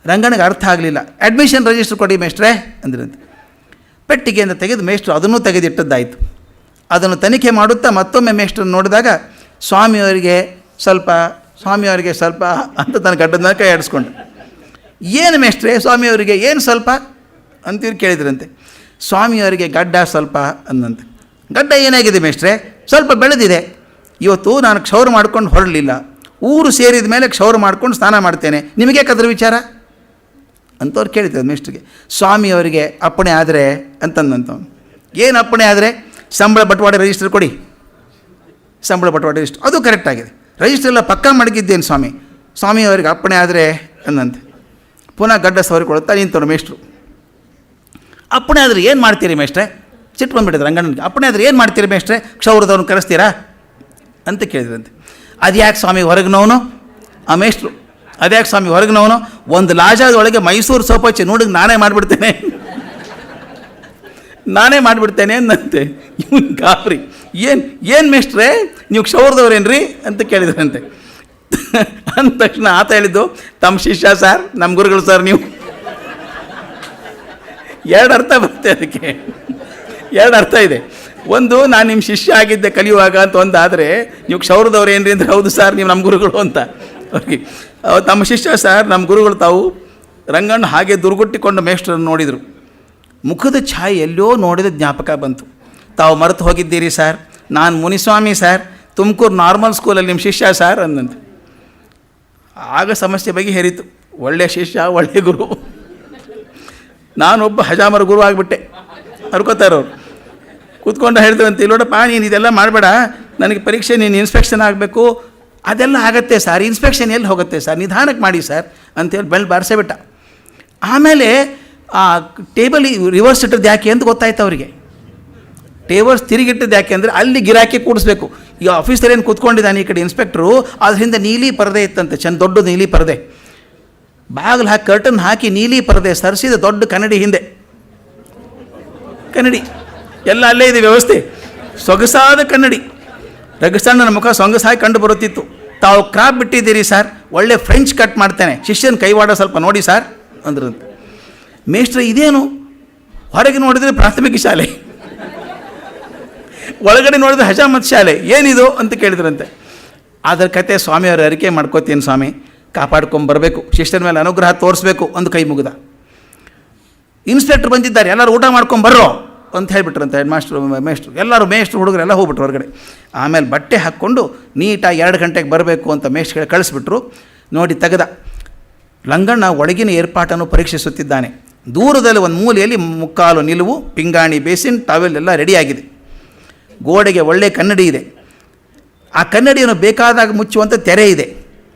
ರಂಗನಿಗೆ ಅರ್ಥ ಆಗಲಿಲ್ಲ. ಅಡ್ಮಿಷನ್ ರಿಜಿಸ್ಟರ್ ಕೊಡಿ ಮೇಷ್ಟ್ರೇ ಅಂದ್ರಂತೆ. ಪೆಟ್ಟಿಗೆಯಿಂದ ತೆಗೆದು ಮೇಷ್ಟ್ರು ಅದನ್ನೂ ತೆಗೆದಿಟ್ಟದ್ದಾಯಿತು. ಅದನ್ನು ತನಿಖೆ ಮಾಡುತ್ತಾ ಮತ್ತೊಮ್ಮೆ ಮೇಷ್ಟ್ರನ್ನು ನೋಡಿದಾಗ ಸ್ವಾಮಿಯವರಿಗೆ ಸ್ವಲ್ಪ ಅಂತ ತನ್ನ ಗಡ್ಡದ ಕೈ ಆಡಿಸ್ಕೊಂಡು, ಏನು ಮೇಷ್ಟ್ರೇ ಸ್ವಾಮಿಯವರಿಗೆ ಏನು ಸ್ವಲ್ಪ ಅಂತೀರು ಕೇಳಿದ್ರಂತೆ. ಸ್ವಾಮಿಯವರಿಗೆ ಗಡ್ಡ ಸ್ವಲ್ಪ ಅಂದಂತೆ. ಗಡ್ಡ ಏನಾಗಿದೆ ಮೇಷ್ಟ್ರೇ? ಸ್ವಲ್ಪ ಬೆಳೆದಿದೆ. ಇವತ್ತು ನಾನು ಕ್ಷೌರ ಮಾಡ್ಕೊಂಡು ಹೊರಡಲಿಲ್ಲ, ಊರು ಸೇರಿದ ಮೇಲೆ ಕ್ಷೌರ ಮಾಡ್ಕೊಂಡು ಸ್ನಾನ ಮಾಡ್ತೇನೆ, ನಿಮಗೆ ಕದ್ರ ವಿಚಾರ ಅಂತವ್ರು ಕೇಳಿದ್ರು ಮೇಷ್ಟ್ರಿಗೆ. ಸ್ವಾಮಿಯವರಿಗೆ ಅಪ್ಪಣೆ ಆದರೆ ಅಂತಂದಂಥವ್ನು. ಏನು ಅಪ್ಪಣೆ ಆದರೆ? ಸಂಬಳ ಬಟವಾಡೆ ರಿಜಿಸ್ಟರ್ ಕೊಡಿ. ಸಂಬಳ ಬಟವಾಡೆ ರಿಜಿಸ್ಟರ್ ಅದು ಕರೆಕ್ಟಾಗಿದೆ, ರಿಜಿಸ್ಟರ್ ಎಲ್ಲ ಪಕ್ಕಾ ಮಡಗಿದ್ದೇನು ಸ್ವಾಮಿಯವರಿಗೆ ಅಪ್ಪಣೆ ಆದರೆ ಅಂದಂತೆ. ಪುನಃ ಗಡ್ಡ ಸವರಿಕೊಳ್ತಾ ನಿಂತವ್ರು ಮೇಷ್ಟ್ರು. ಅಪ್ಪಣೆ ಆದರೆ ಏನು ಮಾಡ್ತೀರಿ ಮೇಷ್ಟ್ರೆ? ಸಿಟ್ಟು ಬಂದುಬಿಟ್ಟಿದ್ರು ರಂಗಣ್ಣನಿಗೆ. ಅಪ್ಪಣೆ ಆದರೆ ಏನು ಮಾಡ್ತೀರಿ ಮೇಷ್ಟ್ರೆ? ಕ್ಷೌರದವ್ರನ್ನ ಕರೆಸ್ತೀರಾ ಅಂತ ಕೇಳಿದ್ರಂತೆ. ಅದ್ಯಾಕೆ ಸ್ವಾಮಿ ಹೊರಗಿನವನು? ಆ ಮೇಷ್ಟ್ರು ಅದ್ಯಾಕೆ ಸ್ವಾಮಿ ಹೊರಗಿನವನು? ಒಂದು ಲಾಜಾದೊಳಗೆ ಮೈಸೂರು ಸೋಪಚ್ಚಿ ನೋಡಿಗೆ ನಾನೇ ಮಾಡಿಬಿಡ್ತೇನೆ ಅಂದಂತೆ. ಇವನು ಗಾಬರಿ. ಏನು ಮೇಷ್ಟ್ರೆ ನೀವು ಕ್ಷೌರದವ್ರೇನ್ರಿ ಅಂತ ಕೇಳಿದ್ರಂತೆ. ಅಂದ ತಕ್ಷಣ ಆತ ಹೇಳಿದ್ದು, ತಮ್ಮ ಶಿಷ್ಯ ಸರ್, ನಮ್ಮ ಗುರುಗಳು ಸರ್ ನೀವು. ಎರಡು ಅರ್ಥ ಬರುತ್ತೆ ಅದಕ್ಕೆ, ಎರಡು ಅರ್ಥ ಇದೆ. ಒಂದು, ನಾನು ನಿಮ್ಮ ಶಿಷ್ಯ ಆಗಿದ್ದೆ ಕಲಿಯುವಾಗ ಅಂತ ಒಂದಾದರೆ, ನೀವು ಕ್ಷೌರದವ್ರೇನ್ರಿ ಅಂದರೆ ಹೌದು ಸರ್ ನೀವು ನಮ್ಮ ಗುರುಗಳು ಅಂತ ಅವ್ರಿಗೆ. ತಮ್ಮ ಶಿಷ್ಯ ಸರ್, ನಮ್ಮ ಗುರುಗಳು ತಾವು. ರಂಗಣ್ಣ ಹಾಗೆ ದುರ್ಗುಟ್ಟಿಕೊಂಡು ಮೇಷ್ಟ್ರನ್ನು ನೋಡಿದರು. ಮುಖದ ಛಾಯೆ ಎಲ್ಲೋ ನೋಡಿದ ಜ್ಞಾಪಕ ಬಂತು. ತಾವು ಮರೆತು ಹೋಗಿದ್ದೀರಿ ಸರ್, ನಾನು ಮುನಿಸ್ವಾಮಿ ಸರ್, ತುಮಕೂರು ನಾರ್ಮಲ್ ಸ್ಕೂಲಲ್ಲಿ ನಿಮ್ಮ ಶಿಷ್ಯ ಸರ್ ಅಂದಂತೆ. ಆಗ ಸಮಸ್ಯೆ ಬಗೆಹರಿತು. ಒಳ್ಳೆಯ ಶಿಷ್ಯ, ಒಳ್ಳೆಯ ಗುರು. ನಾನೊಬ್ಬ ಹಜಾಮರ ಗುರು ಆಗಿಬಿಟ್ಟೆ ಅನ್ಕೋತಾರವ್ರು. ಕೂತ್ಕೊಂಡು ಹೇಳ್ತೇವಂತೆ, ಇಲ್ಲೋಡಪ್ಪ ನೀನು ಇದೆಲ್ಲ ಮಾಡಬೇಡ, ನನಗೆ ಪರೀಕ್ಷೆ ನೀನು ಇನ್ಸ್ಪೆಕ್ಷನ್ ಆಗಬೇಕು. ಅದೆಲ್ಲ ಆಗತ್ತೆ ಸರ್, ಇನ್ಸ್ಪೆಕ್ಷನ್ ಎಲ್ಲಿ ಹೋಗುತ್ತೆ ಸರ್, ನಿಧಾನಕ್ಕೆ ಮಾಡಿ ಸರ್ ಅಂತೇಳಿ ಬೆಳ್ಳಿ ಬಾರಿಸೇ ಬಿಟ್ಟ. ಆಮೇಲೆ ಆ ಟೇಬಲ್ ರಿವರ್ಸ್ ಇಟ್ಟದ್ದು ಯಾಕೆ ಅಂತ ಗೊತ್ತಾಯ್ತು ಅವರಿಗೆ. ಟೇಬಲ್ಸ್ ತಿರುಗಿಟ್ಟದ್ದು ಯಾಕೆ ಅಂದರೆ ಅಲ್ಲಿ ಗಿರಾಕಿ ಕೂಡಿಸ್ಬೇಕು. ಈಗ ಆಫೀಸರ್ ಏನು ಕೂತ್ಕೊಂಡಿದ್ದಾನೆ ಈ ಕಡೆ ಇನ್ಸ್ಪೆಕ್ಟ್ರು, ಅದ್ರ ಹಿಂದೆ ನೀಲಿ ಪರದೆ ಇತ್ತಂತೆ, ಚೆಂದ ದೊಡ್ಡ ನೀಲಿ ಪರದೆ. ಬಾಗಿಲು ಹಾಕಿ ಕರ್ಟನ್ ಹಾಕಿ ನೀಲಿ ಪರದೆ ಸರಿಸಿದ ದೊಡ್ಡ ಕನ್ನಡಿ ಹಿಂದೆ. ಕನ್ನಡಿ ಎಲ್ಲ ಅಲ್ಲೇ ಇದೆ ವ್ಯವಸ್ಥೆ. ಸೊಗಸಾದ ಕನ್ನಡಿ. ರಘುಸಣ್ಣನ ಮುಖ ಸೊಗಸಾಗಿ ಕಂಡು ಬರುತ್ತಿತ್ತು. ತಾವು ಕ್ರಾಪ್ ಬಿಟ್ಟಿದ್ದೀರಿ ಸರ್, ಒಳ್ಳೆ ಫ್ರೆಂಚ್ ಕಟ್ ಮಾಡ್ತೇನೆ, ಶಿಷ್ಯನ ಕೈವಾಡ ಸ್ವಲ್ಪ ನೋಡಿ ಸರ್ ಅಂದ್ರಂತೆ. ಮೇಷ್ಟ್ರ ಇದೇನು? ಹೊರಗೆ ನೋಡಿದರೆ ಪ್ರಾಥಮಿಕ ಶಾಲೆ, ಒಳಗಡೆ ನೋಡಿದ್ರೆ ಹಜಾಮತ್ ಶಾಲೆ, ಏನಿದು ಅಂತ ಕೇಳಿದ್ರಂತೆ. ಅದರ ಕತೆ ಸ್ವಾಮಿಯವರು ಅರಿಕೆ ಮಾಡ್ಕೋತೀನಿ ಸ್ವಾಮಿ, ಕಾಪಾಡ್ಕೊಂಬರ್ಬೇಕು, ಶಿಷ್ಯನ ಮೇಲೆ ಅನುಗ್ರಹ ತೋರಿಸ್ಬೇಕು ಒಂದು ಕೈ ಮುಗಿದ. ಇನ್ಸ್ಪೆಕ್ಟರ್ ಬಂದಿದ್ದಾರೆ, ಎಲ್ಲರೂ ಊಟ ಮಾಡ್ಕೊಂಬರ್ರೋ ಅಂತ ಹೇಳಿಬಿಟ್ರಂತೆ ಮೇಷ್ಟ್ರು. ಎಲ್ಲರೂ ಮೇಷ್ಟ್ರು ಹುಡುಗರೆಲ್ಲ ಹೋಗ್ಬಿಟ್ರು ಹೊರಗಡೆ. ಆಮೇಲೆ ಬಟ್ಟೆ ಹಾಕ್ಕೊಂಡು ನೀಟಾಗಿ 2 ಗಂಟೆಗೆ ಬರಬೇಕು ಅಂತ ಮೇಷ್ಟ್ರು ಕಳಿಸ್ಬಿಟ್ರು. ನೋಡಿ ತೆಗೆದ. ರಂಗಣ್ಣ ಒಳಗಿನ ಏರ್ಪಾಟನ್ನು ಪರೀಕ್ಷಿಸುತ್ತಿದ್ದಾನೆ. ದೂರದಲ್ಲಿ ಒಂದು ಮೂಲೆಯಲ್ಲಿ ಮುಕ್ಕಾಲು ನಿಲುವು, ಪಿಂಗಾಣಿ ಬೇಸಿನ್, ಟವೆಲ್ ಎಲ್ಲ ರೆಡಿಯಾಗಿದೆ. ಗೋಡೆಗೆ ಒಳ್ಳೆಯ ಕನ್ನಡಿ ಇದೆ. ಆ ಕನ್ನಡಿಯನ್ನು ಬೇಕಾದಾಗ ಮುಚ್ಚುವಂಥ ತೆರೆ ಇದೆ.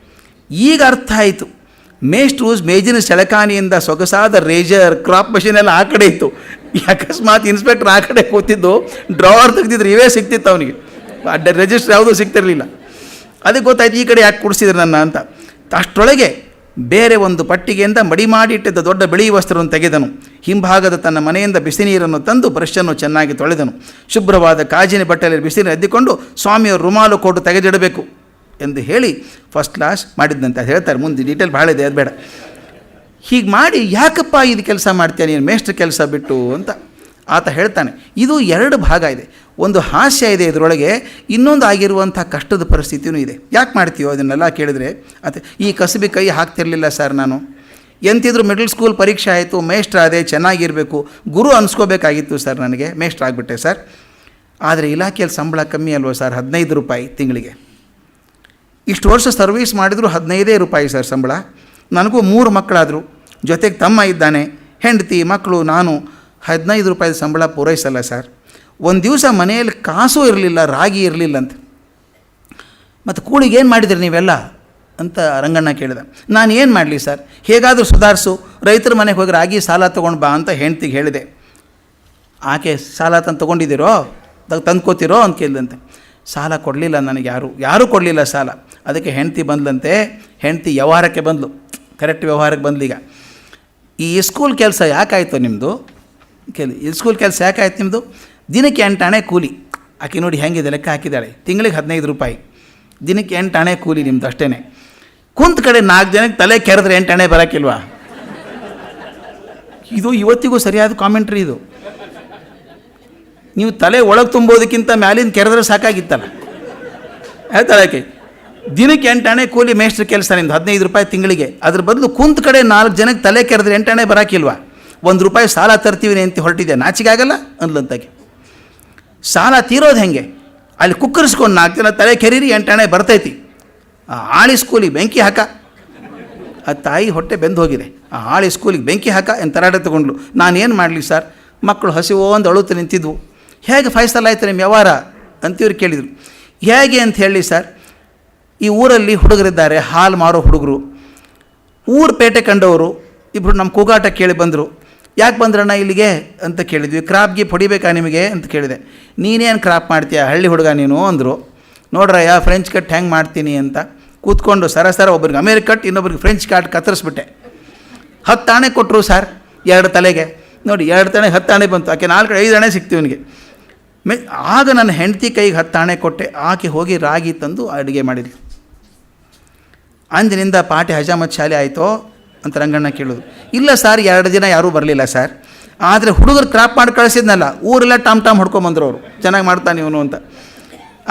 ಈಗ ಅರ್ಥ ಆಯಿತು. ಮೇಷ್ಟ್ರು ಮೇಜಿನ ಸೆಳಕಾನಿಯಿಂದ ಸೊಗಸಾದ ರೇಜರ್, ಕ್ರಾಪ್ ಮಷೀನ್ ಎಲ್ಲ ಆ ಕಡೆ ಇತ್ತು. ಅಕಸ್ಮಾತ್ ಇನ್ಸ್ಪೆಕ್ಟರ್ ಆ ಕಡೆ ಕೂತಿದ್ದು ಡ್ರಾವರ್ ತೆಗೆದಿದ್ರೆ ಇವೇ ಸಿಕ್ತಿತ್ತು ಅವನಿಗೆ. ರಿಜಿಸ್ಟರ್ ಯಾವುದೂ ಸಿಗ್ತಿರಲಿಲ್ಲ. ಅದಕ್ಕೆ ಗೊತ್ತಾಯ್ತು ಈ ಕಡೆ ಯಾಕೆ ಕೂಡಿಸಿದ್ರು ನನ್ನ ಅಂತ. ಅಷ್ಟರೊಳಗೆ ಬೇರೆ ಒಂದು ಪಟ್ಟಿಗೆಯಿಂದ ಮಡಿ ಮಾಡಿಟ್ಟಿದ್ದ ದೊಡ್ಡ ಬಿಳಿ ವಸ್ತ್ರವನ್ನು ತೆಗೆದನು. ಹಿಂಭಾಗದ ತನ್ನ ಮನೆಯಿಂದ ಬಿಸಿ ನೀರನ್ನು ತಂದು ಬ್ರಷನ್ನು ಚೆನ್ನಾಗಿ ತೊಳೆದನು. ಶುಭ್ರವಾದ ಕಾಜಿನ ಬಟ್ಟೆಯಲ್ಲಿ ಬಿಸಿನೀರು ಎದ್ದಿಕೊಂಡು ಸ್ವಾಮಿಯವರು ರುಮಾಲು ಕೊಟ್ಟು ತೆಗೆದಿಡಬೇಕು ಎಂದು ಹೇಳಿ ಫಸ್ಟ್ ಕ್ಲಾಸ್ ಮಾಡಿದ್ದಂತೆ. ಅದು ಹೇಳ್ತಾರೆ, ಮುಂದೆ ಡೀಟೇಲ್ ಭಾಳ ಇದೆ, ಅದು ಬೇಡ. ಹೀಗೆ ಮಾಡಿ ಯಾಕಪ್ಪ ಇದು ಕೆಲಸ ಮಾಡ್ತೇನೆ ನೀನು ಮೇಷ್ಟ್ರ ಕೆಲಸ ಬಿಟ್ಟು ಅಂತ ಆತ ಹೇಳ್ತಾನೆ. ಇದು 2 ಭಾಗ ಇದೆ. ಒಂದು ಹಾಸ್ಯ ಇದೆ ಇದರೊಳಗೆ, ಇನ್ನೊಂದು ಆಗಿರುವಂಥ ಕಷ್ಟದ ಪರಿಸ್ಥಿತಿಯೂ ಇದೆ. ಯಾಕೆ ಮಾಡ್ತೀವೋ ಅದನ್ನೆಲ್ಲ ಕೇಳಿದರೆ, ಮತ್ತು ಈ ಕಸಬಿ ಕೈ ಹಾಕ್ತಿರಲಿಲ್ಲ ಸರ್, ನಾನು ಎಂತಿದ್ರು ಮಿಡಲ್ ಸ್ಕೂಲ್ ಪರೀಕ್ಷೆ ಆಯಿತು, ಮೇಷ್ಟ್ರ ಅದೇ ಚೆನ್ನಾಗಿರಬೇಕು, ಗುರು ಅನಿಸ್ಕೋಬೇಕಾಗಿತ್ತು ಸರ್, ನನಗೆ ಮೇಷ್ಟ್ರ ಆಗಿಬಿಟ್ಟೆ ಸರ್. ಆದರೆ ಇಲಾಖೆಯಲ್ಲಿ ಸಂಬಳ ಕಮ್ಮಿ ಅಲ್ವ ಸರ್, 15 ರೂಪಾಯಿ ತಿಂಗಳಿಗೆ. ಇಷ್ಟು ವರ್ಷ ಸರ್ವೀಸ್ ಮಾಡಿದ್ರು 15 ರೂಪಾಯಿ ಸರ್ ಸಂಬಳ. ನನಗೂ 3 ಮಕ್ಕಳಾದರು, ಜೊತೆಗೆ ತಮ್ಮ ಇದ್ದಾನೆ, ಹೆಂಡತಿ ಮಕ್ಕಳು, ನಾನು 15 ರೂಪಾಯಿ ಸಂಬಳ ಪೂರೈಸಲ್ಲ ಸರ್. ಒಂದು ದಿವಸ ಮನೆಯಲ್ಲಿ ಕಾಸೂ ಇರಲಿಲ್ಲ, ರಾಗಿ ಇರಲಿಲ್ಲ ಅಂತ. ಮತ್ತು ಕೂಳಿಗೆ ಏನು ಮಾಡಿದ್ರಿ ನೀವೆಲ್ಲ ಅಂತ ರಂಗಣ್ಣ ಕೇಳಿದ. ನಾನು ಏನು ಮಾಡಲಿ ಸರ್, ಹೇಗಾದರೂ ಸುಧಾರಿಸು, ರೈತರ ಮನೆಗೆ ಹೋಗಿ ರಾಗಿ ಸಾಲ ತೊಗೊಂಡು ಬಾ ಅಂತ ಹೆಂಡ್ತಿಗೆ ಹೇಳಿದೆ. ಆಕೆ ಸಾಲ ತೊಗೊಂಡಿದ್ದೀರೋ ತಂದ್ಕೋತಿರೋ ಅಂತ ಕೇಳಿದಂತೆ. ಸಾಲ ಕೊಡಲಿಲ್ಲ ನನಗೆ, ಯಾರೂ ಕೊಡಲಿಲ್ಲ ಸಾಲ. ಅದಕ್ಕೆ ಹೆಂಡ್ತಿ ಬಂದ್ಲಂತೆ. ಹೆಂಡ್ತಿ ವ್ಯವಹಾರಕ್ಕೆ ಬಂದಳು, ಕರೆಕ್ಟ್ ವ್ಯವಹಾರಕ್ಕೆ ಬಂದ್ಲೀಗ. ಈ ಸ್ಕೂಲ್ ಕೆಲಸ ಯಾಕಾಯಿತು ನಿಮ್ಮದು? ಈ ಸ್ಕೂಲ್ ಕೆಲಸ ಯಾಕಾಯ್ತು ನಿಮ್ಮದು? ದಿನಕ್ಕೆ 8 ಆಣೆ ಕೂಲಿ. ಆಕೆ ನೋಡಿ ಹೆಂಗಿದೆ ಲೆಕ್ಕ ಹಾಕಿದ್ದಾಳೆ. ತಿಂಗಳಿಗೆ 15 ರೂಪಾಯಿ, ದಿನಕ್ಕೆ 8 ಆಣೆ ಕೂಲಿ ನಿಮ್ಮದು ಅಷ್ಟೇ. ಕುಂತ ಕಡೆ 4 ಜನಕ್ಕೆ ತಲೆ ಕೆರೆದ್ರೆ 8 ಆಣೆ ಬರೋಕ್ಕಿಲ್ವಾ? ಇದು ಇವತ್ತಿಗೂ ಸರಿಯಾದ ಕಾಮೆಂಟ್ರಿ ಇದು. ನೀವು ತಲೆ ಒಳಗೆ ತುಂಬೋದಕ್ಕಿಂತ ಮ್ಯಾಲಿಂದ ಕೆರೆದ್ರೆ ಸಾಕಾಗಿತ್ತಲ್ಲ. ಹೇಳ್ತಾಳೆ ಆಕೆ, ದಿನಕ್ಕೆ 8 ಆಣೆ ಕೂಲಿ ಮೇಷ್ಟ್ರ ಕೆಲಸ ನಿಮ್ದು, 15 ರೂಪಾಯಿ ತಿಂಗಳಿಗೆ. ಅದ್ರ ಬದಲು ಕುಂತ ಕಡೆ 4 ಜನಕ್ಕೆ ತಲೆ ಕೆರೆದ್ರೆ 8 ಆಣೆ ಬರೋಕ್ಕಿಲ್ವಾ? 1 ರೂಪಾಯಿ ಸಾಲ ತರ್ತೀವಿ ಅಂತ ಹೊರಟಿದೆ, ನಾಚಿಕಾಗಲ್ಲ ಅಂದ್ಲಂತಾಗೆ. ಸಾಲ ತೀರೋದು ಹೆಂಗೆ? ಅಲ್ಲಿ ಕುಕ್ಕರಿಸ್ಕೊಂಡು 4 ಜನ ತಲೆ ಕೆರೀರಿ 8 ಆಣೆ ಬರ್ತೈತಿ. ಆ ಆಳಿ ಸ್ಕೂಲಿಗೆ ಬೆಂಕಿ ಹಾಕ. ಆ ತಾಯಿ ಹೊಟ್ಟೆ ಬೆಂದು ಹೋಗಿದೆ. ಆ ಆಳಿ ಸ್ಕೂಲಿಗೆ ಬೆಂಕಿ ಹಾಕ ಅಂತ ತರಾಟೆ ತೊಗೊಂಡ್ಲು. ನಾನೇನು ಮಾಡಲಿ ಸರ್, ಮಕ್ಕಳು ಹಸಿವು ಒಂದು ಅಳುತ್ತಾ ನಿಂತಿದ್ವು. ಹೇಗೆ ಫೈಸಲ್ ಆಯ್ತು ನಿಮ್ಮ ವ್ಯವಹಾರ ಅಂತಿವ್ರು ಕೇಳಿದರು. ಹೇಗೆ ಅಂತ ಹೇಳಿ ಸರ್, ಈ ಊರಲ್ಲಿ ಹುಡುಗರಿದ್ದಾರೆ, ಹಾಲು ಮಾರೋ ಹುಡುಗರು, ಊರು ಪೇಟೆ ಕಂಡವರು ಇಬ್ಬರು ನಮ್ಮ ಕೂಗಾಟ ಕೇಳಿ ಬಂದರು. ಯಾಕೆ ಬಂದ್ರಣ್ಣ ಇಲ್ಲಿಗೆ ಅಂತ ಕೇಳಿದ್ವಿ. ಕ್ರಾಪ್ ಗೀಪ್ ಹೊಡಿಬೇಕಾ ನಿಮಗೆ ಅಂತ ಕೇಳಿದೆ. ನೀನೇನು ಕ್ರಾಪ್ ಮಾಡ್ತೀಯ ಹಳ್ಳಿ ಹುಡುಗ ನೀನು ಅಂದರು. ನೋಡ್ರಯ್ಯ ಫ್ರೆಂಚ್ ಕಟ್ ಹೆಂಗೆ ಮಾಡ್ತೀನಿ ಅಂತ ಕೂತ್ಕೊಂಡು ಸರ ಒಬ್ರಿಗೆ ಅಮೇರಿಕ ಕಟ್, ಇನ್ನೊಬ್ರಿಗೆ ಫ್ರೆಂಚ್ ಕಟ್ ಕತ್ತರಿಸ್ಬಿಟ್ಟೆ. 10 ಆಣೆ ಕೊಟ್ಟರು ಸರ್ 2 ತಲೆಗೆ. ನೋಡಿ 2 ತಲೆಗೆ 10 ಆಣೆ ಬಂತು. ಆಕೆ 4-5 ಆಣೆ ಸಿಕ್ತೀವಿ ಅವನಿಗೆ. ಆಗ ನನ್ನ ಹೆಂಡತಿ ಕೈಗೆ 10 ಆಣೆ ಕೊಟ್ಟೆ. ಆಕೆ ಹೋಗಿ ರಾಗಿ ತಂದು ಅಡುಗೆ ಮಾಡಿದ್ಲು. ಅಂದಿನಿಂದ ಪಾಠೆ ಹಜಾಮತ್ ಶಾಲೆ ಆಯಿತೋ ಅಂತ ರಂಗಣ್ಣ ಕೇಳೋದು. ಇಲ್ಲ ಸರ್, 2 ದಿನ ಯಾರೂ ಬರಲಿಲ್ಲ ಸರ್. ಆದರೆ ಹುಡುಗರು ಕ್ರಾಪ್ ಮಾಡಿ ಕಳಿಸಿದ್ನಲ್ಲ, ಊರೆಲ್ಲ ಟಾಮ್ ಹೊಡ್ಕೊಂಬಂದ್ರು ಅವರು, ಚೆನ್ನಾಗಿ ಮಾಡ್ತಾನೆ ಇವನು ಅಂತ.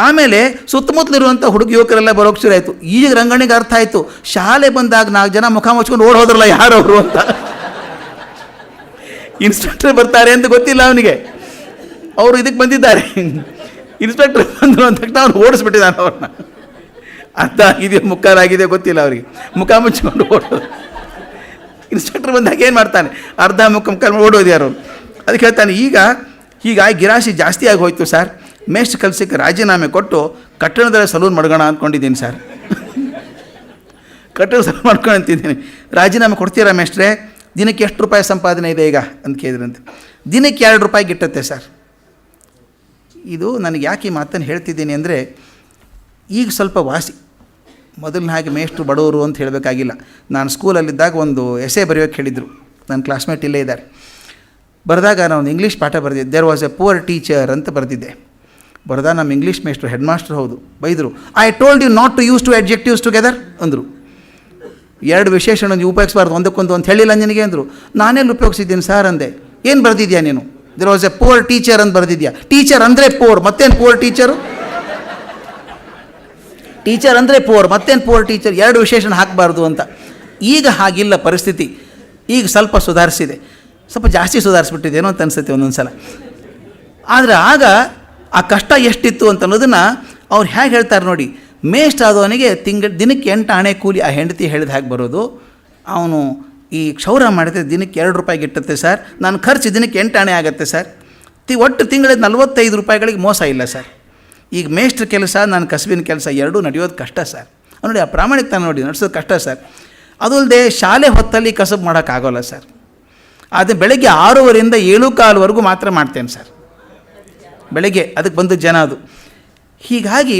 ಆಮೇಲೆ ಸುತ್ತಮುತ್ತಲಿರುವಂಥ ಹುಡುಗ ಯುವಕರೆಲ್ಲ ಬರೋಕ್ಕೆ ಶುರು ಆಯಿತು. ಈಗ ರಂಗಣ್ಣಿಗೆ ಅರ್ಥ ಆಯಿತು, ಶಾಲೆ ಬಂದಾಗ 4 ಜನ ಮುಖ ಮುಚ್ಕೊಂಡು ಓಡ್ ಹೋದ್ರಲ್ಲ ಯಾರವರು ಅಂತ. ಇನ್ಸ್ಪೆಕ್ಟರ್ ಬರ್ತಾರೆ ಅಂತ ಗೊತ್ತಿಲ್ಲ ಅವನಿಗೆ, ಅವರು ಇದಕ್ಕೆ ಬಂದಿದ್ದಾರೆ. ಇನ್ಸ್ಪೆಕ್ಟರ್ ಬಂದರು ಅಂತ ತಕ್ಷಣ ಅವ್ನು ಓಡಿಸ್ಬಿಟ್ಟಿದ್ದಾನೆ ಅವ್ರನ್ನ. ಅರ್ಧ ಆಗಿದೆ ಮುಕ್ಕಾಲಾಗಿದೆ ಗೊತ್ತಿಲ್ಲ ಅವರಿಗೆ, ಮುಖ ಮುಚ್ಕೊಂಡು ಓಡೋದು. ಇನ್ಸ್ಪೆಕ್ಟರ್ ಬಂದಾಗ ಏನು ಮಾಡ್ತಾನೆ, ಅರ್ಧ ಮುಕ್ಕಾಲು ಓಡೋದು ಯಾರು. ಅದಕ್ಕೆ ಹೇಳ್ತಾನೆ, ಈಗ ಗಿರಾಶಿ ಜಾಸ್ತಿ ಆಗಿ ಹೋಯ್ತು ಸರ್, ಮೇಷ್ಟ್ರ ಕೆಲಸಕ್ಕೆ ರಾಜೀನಾಮೆ ಕೊಟ್ಟು ಕಟ್ಟಡದಲ್ಲಿ ಸಲೂನ್ ಮಾಡ್ಕೋಣ ಅಂದ್ಕೊಂಡಿದ್ದೀನಿ ಸರ್. ಕಟ್ಟಡ ಸಲೂನ್ ಮಾಡ್ಕೊಂತಿದ್ದೀನಿ, ರಾಜೀನಾಮೆ ಕೊಡ್ತೀರಾ ಮೇಷ್ಟ್ರೆ? ದಿನಕ್ಕೆ ಎಷ್ಟು ರೂಪಾಯಿ ಸಂಪಾದನೆ ಇದೆ ಈಗ ಅಂತ ಕೇಳಿದ್ರಂತೆ. ದಿನಕ್ಕೆ 2 ರೂಪಾಯಿ ಗಿಟ್ಟತ್ತೆ ಸರ್. ಇದು ನನಗೆ ಯಾಕೆ ಈ ಮಾತನ್ನು ಹೇಳ್ತಿದ್ದೀನಿ ಅಂದರೆ, ಈಗ ಸ್ವಲ್ಪ ವಾಸಿ, ಮೊದಲಿನ ಹಾಗೆ ಮೇಷ್ಟ್ರು ಬಡವರು ಅಂತ ಹೇಳಬೇಕಾಗಿಲ್ಲ. ನಾನು ಸ್ಕೂಲಲ್ಲಿದ್ದಾಗ ಒಂದು ಎಸೆ ಬರೆಯೋಕ್ಕೆ ಹೇಳಿದರು, ನನ್ನ ಕ್ಲಾಸ್ಮೇಟ್ ಇಲ್ಲೇ ಇದ್ದಾರೆ. ಬರೆದಾಗ ನಾನು ಇಂಗ್ಲೀಷ್ ಪಾಠ ಬರೆದಿದ್ದೆ. There was a poor teacher ಅಂತ ಬರೆದಿದ್ದೆ. ಬರೆದ ನಮ್ಮ ಇಂಗ್ಲೀಷ್ ಮೇಷ್ಟ್ರು, ಹೆಡ್ ಮಾಸ್ಟರ್ ಹೌದು, ಬೈದರು. I told you not to use 2 adjectives together ಅಂದರು. 2 ವಿಶೇಷಣ ನೀವು ಉಪಯೋಗಿಸಬಾರ್ದು ಒಂದಕ್ಕೊಂದು ಅಂತ ಹೇಳಿಲ್ಲ ನಿನಗೆ ಅಂದರು. ನಾನೆಲ್ಲಿ ಉಪಯೋಗಿಸಿದ್ದೀನಿ ಸರ್ ಅಂದೆ. ಏನು ಬರೆದಿದ್ಯಾ ನೀನು? There was a poor teacher ಅಂತ ಬರೆದಿದ್ಯಾ. ಟೀಚರ್ ಅಂದರೆ ಪುವರ್, ಮತ್ತೇನು ಪುವರ್ ಟೀಚರು? ಟೀಚರ್ ಅಂದರೆ ಪುವರ್, ಮತ್ತೇನು ಪುವರ್ ಟೀಚರ್? 2 ವಿಶೇಷಣ ಹಾಕಬಾರ್ದು ಅಂತ. ಈಗ ಹಾಗಿಲ್ಲ ಪರಿಸ್ಥಿತಿ, ಈಗ ಸ್ವಲ್ಪ ಸುಧಾರಿಸಿದೆ, ಸ್ವಲ್ಪ ಜಾಸ್ತಿ ಸುಧಾರಿಸ್ಬಿಟ್ಟಿದ್ದೇನೋ ಅಂತ ಅನಿಸುತ್ತೆ ಒಂದೊಂದು ಸಲ. ಆದರೆ ಆಗ ಆ ಕಷ್ಟ ಎಷ್ಟಿತ್ತು ಅಂತ ಅನ್ನೋದನ್ನು ಅವ್ರು ಹೇಗೆ ಹೇಳ್ತಾರೆ ನೋಡಿ. ಮೇಷ್ಟ್ರ ಆದವನಿಗೆ ದಿನಕ್ಕೆ 8 ಆಣೆ ಕೂಲಿ, ಆ ಹೆಂಡತಿ ಹೇಳಿದ ಹಾಗೆ ಬರೋದು. ಅವನು ಈ ಕ್ಷೌರ ಮಾಡಿದ್ರೆ ದಿನಕ್ಕೆ 2 ರೂಪಾಯಿ ಗಿಟ್ಟುತ್ತೆ ಸರ್, ನನ್ನ ಖರ್ಚು ದಿನಕ್ಕೆ 8 ಆಣೆ ಆಗುತ್ತೆ ಸರ್, ಒಟ್ಟು ತಿಂಗಳಿಗೆ 45 ರೂಪಾಯಿಗಳಿಗೆ ಮೋಸ ಇಲ್ಲ ಸರ್. ಈಗ ಮೇಷ್ಟ್ರ ಕೆಲಸ, ನನ್ನ ಕಸಬಿನ ಕೆಲಸ ಎರಡೂ ನಡೆಯೋದು ಕಷ್ಟ ಸರ್. ನೋಡಿ ಆ ಪ್ರಾಮಾಣಿಕತೆ ನೋಡಿ ನಡೆಸೋದು ಕಷ್ಟ ಸರ್. ಅದು ಅಲ್ಲದೆ ಶಾಲೆ ಹೊತ್ತಲ್ಲಿ ಕಸಬು ಮಾಡೋಕ್ಕಾಗೋಲ್ಲ ಸರ್. ಆದರೆ ಬೆಳಗ್ಗೆ 6:30ರಿಂದ 7:15ವರೆಗೂ ಮಾತ್ರ ಮಾಡ್ತೇನೆ ಸರ್, ಬೆಳಗ್ಗೆ. ಅದಕ್ಕೆ ಬಂದು ಜನ ಅದು. ಹೀಗಾಗಿ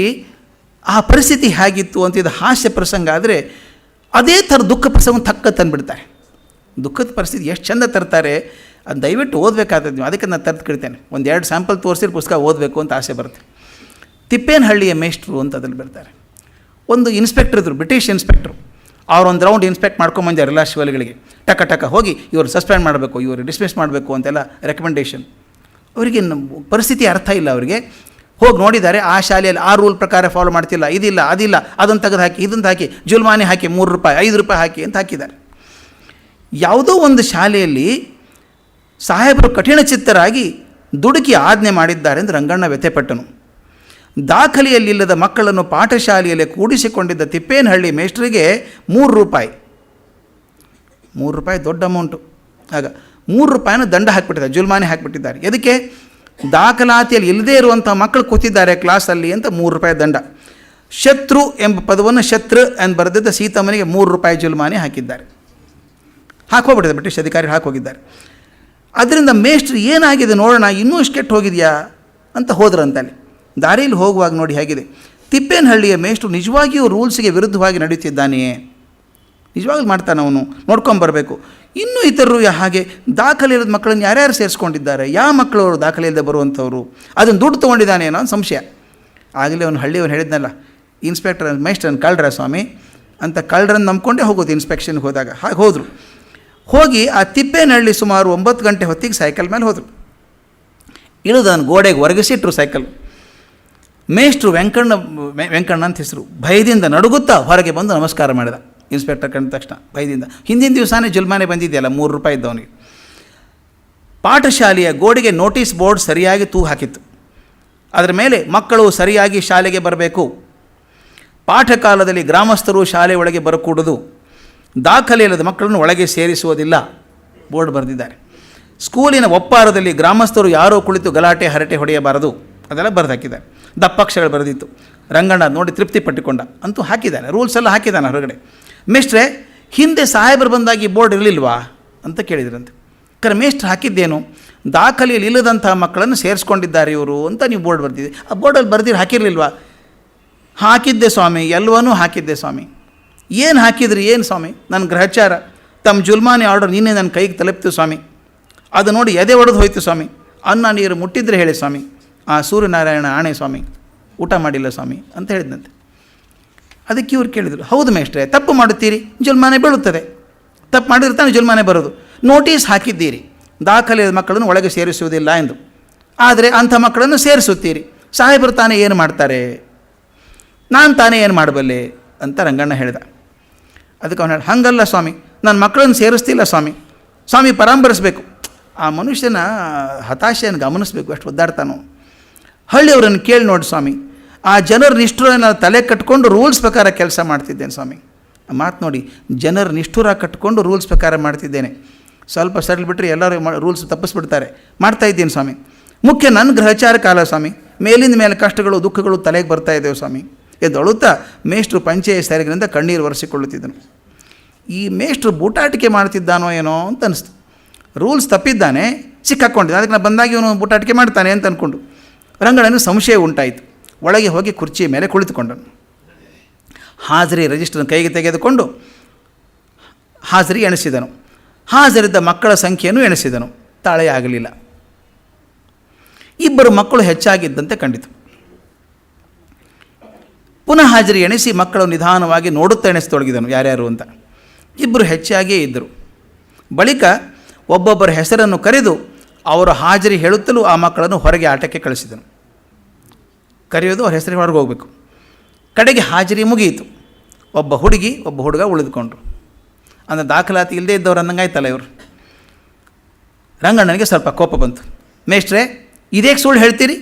ಆ ಪರಿಸ್ಥಿತಿ ಹೇಗಿತ್ತು ಅಂತ ಇದು ಹಾಸ್ಯ ಪ್ರಸಂಗ. ಆದರೆ ಅದೇ ಥರ ದುಃಖ ಪ್ರಸಂಗ ತಕ್ಕ ತಂದುಬಿಡ್ತಾರೆ. ದುಃಖದ ಪರಿಸ್ಥಿತಿ ಎಷ್ಟು ಚೆಂದ ತರ್ತಾರೆ, ಅದು ದಯವಿಟ್ಟು ಓದಬೇಕಾದ್ರೆ ನೀವು. ಅದಕ್ಕೆ ನಾನು ತರ್ದು ಕೇಳ್ತೇನೆ, 1-2 ಸ್ಯಾಂಪಲ್ ತೋರಿಸಿದ್ರೆ ಪುಸ್ತಕ ಓದಬೇಕು ಅಂತ ಆಸೆ ಬರುತ್ತೆ. ತಿಪ್ಪೇನಹಳ್ಳಿಯ ಮೇಷ್ಟ್ರು ಅಂತ ಅದ್ರಲ್ಲಿ ಬರ್ತಾರೆ. ಒಂದು ಇನ್ಸ್ಪೆಕ್ಟರ್ ಇದ್ದರು, ಬ್ರಿಟಿಷ್ ಇನ್ಸ್ಪೆಕ್ಟ್ರು. ಅವ್ರೊಂದು ರೌಂಡ್ ಇನ್ಸ್ಪೆಕ್ಟ್ ಮಾಡ್ಕೊಂಬಂದಿದ್ದಾರೆ ಎಲ್ಲ ಶಿವಲಿಗಳಿಗೆ. ಟಕ ಹೋಗಿ ಇವರು ಸಸ್ಪೆಂಡ್ ಮಾಡಬೇಕು, ಇವರು ಡಿಸ್ಮಿಸ್ ಮಾಡಬೇಕು ಅಂತೆಲ್ಲ ರೆಕಮೆಂಡೇಷನ್. ಅವರಿಗೆ ಪರಿಸ್ಥಿತಿ ಅರ್ಥ ಇಲ್ಲ. ಅವರಿಗೆ ಹೋಗಿ ನೋಡಿದ್ದಾರೆ, ಆ ಶಾಲೆಯಲ್ಲಿ ಆ ರೂಲ್ ಪ್ರಕಾರ ಫಾಲೋ ಮಾಡ್ತಿಲ್ಲ, ಇದಿಲ್ಲ ಅದಿಲ್ಲ, ಅದನ್ನು ತೆಗೆದು ಹಾಕಿ, ಇದನ್ನು ಹಾಕಿ, ಜುಲ್ಮಾನಿ ಹಾಕಿ, 3 ರೂಪಾಯಿ 5 ರೂಪಾಯಿ ಹಾಕಿ ಅಂತ ಹಾಕಿದ್ದಾರೆ. ಯಾವುದೋ ಒಂದು ಶಾಲೆಯಲ್ಲಿ ಸಾಹೇಬರು ಕಠಿಣ ಚಿತ್ತರಾಗಿ ದುಡುಕಿ ಆಜ್ಞೆ ಮಾಡಿದ್ದಾರೆ ಎಂದು ರಂಗಣ್ಣ ವ್ಯಥೆಪಟ್ಟನು. ದಾಖಲೆಯಲ್ಲಿಲ್ಲದ ಮಕ್ಕಳನ್ನು ಪಾಠಶಾಲೆಯಲ್ಲಿ ಕೂಡಿಸಿಕೊಂಡಿದ್ದ ತಿಪ್ಪೇನಹಳ್ಳಿ ಮೇಷ್ಟ್ರಿಗೆ 3 ರೂಪಾಯಿ ದೊಡ್ಡ ಅಮೌಂಟು. ಆಗ 3 ರೂಪಾಯಿನ ದಂಡ ಹಾಕಿಬಿಟ್ಟಿದ್ದಾರೆ, ಜುಲ್ಮಾನಿ ಹಾಕಿಬಿಟ್ಟಿದ್ದಾರೆ. ಎದಕ್ಕೆ? ದಾಖಲಾತಿಯಲ್ಲಿ ಇಲ್ಲದೇ ಇರುವಂಥ ಮಕ್ಕಳು ಕೂತಿದ್ದಾರೆ ಕ್ಲಾಸಲ್ಲಿ ಅಂತ 3 ರೂಪಾಯಿ ದಂಡ. ಶತ್ರು ಎಂಬ ಪದವನ್ನು ಶತ್ರು ಎಂದು ಬರೆದಿದ್ದ ಸೀತಮ್ಮನಿಗೆ 3 ರೂಪಾಯಿ ಜುಲ್ಮಾನಿ ಹಾಕಿದ್ದಾರೆ. ಹಾಕೋಗ್ಬಿಟ್ಟಿದೆ, ಬ್ರಿಟಿಷ್ ಅಧಿಕಾರಿ ಹಾಕೋಗಿದ್ದಾರೆ. ಅದರಿಂದ ಮೇಷ್ಟ್ರು ಏನಾಗಿದೆ ನೋಡೋಣ, ಇನ್ನೂ ಇಷ್ಟು ಕೆಟ್ಟು ಹೋಗಿದೆಯಾ ಅಂತ ಹೋದ್ರಂತಲ್ಲಿ. ದಾರಿಯಲ್ಲಿ ಹೋಗುವಾಗ ನೋಡಿ ಹೇಗಿದೆ. ತಿಪ್ಪೇನಹಳ್ಳಿಯ ಮೇಷ್ಟ್ರು ನಿಜವಾಗಿಯೂ ರೂಲ್ಸ್ಗೆ ವಿರುದ್ಧವಾಗಿ ನಡೆಯುತ್ತಿದ್ದಾನೆಯೇ? ನಿಜವಾಗ್ಲೂ ಮಾಡ್ತಾನೆ ಅವನು, ನೋಡ್ಕೊಂಬರಬೇಕು. ಇನ್ನೂ ಇತರರು ಹಾಗೆ ದಾಖಲೆ ಇರೋದು ಮಕ್ಕಳನ್ನು ಯಾರ್ಯಾರು ಸೇರಿಸ್ಕೊಂಡಿದ್ದಾರೆ, ಯಾವ ಮಕ್ಕಳು ಅವರು ದಾಖಲೆ ಇಲ್ಲದೆ ಬರುವಂಥವ್ರು, ಅದನ್ನು ದುಡ್ಡು ತೊಗೊಂಡಿದ್ದಾನೆ ಅನ್ನೋ ಒಂದು ಸಂಶಯ. ಆಗಲೇ ಅವನು ಹಳ್ಳಿಯವನು ಹೇಳಿದ್ನಲ್ಲ, ಇನ್ಸ್ಪೆಕ್ಟರ್ ಮೇಷ್ಟ್ರನ್ನು ಕಳ್ರ ಸ್ವಾಮಿ ಅಂತ, ಕಳ್ಳರನ್ನು ನಂಬ್ಕೊಂಡೇ ಹೋಗೋದು ಇನ್ಸ್ಪೆಕ್ಷನ್ಗೆ ಹೋದಾಗ. ಹಾಗೆ ಹೋದರು. ಹೋಗಿ ಆ ತಿಪ್ಪೇನಹಳ್ಳಿ ಸುಮಾರು 9 ಗಂಟೆ ಹೊತ್ತಿಗೆ ಸೈಕಲ್ ಮೇಲೆ ಹೋದರು. ಇಳಿದು ನಾನು ಗೋಡೆಗೆ ಒರಗಿಸಿಟ್ರು ಸೈಕಲ್. ಮೇಷ್ಟ್ರು ವೆಂಕಣ್ಣ ಅಂತ ಹೆಸರು, ಭಯದಿಂದ ನಡುಗುತ್ತಾ ಹೊರಗೆ ಬಂದು ನಮಸ್ಕಾರ ಮಾಡಿದ. ಇನ್ಸ್ಪೆಕ್ಟರ್ ಕಂಡ ತಕ್ಷಣ ಭಯದಿಂದ, ಹಿಂದಿನ ದಿವಸನೇ ಜುಲ್ಮಾನೆ ಬಂದಿದೆಯಲ್ಲ, 3 ರೂಪಾಯಿ ಇದ್ದವನಿಗೆ. ಪಾಠಶಾಲೆಯ ಗೋಡೆಗೆ ನೋಟಿಸ್ ಬೋರ್ಡ್ ಸರಿಯಾಗಿ ಹಾಕಿತ್ತು. ಅದರ ಮೇಲೆ ಮಕ್ಕಳು ಸರಿಯಾಗಿ ಶಾಲೆಗೆ ಬರಬೇಕು, ಪಾಠ ಕಾಲದಲ್ಲಿ ಗ್ರಾಮಸ್ಥರು ಶಾಲೆ ಒಳಗೆ ಬರಕೂಡದು, ದಾಖಲೆ ಇಲ್ಲದ ಮಕ್ಕಳನ್ನು ಒಳಗೆ ಸೇರಿಸುವುದಿಲ್ಲ ಬೋರ್ಡ್ ಬರೆದಿದ್ದಾರೆ. ಸ್ಕೂಲಿನ ಒಪ್ಪಾರದಲ್ಲಿ ಗ್ರಾಮಸ್ಥರು ಯಾರೋ ಕುಳಿತು ಗಲಾಟೆ ಹರಟೆ ಹೊಡೆಯಬಾರದು, ಅದೆಲ್ಲ ಬರೆದು ಹಾಕಿದ್ದಾರೆ. ದಪ್ಪಕ್ಷರಗಳು ಬರೆದಿತ್ತು. ರಂಗಣ್ಣ ನೋಡಿ ತೃಪ್ತಿ ಪಟ್ಟುಕೊಂಡ. ಅಂತೂ ಹಾಕಿದ್ದಾನೆ, ರೂಲ್ಸ್ ಎಲ್ಲ ಹಾಕಿದ್ದಾನೆ ಹೊರಗಡೆ. ಮೇಷ್ಟ್ರೆ, ಹಿಂದೆ ಸಾಹೇಬರು ಬಂದಾಗಿ ಬೋರ್ಡ್ ಇರಲಿಲ್ವಾ ಅಂತ ಕೇಳಿದ್ರಂತೆ. ಮೇಷ್ಟ್ರು ಹಾಕಿದ್ದೇನು, ದಾಖಲೆಯಲ್ಲಿ ಇಲ್ಲದಂಥ ಮಕ್ಕಳನ್ನು ಸೇರಿಸ್ಕೊಂಡಿದ್ದಾರೆ ಇವರು ಅಂತ ನೀವು ಬೋರ್ಡ್ ಬರ್ತಿದ್ದೆ. ಆ ಬೋರ್ಡಲ್ಲಿ ಬರ್ದಿರು ಹಾಕಿರಲಿಲ್ವಾ? ಹಾಕಿದ್ದೆ ಸ್ವಾಮಿ, ಎಲ್ಲವನ್ನೂ ಹಾಕಿದ್ದೆ ಸ್ವಾಮಿ. ಏನು ಹಾಕಿದ್ರಿ? ಏನು ಸ್ವಾಮಿ? ನನ್ನ ಗ್ರಹಚಾರ, ತಮ್ಮ ಜುಲ್ಮಾನಿ ಆರ್ಡರ್ ನಿನ್ನೆ ನನ್ನ ಕೈಗೆ ತಲುಪ್ತು ಸ್ವಾಮಿ. ಅದು ನೋಡಿ ಎದೆ ಒಡೆದು ಹೋಯ್ತು ಸ್ವಾಮಿ. ಅನ್ನ ನೀರು ಮುಟ್ಟಿದ್ರೆ ಹೇಳಿ ಸ್ವಾಮಿ, ಆ ಸೂರ್ಯನಾರಾಯಣ ಆಣೆ ಸ್ವಾಮಿ, ಊಟ ಮಾಡಿಲ್ಲ ಸ್ವಾಮಿ ಅಂತ ಹೇಳಿದಂತೆ. ಅದಕ್ಕೆ ಇವ್ರು ಕೇಳಿದರು, ಹೌದು ಮೇಷ್ಟ್ರೆ, ತಪ್ಪು ಮಾಡುತ್ತೀರಿ, ಜುಲ್ಮಾನೆ ಬೀಳುತ್ತದೆ. ತಪ್ಪು ಮಾಡಿರ್ತಾನೆ ಜುಲ್ಮಾನೆ ಬರೋದು. ನೋಟಿಸ್ ಹಾಕಿದ್ದೀರಿ, ದಾಖಲೆ ಮಕ್ಕಳನ್ನು ಒಳಗೆ ಸೇರಿಸುವುದಿಲ್ಲ ಎಂದು. ಆದರೆ ಅಂಥ ಮಕ್ಕಳನ್ನು ಸೇರಿಸುತ್ತೀರಿ, ಸಾಹೇಬರು ತಾನೇ ಏನು ಮಾಡ್ತಾರೆ, ನಾನು ತಾನೇ ಏನು ಮಾಡಬಲ್ಲೆ ಅಂತ ರಂಗಣ್ಣ ಹೇಳಿದ. ಅದಕ್ಕೆ ಅವನು ಹೇಳಿ, ಹಾಗಲ್ಲ ಸ್ವಾಮಿ, ನನ್ನ ಮಕ್ಕಳನ್ನು ಸೇರಿಸ್ತಿಲ್ಲ ಸ್ವಾಮಿ, ಸ್ವಾಮಿ ಪರಾಂಬರಿಸಬೇಕು. ಆ ಮನುಷ್ಯನ ಹತಾಶೆಯನ್ನು ಗಮನಿಸಬೇಕು, ಎಷ್ಟು ಒದ್ದಾಡ್ತಾನೋ. ಹಳ್ಳಿಯವರನ್ನು ಕೇಳಿ ನೋಡಿ ಸ್ವಾಮಿ, ಆ ಜನರ ನಿಷ್ಠುರನ ತಲೆ ಕಟ್ಕೊಂಡು ರೂಲ್ಸ್ ಪ್ರಕಾರ ಕೆಲಸ ಮಾಡ್ತಿದ್ದೇನೆ ಸ್ವಾಮಿ. ಆ ಮಾತು ನೋಡಿ, ಜನರ ನಿಷ್ಠುರ ಕಟ್ಕೊಂಡು ರೂಲ್ಸ್ ಪ್ರಕಾರ ಮಾಡ್ತಿದ್ದೇನೆ. ಸ್ವಲ್ಪ ಸಡಲ್ ಬಿಟ್ಟರೆ ಎಲ್ಲರೂ ರೂಲ್ಸ್ ತಪ್ಪಿಸ್ಬಿಡ್ತಾರೆ. ಮಾಡ್ತಾಯಿದ್ದೀನಿ ಸ್ವಾಮಿ. ಮುಖ್ಯ ನನ್ನ ಗ್ರಹಚಾರ ಕಾಲ ಸ್ವಾಮಿ, ಮೇಲಿಂದ ಮೇಲೆ ಕಷ್ಟಗಳು ದುಃಖಗಳು ತಲೆಗೆ ಬರ್ತಾ ಇದ್ದೇವೆ ಸ್ವಾಮಿ ಎದ್ದೊಳುತ್ತಾ ಮೇಷ್ಟ್ರು ಪಂಚೆಯ ಸೆರಗಿನಿಂದ ಕಣ್ಣೀರು ಒರೆಸಿಕೊಳ್ಳುತ್ತಿದ್ದನು. ಈ ಮೇಷ್ಟ್ರು ಬೂಟಾಟಿಕೆ ಮಾಡ್ತಿದ್ದಾನೋ ಏನೋ ಅಂತ ಅನಿಸ್ತು. ರೂಲ್ಸ್ ತಪ್ಪಿದ್ದಾನೆ, ಸಿಕ್ಕಾಕ್ಕೊಂಡಿದ್ದ. ಅದಕ್ಕೆ ನಾನು ಬಂದಾಗ ಇವನು ಬೂಟಾಟಿಕೆ ಮಾಡ್ತಾನೆ ಅಂತ ಅಂದ್ಕೊಂಡು ರಂಗಣ್ಣನಿಗೆ ಸಂಶಯ ಉಂಟಾಯಿತು. ಒಳಗೆ ಹೋಗಿ ಕುರ್ಚಿಯ ಮೇಲೆ ಕುಳಿತುಕೊಂಡನು. ಹಾಜರಿ ರಿಜಿಸ್ಟರ್ನ ಕೈಗೆ ತೆಗೆದುಕೊಂಡು ಹಾಜರಿ ಎಣಿಸಿದನು. ಹಾಜರಿದ್ದ ಮಕ್ಕಳ ಸಂಖ್ಯೆಯನ್ನು ಎಣಿಸಿದನು. ತಾಳೆ ಆಗಲಿಲ್ಲ. 2 ಮಕ್ಕಳು ಹೆಚ್ಚಾಗಿದ್ದಂತೆ ಕಂಡಿತು. ಪುನಃ ಹಾಜರಿ ಎಣಿಸಿ ಮಕ್ಕಳು ನಿಧಾನವಾಗಿ ನೋಡುತ್ತಾ ಎಣಿಸತೊಡಗಿದನು ಯಾರ್ಯಾರು ಅಂತ. 2 ಹೆಚ್ಚಾಗಿಯೇ ಇದ್ದರು. ಬಳಿಕ ಒಬ್ಬೊಬ್ಬರ ಹೆಸರನ್ನು ಕರೆದು ಅವರು ಹಾಜರಿ ಹೇಳುತ್ತಲೂ ಆ ಮಕ್ಕಳನ್ನು ಹೊರಗೆ ಆಟಕ್ಕೆ ಕಳಿಸಿದನು. ಕರೆಯೋದು ಅವ್ರ ಹೆಸರಿಗೆ ಹೊರಗೆ ಹೋಗಬೇಕು. ಕಡೆಗೆ ಹಾಜರಿ ಮುಗಿಯಿತು. ಒಬ್ಬ ಹುಡುಗಿ ಒಬ್ಬ ಹುಡುಗ ಉಳಿದುಕೊಂಡ್ರು. ಅಂದರೆ ದಾಖಲಾತಿ ಇಲ್ಲದೇ ಇದ್ದವ್ರು ಅನ್ನಂಗಾಯ್ತಲ್ಲ ಇವರು. ರಂಗಣ್ಣನಿಗೆ ಸ್ವಲ್ಪ ಕೋಪ ಬಂತು. ಮೇಷ್ಟ್ರೆ, ಇದೇಕೆ ಸುಳ್ಳು ಹೇಳ್ತೀರಿ?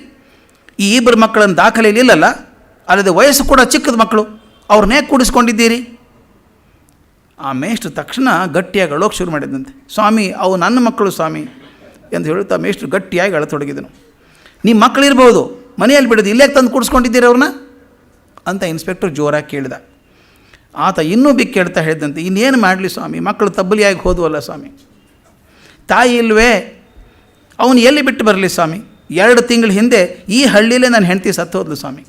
ಈ 2 ಮಕ್ಕಳನ್ನು ದಾಖಲೆಯಲ್ಲಿ ಇಲ್ಲಲ್ಲ, ಅಲ್ಲದೆ ವಯಸ್ಸು ಕೂಡ ಚಿಕ್ಕದ ಮಕ್ಕಳು, ಅವ್ರನ್ನೇ ಕೂಡಿಸ್ಕೊಂಡಿದ್ದೀರಿ? ಆ ಮೇಷ್ಟ್ರು ತಕ್ಷಣ ಗಟ್ಟಿಯಾಗಿ ಅಳೋಕೆ ಶುರು ಮಾಡಿದಂತೆ. ಸ್ವಾಮಿ, ಅವು ನನ್ನ ಮಕ್ಕಳು ಸ್ವಾಮಿ ಎಂದು ಹೇಳುತ್ತಾ ಮೇಷ್ಟ್ರು ಗಟ್ಟಿಯಾಗಿ ಅಳತೊಡಗಿದನು. ನಿಮ್ಮ ಮಕ್ಕಳಿರ್ಬೋದು, ಮನೆಯಲ್ಲಿ ಬಿಡೋದು ಇಲ್ಲೇ ತಂದು ಕೂಡಿಸ್ಕೊಂಡಿದ್ದೀರಿ ಅವ್ರನ್ನ ಅಂತ ಇನ್ಸ್ಪೆಕ್ಟರ್ ಜೋರಾಗಿ ಕೇಳಿದ. ಆತ ಇನ್ನೂ ಕೇಳ್ತಾ ಹೇಳಿದಂತೆ, ಇನ್ನೇನು ಮಾಡಲಿ ಸ್ವಾಮಿ, ಮಕ್ಕಳು ತಬ್ಬಲಿಯಾಗಿ ಹೋದವಲ್ಲ ಸ್ವಾಮಿ, ತಾಯಿ ಇಲ್ವೇ, ಅವನು ಎಲ್ಲಿ ಬಿಟ್ಟು ಬರಲಿ ಸ್ವಾಮಿ? 2 ತಿಂಗಳ ಹಿಂದೆ ಈ ಹಳ್ಳಿಯಲ್ಲೇ ನನ್ನ ಹೆಂಡತಿ ಸತ್ತು ಹೋದ್ಲು ಸ್ವಾಮಿ.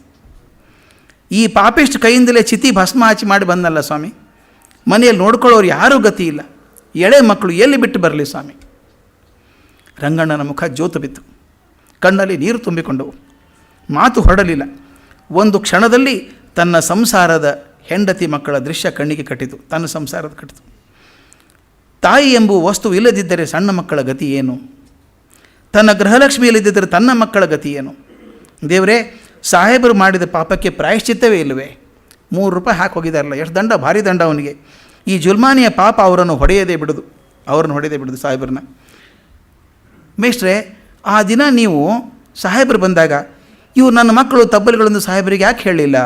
ಈ ಪಾಪಿಸ್ಟ್ ಕೈಯಿಂದಲೇ ಚಿತಿ ಭಸ್ಮ ಹಚ್ಚಿ ಮಾಡಿ ಬಂದಲ್ಲ ಸ್ವಾಮಿ. ಮನೆಯಲ್ಲಿ ನೋಡ್ಕೊಳ್ಳೋರು ಯಾರೂ ಗತಿ ಇಲ್ಲ, ಎಳೆ ಮಕ್ಕಳು ಎಲ್ಲಿ ಬಿಟ್ಟು ಬರಲಿ ಸ್ವಾಮಿ? ರಂಗಣ್ಣನ ಮುಖ ಜೋತು ಬಿತ್ತು, ಕಣ್ಣಲ್ಲಿ ನೀರು ತುಂಬಿಕೊಂಡವು. ಮಾತು ಹೊರಡಲಿಲ್ಲ. ಒಂದು ಕ್ಷಣದಲ್ಲಿ ತನ್ನ ಸಂಸಾರದ ಹೆಂಡತಿ ಮಕ್ಕಳ ದೃಶ್ಯ ಕಣ್ಣಿಗೆ ಕಟ್ಟಿತು. ತನ್ನ ಸಂಸಾರದ ಕಟ್ಟಿತು. ತಾಯಿ ಎಂಬುವ ವಸ್ತು ಇಲ್ಲದಿದ್ದರೆ ಸಣ್ಣ ಮಕ್ಕಳ ಗತಿ ಏನು? ತನ್ನ ಗೃಹಲಕ್ಷ್ಮಿ ಇಲ್ಲದಿದ್ದರೆ ತನ್ನ ಮಕ್ಕಳ ಗತಿ ಏನು? ದೇವರೇ, ಸಾಹೇಬರು ಮಾಡಿದ ಪಾಪಕ್ಕೆ ಪ್ರಾಯಶ್ಚಿತ್ತವೇ ಇಲ್ಲವೇ? 3 ರೂಪಾಯಿ ಹಾಕಿ ಹೋಗಿದಾರಲ್ಲ, ಎಷ್ಟು ದಂಡ, ಭಾರಿ ದಂಡ ಅವನಿಗೆ. ಈ ಜುಲ್ಮಾನಿಯ ಪಾಪ ಅವರನ್ನು ಹೊಡೆಯದೇ ಬಿಡೋದು ಸಾಹೇಬ್ರನ್ನ. ಮೇಷ್ಟ್ರೆ, ಆ ದಿನ ನೀವು ಸಾಹೇಬರು ಬಂದಾಗ ಇವು ನನ್ನ ಮಕ್ಕಳು ತಬ್ಬಲಿಗಳನ್ನು ಸಾಹೇಬರಿಗೆ ಯಾಕೆ ಹೇಳಲಿಲ್ಲ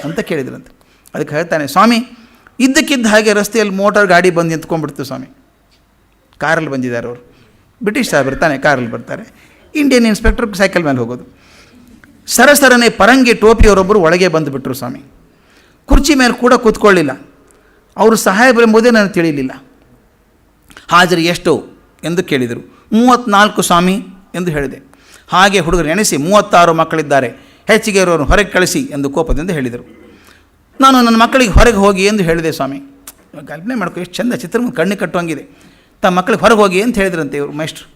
ಅಂತ ಕೇಳಿದ್ರಂತೆ. ಅದಕ್ಕೆ ಹೇಳ್ತಾನೆ, ಸ್ವಾಮಿ, ಇದ್ದಕ್ಕಿದ್ದ ಹಾಗೆ ರಸ್ತೆಯಲ್ಲಿ ಮೋಟಾರ್ ಗಾಡಿ ಬಂದು ನಿಂತ್ಕೊಂಡ್ಬಿಡ್ತು ಸ್ವಾಮಿ. ಕಾರಲ್ಲಿ ಬಂದಿದ್ದಾರೆ ಅವರು. ಬ್ರಿಟಿಷ್ ಸಾಹೇಬರು ತಾನೆ ಕಾರಲ್ಲಿ ಬರ್ತಾರೆ. ಇಂಡಿಯನ್ ಇನ್ಸ್ಪೆಕ್ಟರ್ ಸೈಕಲ್ ಮೇಲೆ ಹೋಗೋದು. ಸರಸರನೆ ಪರಂಗಿ ಟೋಪಿಯವರೊಬ್ಬರು ಒಳಗೆ ಬಂದುಬಿಟ್ರು ಸ್ವಾಮಿ. ಕುರ್ಚಿ ಮೇಲೆ ಕೂಡ ಕೂತ್ಕೊಳ್ಳಿಲ್ಲ. ಅವರು ಸಾಹೇಬರೆಂಬುದೇ ನನಗೆ ತಿಳಿಯಲಿಲ್ಲ. ಹಾಜರಿ ಎಷ್ಟು ಎಂದು ಕೇಳಿದರು. 34 ಸ್ವಾಮಿ ಎಂದು ಹೇಳಿದೆ. ಹಾಗೆ ಹುಡುಗರು ಎಣಿಸಿ 36 ಮಕ್ಕಳಿದ್ದಾರೆ, ಹೆಚ್ಚಿಗೆ ಇರೋರು ಹೊರಗೆ ಕಳಿಸಿ ಎಂದು ಕೋಪದಿಂದ ಹೇಳಿದರು. ನಾನು ನನ್ನ ಮಕ್ಕಳಿಗೆ ಹೊರಗೆ ಹೋಗಿ ಎಂದು ಹೇಳಿದೆ ಸ್ವಾಮಿ. ಕಲ್ಪನೆ ಮಾಡ್ಕೊ, ಎಷ್ಟು ಚಂದ ಚಿತ್ರ ಕಣ್ಣಿಗೆ ಕಟ್ಟುವಂಗಿದೆ. ತಮ್ಮ ಮಕ್ಕಳಿಗೆ ಹೊರಗೆ ಹೋಗಿ ಅಂತ ಹೇಳಿದ್ರಂತೆ ಇವರು ಮೇಷ್ಟ್ರು.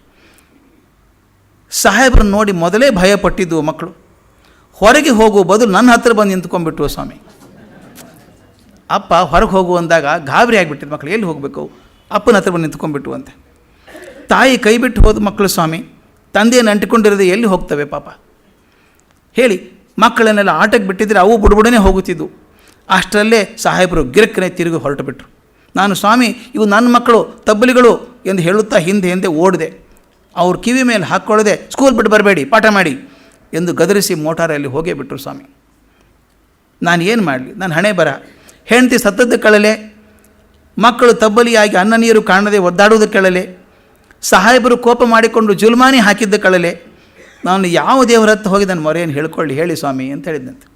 ಸಾಹೇಬ್ರನ್ನ ನೋಡಿ ಮೊದಲೇ ಭಯಪಟ್ಟಿದ್ದು ಮಕ್ಕಳು. ಹೊರಗೆ ಹೋಗುವ ಬದಲು ನನ್ನ ಹತ್ರ ಬಂದು ನಿಂತ್ಕೊಂಡ್ಬಿಟ್ರು ಸ್ವಾಮಿ. ಅಪ್ಪ ಹೊರಗೆ ಹೋಗು ಅಂದಾಗ ಗಾಬರಿ ಆಗಿಬಿಟ್ಟಿದ್ದು ಮಕ್ಕಳು, ಎಲ್ಲಿ ಹೋಗಬೇಕು, ಅಪ್ಪನ ಹತ್ರ ಬಂದು ನಿಂತ್ಕೊಂಡ್ಬಿಟ್ಟು ಅಂತ. ತಾಯಿ ಕೈ ಬಿಟ್ಟು ಹೋದ ಮಕ್ಕಳು ಸ್ವಾಮಿ, ತಂದೆಯನ್ನು ಅಂಟಿಕೊಂಡಿರೋದು ಎಲ್ಲಿ ಹೋಗ್ತವೆ ಪಾಪ ಹೇಳಿ. ಮಕ್ಕಳನ್ನೆಲ್ಲ ಆಟಕ್ಕೆ ಬಿಟ್ಟಿದ್ರೆ ಅವು ಬುಡಬುಡನೆ ಹೋಗುತ್ತಿದ್ದು. ಅಷ್ಟರಲ್ಲೇ ಸಾಹೇಬರು ಗಿರಕ್ಕನೆ ತಿರುಗಿ ಹೊರಟು ಬಿಟ್ಟರು. ನಾನು ಸ್ವಾಮಿ ಇವು ನನ್ನ ಮಕ್ಕಳು ತಬ್ಬಲಿಗಳು ಎಂದು ಹೇಳುತ್ತಾ ಹಿಂದೆ ಓಡಿದೆ. ಅವ್ರ ಕಿವಿ ಮೇಲೆ ಹಾಕ್ಕೊಳ್ಳದೆ ಸ್ಕೂಲ್ ಬಿಟ್ಟು ಬರಬೇಡಿ, ಪಾಠ ಮಾಡಿ ಎಂದು ಗದರಿಸಿ ಮೋಟಾರಲ್ಲಿ ಹೋಗೇ ಬಿಟ್ಟರು ಸ್ವಾಮಿ. ನಾನು ಏನು ಮಾಡಲಿ, ನನ್ನ ಹಣೆ ಬರ. ಹೆಂಡತಿ ಸತ್ತದ್ದು ಕಳಲೆ, ಮಕ್ಕಳು ತಬ್ಬಲಿಯಾಗಿ ಅನ್ನ ನೀರು ಕಾಣದೆ ಒದ್ದಾಡುವುದು ಕಳಲೆ, ಸಾಹೇಬರು ಕೋಪ ಮಾಡಿಕೊಂಡು ಜುಲ್ಮಾನಿ ಹಾಕಿದ್ದ ಕಳಲೆ. ನಾನು ಯಾವ ದೇವರ ಹತ್ರ ಹೋಗಿ ನನ್ನ ಮೊರೆಯನ್ನು ಹೇಳ್ಕೊಳ್ಳಿ ಹೇಳಿ ಸ್ವಾಮಿ ಅಂತ ಹೇಳಿದಂತೆ.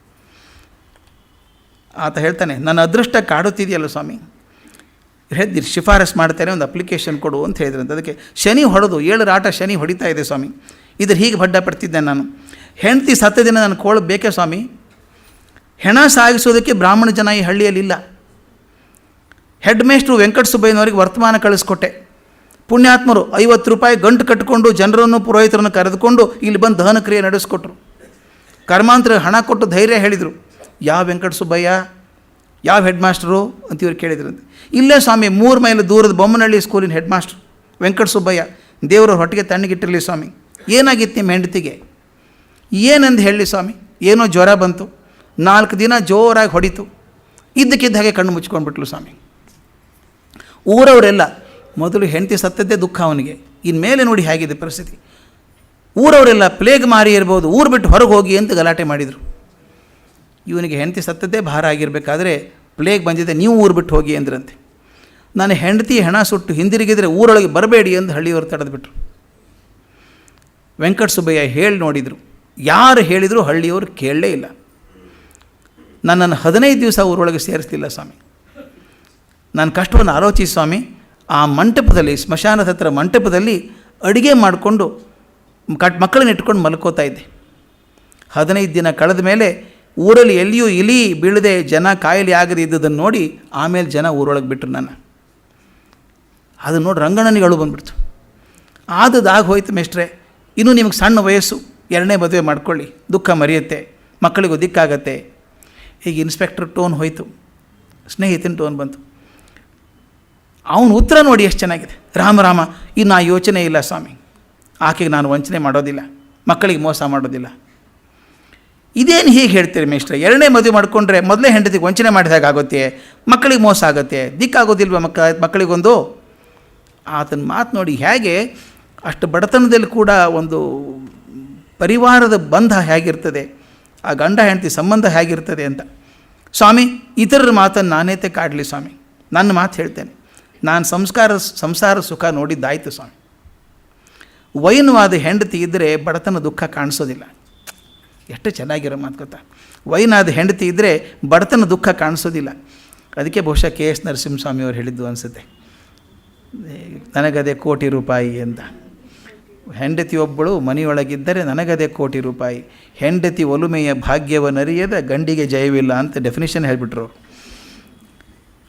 ಆತ ಹೇಳ್ತಾನೆ, ನನ್ನ ಅದೃಷ್ಟ ಕಾಡುತ್ತಿದೆಯಲ್ಲ ಸ್ವಾಮಿ, ಹೇಳಿದ್ರು ಶಿಫಾರಸ್ ಮಾಡ್ತೇನೆ, ಒಂದು ಅಪ್ಲಿಕೇಶನ್ ಕೊಡು ಅಂತ ಹೇಳಿದ್ರಂತೆ. ಅದಕ್ಕೆ ಶನಿ ಹೊಡೆದು 7 ರಾಟ ಶನಿ ಹೊಡಿತಾ ಇದೆ ಸ್ವಾಮಿ. ಇದ್ರ ಹೀಗೆ ಬಡ್ಡ ಪಡ್ತಿದ್ದೆ ನಾನು. ಹೆಂಡತಿ ಸತ್ತ ದಿನ ನನ್ನ ಕೋಳು ಬೇಕೇ ಸ್ವಾಮಿ. ಹೆಣ ಸಾಗಿಸೋದಕ್ಕೆ ಬ್ರಾಹ್ಮಣ ಜನ ಈ ಹಳ್ಳಿಯಲ್ಲಿಲ್ಲ. ಹೆಡ್ ಮೇಸ್ಟ್ರು ವೆಂಕಟ ಸುಬ್ಬಯ್ಯನವರಿಗೆ ವರ್ತಮಾನ ಕಳಿಸ್ಕೊಟ್ಟೆ. ಪುಣ್ಯಾತ್ಮರು 50 ರೂಪಾಯಿ ಗಂಟು ಕಟ್ಟಿಕೊಂಡು ಜನರನ್ನು ಪುರೋಹಿತರನ್ನು ಕರೆದುಕೊಂಡು ಇಲ್ಲಿ ಬಂದು ದಹನ ಕ್ರಿಯೆ ನಡೆಸ್ಕೊಟ್ರು. ಕರ್ಮಾಂತರ ಹಣ ಕೊಟ್ಟು ಧೈರ್ಯ ಹೇಳಿದರು. ಯಾವ ವೆಂಕಟ ಸುಬ್ಬಯ್ಯ, ಯಾವ ಹೆಡ್ ಮಾಸ್ಟರು ಅಂತ ಇವ್ರು ಕೇಳಿದ್ರಂತೆ. ಇಲ್ಲೇ ಸ್ವಾಮಿ 3 ಮೈಲು ದೂರದ ಬೊಮ್ಮನಹಳ್ಳಿ ಸ್ಕೂಲಿನ ಹೆಡ್ ಮಾಸ್ಟ್ರು ವೆಂಕಟ ಸುಬ್ಬಯ್ಯ. ದೇವರ ಹೊಟ್ಟಿಗೆ ತಣ್ಣಗಿಟ್ಟಿರಲಿ ಸ್ವಾಮಿ. ಏನಾಗಿತ್ತು ನಿಮ್ಮ ಹೆಂಡತಿಗೆ? ಏನಂದು ಹೇಳಲಿ ಸ್ವಾಮಿ, ಏನೋ ಜ್ವರ ಬಂತು, 4 ದಿನ ಜೋರಾಗಿ ಹೊಡಿತು, ಇದ್ದಕ್ಕಿದ್ದ ಹಾಗೆ ಕಣ್ಣು ಮುಚ್ಕೊಂಡ್ಬಿಟ್ಲು ಸ್ವಾಮಿ. ಊರವರೆಲ್ಲ ಮೊದಲು ಹೆಂಡತಿ ಸತ್ತದ್ದೇ ದುಃಖ ಅವನಿಗೆ, ಇನ್ಮೇಲೆ ನೋಡಿ ಹೇಗಿದೆ ಪರಿಸ್ಥಿತಿ. ಊರವರೆಲ್ಲ ಪ್ಲೇಗ್ ಮಾರಿ ಇರ್ಬೋದು, ಊರು ಬಿಟ್ಟು ಹೊರಗೆ ಹೋಗಿ ಅಂತ ಗಲಾಟೆ ಮಾಡಿದರು. ಇವನಿಗೆ ಹೆಂಡತಿ ಸತ್ತದ್ದೇ ಭಾರ ಆಗಿರಬೇಕಾದ್ರೆ ಪ್ಲೇಗ್ ಬಂದಿದೆ, ನೀವು ಊರು ಬಿಟ್ಟು ಹೋಗಿ ಅಂದ್ರಂತೆ. ನಾನು ಹೆಂಡತಿ ಹೆಣ ಸುಟ್ಟು ಹಿಂದಿರುಗಿದರೆ ಊರೊಳಗೆ ಬರಬೇಡಿ ಎಂದು ಹಳ್ಳಿಯವರು ತಡೆದುಬಿಟ್ರು. ವೆಂಕಟ ಸುಬ್ಬಯ್ಯ ಹೇಳಿ ನೋಡಿದರು, ಯಾರು ಹೇಳಿದರೂ ಹಳ್ಳಿಯವರು ಕೇಳಲೇ ಇಲ್ಲ. ನನ್ನನ್ನು 15 ದಿವಸ ಊರೊಳಗೆ ಸೇರಿಸ್ತಿಲ್ಲ ಸ್ವಾಮಿ. ನಾನು ಕಷ್ಟವನ್ನು ಆಲೋಚಿಸಿ ಸ್ವಾಮಿ, ಆ ಮಂಟಪದಲ್ಲಿ, ಸ್ಮಶಾನದ ಹತ್ರ ಮಂಟಪದಲ್ಲಿ ಅಡುಗೆ ಮಾಡಿಕೊಂಡು ಮಕ್ಕಳನ್ನ ಇಟ್ಕೊಂಡು ಮಲ್ಕೋತಾ ಇದ್ದೆ. 15 ದಿನ ಕಳೆದ ಮೇಲೆ ಊರಲ್ಲಿ ಎಲ್ಲಿಯೂ ಇಲಿ ಬೀಳದೆ ಜನ ಕಾಯಿಲೆ ಆಗದೆ ಇದ್ದುದನ್ನು ನೋಡಿ ಆಮೇಲೆ ಜನ ಊರೊಳಗೆ ಬಿಟ್ಟರು ನನ್ನ. ಅದು ನೋಡಿ ರಂಗಣ್ಣನಿಗಳು ಬಂದುಬಿಡ್ತು. ಆಗ ಹೋಯ್ತು ಮೇಷ್ಟ್ರೆ, ಇನ್ನೂ ನಿಮಗೆ ಸಣ್ಣ ವಯಸ್ಸು, 2ನೇ ಮದುವೆ ಮಾಡ್ಕೊಳ್ಳಿ, ದುಃಖ ಮರೆಯುತ್ತೆ, ಮಕ್ಕಳಿಗೂ ದಿಕ್ಕಾಗತ್ತೆ. ಈಗ ಇನ್ಸ್ಪೆಕ್ಟರ್ ಟೋನ್ ಹೋಯಿತು, ಸ್ನೇಹಿತನ ಟೋನ್ ಬಂತು. ಅವನು ಉತ್ತರ ನೋಡಿ ಎಷ್ಟು ಚೆನ್ನಾಗಿದೆ. ರಾಮ ಇನ್ನು ಆ ಯೋಚನೆ ಇಲ್ಲ ಸ್ವಾಮಿ, ಆಕೆಗೆ ನಾನು ವಂಚನೆ ಮಾಡೋದಿಲ್ಲ, ಮಕ್ಕಳಿಗೆ ಮೋಸ ಮಾಡೋದಿಲ್ಲ. ಇದೇನು ಹೀಗೆ ಹೇಳ್ತೀರಿ ಮೇಷ್ಟ್ರೆ? 2ನೇ ಮದುವೆ ಮಾಡಿಕೊಂಡ್ರೆ ಮೊದಲೇ ಹೆಂಡತಿಗೆ ವಂಚನೆ ಮಾಡಿದಾಗ ಆಗುತ್ತೆ, ಮಕ್ಕಳಿಗೆ ಮೋಸ ಆಗುತ್ತೆ, ದಿಕ್ಕಾಗೋದಿಲ್ವ ಮಕ್ಕಳಿಗೊಂದು? ಆತನ ಮಾತು ನೋಡಿ ಹೇಗೆ ಅಷ್ಟು ಬಡತನದಲ್ಲಿ ಕೂಡ ಒಂದು ಪರಿವಾರದ ಬಂಧ ಹೇಗಿರ್ತದೆ, ಆ ಗಂಡ ಹೆಂಡತಿ ಸಂಬಂಧ ಹೇಗಿರ್ತದೆ ಅಂತ. ಸ್ವಾಮಿ, ಇತರರ ಮಾತನ್ನು ನಾನೇತೆ ಕಾಡಲಿ ಸ್ವಾಮಿ, ನನ್ನ ಮಾತು ಹೇಳ್ತೇನೆ. ನಾನು ಸಂಸಾರ ಸುಖ ನೋಡಿದ್ದಾಯಿತು ಸ್ವಾಮಿ. ವೈನವಾದ ಹೆಂಡತಿ ಇದ್ದರೆ ಬಡತನ ದುಃಖ ಕಾಣಿಸೋದಿಲ್ಲ. ಎಷ್ಟು ಚೆನ್ನಾಗಿರೋ ಮಾತು ಗೊತ್ತಾ? ವೈನಾದ ಹೆಂಡತಿ ಇದ್ದರೆ ಬಡತನ ದುಃಖ ಕಾಣಿಸೋದಿಲ್ಲ. ಅದಕ್ಕೆ ಬಹುಶಃ KS ನರಸಿಂಹಸ್ವಾಮಿಯವರು ಹೇಳಿದ್ದು ಅನಿಸುತ್ತೆ, ನನಗದೇ ಕೋಟಿ ರೂಪಾಯಿ ಅಂತ. ಹೆಂಡತಿಯೊಬ್ಬಳು ಮನೆಯೊಳಗಿದ್ದರೆ ನನಗದೇ ಕೋಟಿ ರೂಪಾಯಿ, ಹೆಂಡತಿ ಒಲುಮೆಯ ಭಾಗ್ಯವನ್ನರಿಯದ ಗಂಡಿಗೆ ಜಯವಿಲ್ಲ ಅಂತ ಡೆಫಿನಿಷನ್ ಹೇಳಿಬಿಟ್ರು.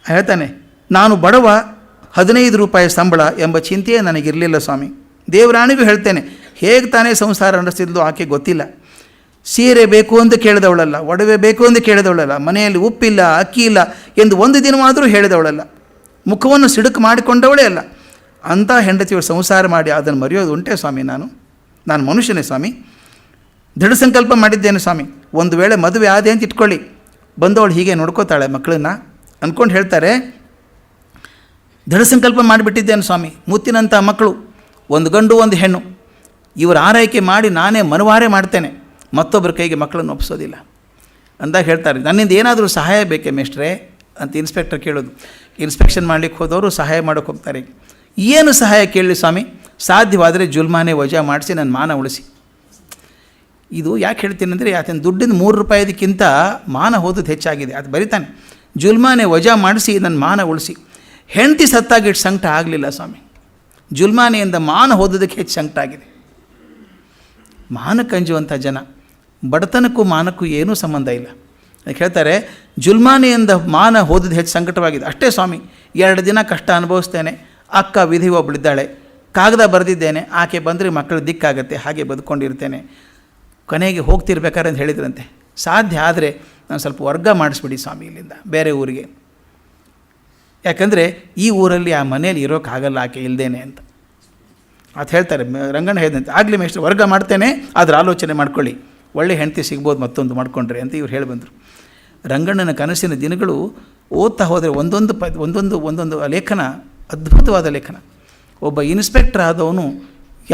ಹೇಳ್ತಾನೆ, ನಾನು ಬಡವ, 15 ರೂಪಾಯಿ ಸಂಬಳ ಎಂಬ ಚಿಂತೆಯೇ ನನಗಿರಲಿಲ್ಲ ಸ್ವಾಮಿ. ದೇವರಾಣಿಗೂ ಹೇಳ್ತೇನೆ, ಹೇಗೆ ತಾನೇ ಸಂಸಾರ ನಡೆಸ್ತಿದ್ಲು ಆಕೆ ಗೊತ್ತಿಲ್ಲ. ಸೀರೆ ಬೇಕು ಅಂತ ಕೇಳಿದವಳಲ್ಲ, ಒಡವೆ ಬೇಕು ಅಂತ ಕೇಳಿದವಳಲ್ಲ, ಮನೆಯಲ್ಲಿ ಉಪ್ಪಿಲ್ಲ ಅಕ್ಕಿ ಇಲ್ಲ ಎಂದು ಒಂದು ದಿನವಾದರೂ ಹೇಳಿದವಳಲ್ಲ, ಮುಖವನ್ನು ಸಿಡುಕು ಮಾಡಿಕೊಂಡವಳೇ ಅಲ್ಲ. ಅಂಥ ಹೆಂಡತಿಯವರು ಸಂಸಾರ ಮಾಡಿ ಅದನ್ನು ಮರೆಯೋದು ಉಂಟೆ ಸ್ವಾಮಿ? ನಾನು ಮನುಷ್ಯನೇ ಸ್ವಾಮಿ. ದೃಢ ಸಂಕಲ್ಪ ಮಾಡಿದ್ದೇನೆ ಸ್ವಾಮಿ. ಒಂದು ವೇಳೆ ಮದುವೆ ಆದೆ ಅಂತ ಇಟ್ಕೊಳ್ಳಿ, ಬಂದವಳು ಹೀಗೆ ನೋಡ್ಕೋತಾಳೆ ಮಕ್ಕಳನ್ನ ಅಂದ್ಕೊಂಡು ಹೇಳ್ತಾರೆ, ದೃಢ ಸಂಕಲ್ಪ ಮಾಡಿಬಿಟ್ಟಿದ್ದೇನೆ ಸ್ವಾಮಿ. ಮುತ್ತಿನಂಥ ಮಕ್ಕಳು, ಒಂದು ಗಂಡು ಒಂದು ಹೆಣ್ಣು, ಇವರು ಆರೈಕೆ ಮಾಡಿ ನಾನೇ ಮನವಾರೆ ಮಾಡ್ತೇನೆ, ಮತ್ತೊಬ್ಬರ ಕೈಗೆ ಮಕ್ಕಳನ್ನು ಒಪ್ಪಿಸೋದಿಲ್ಲ ಅಂದಾಗ ಹೇಳ್ತಾರೆ, ನನ್ನಿಂದ ಏನಾದರೂ ಸಹಾಯ ಬೇಕೇ ಮೇಷ್ಟ್ರೆ ಅಂತ ಇನ್ಸ್ಪೆಕ್ಟರ್ ಕೇಳೋದು. ಇನ್ಸ್ಪೆಕ್ಷನ್ ಮಾಡಲಿಕ್ಕೆ ಹೋದವರು ಸಹಾಯ ಮಾಡೋಕ್ಕೆ ಹೋಗ್ತಾರೆ. ಏನು ಸಹಾಯ ಕೇಳಲಿ ಸ್ವಾಮಿ? ಸಾಧ್ಯವಾದರೆ ಜುಲ್ಮಾನೆ ವಜಾ ಮಾಡಿಸಿ ನನ್ನ ಮಾನ ಉಳಿಸಿ. ಇದು ಯಾಕೆ ಹೇಳ್ತೀನಿ ಅಂದರೆ, ಆತನ ದುಡ್ಡಿನ 3 ರೂಪಾಯಿದಕ್ಕಿಂತ ಮಾನ ಹೋದದ್ದು ಹೆಚ್ಚಾಗಿದೆ. ಅದು ಬರಿತಾನೆ, ಜುಲ್ಮಾನೆ ವಜಾ ಮಾಡಿಸಿ ನನ್ನ ಮಾನ ಉಳಿಸಿ. ಹೆಂಡತಿ ಸತ್ತಾಗಿಟ್ಟು ಸಂಕಟ ಆಗಲಿಲ್ಲ ಸ್ವಾಮಿ, ಜುಲ್ಮಾನೆಯಿಂದ ಮಾನ ಹೋದದಕ್ಕೆ ಹೆಚ್ಚು ಸಂಕಟ ಆಗಿದೆ. ಮಾನಕ್ಕೆ ಅಂಜುವಂಥ ಜನ. ಬಡತನಕ್ಕೂ ಮಾನಕ್ಕೂ ಏನೂ ಸಂಬಂಧ ಇಲ್ಲ. ಅದಕ್ಕೆ ಹೇಳ್ತಾರೆ, ಜುಲ್ಮಾನಿಯಿಂದ ಮಾನ ಹೋದದ್ದು ಹೆಚ್ಚು ಸಂಕಟವಾಗಿದೆ. ಅಷ್ಟೇ ಸ್ವಾಮಿ, 2 ದಿನ ಕಷ್ಟ ಅನುಭವಿಸ್ತೇನೆ, ಅಕ್ಕ ವಿಧಿ ಒಬ್ಬಳಿದ್ದಾಳೆ, ಕಾಗದ ಬರೆದಿದ್ದೇನೆ, ಆಕೆ ಬಂದರೆ ಮಕ್ಕಳು ದಿಕ್ಕಾಗತ್ತೆ, ಹಾಗೆ ಬದುಕೊಂಡಿರ್ತೇನೆ, ಕೊನೆಗೆ ಹೋಗ್ತಿರ್ಬೇಕಾದ್ರೆ ಅಂತ ಹೇಳಿದ್ರಂತೆ. ಸಾಧ್ಯ ಆದರೆ ನಾನು ಸ್ವಲ್ಪ ವರ್ಗ ಮಾಡಿಸ್ಬಿಡಿ ಸ್ವಾಮಿ ಇಲ್ಲಿಂದ ಬೇರೆ ಊರಿಗೆ, ಯಾಕಂದರೆ ಈ ಊರಲ್ಲಿ ಆ ಮನೇಲಿ ಇರೋಕ್ಕಾಗಲ್ಲ ಆಕೆ ಇಲ್ಲದೇನೆ ಅಂತ ಅದು ಹೇಳ್ತಾರೆ. ರಂಗಣ್ಣ ಹೇಳಿದಂತೆ, ಆಗಲಿ ಮೇಷ್ಟ್ರು ವರ್ಗ ಮಾಡ್ತೇನೆ, ಆದರೆ ಆಲೋಚನೆ ಮಾಡ್ಕೊಳ್ಳಿ, ಒಳ್ಳೆ ಹೆಂಡತಿ ಸಿಗ್ಬೋದು ಮತ್ತೊಂದು ಮಾಡ್ಕೊಂಡ್ರೆ ಅಂತ ಇವ್ರು ಹೇಳಿ ಬಂದರು. ರಂಗಣ್ಣನ ಕನಸಿನ ದಿನಗಳು ಓದ್ತಾ ಹೋದರೆ ಒಂದೊಂದು ಲೇಖನ ಅದ್ಭುತವಾದ ಲೇಖನ. ಒಬ್ಬ ಇನ್ಸ್ಪೆಕ್ಟರ್ ಆದವನು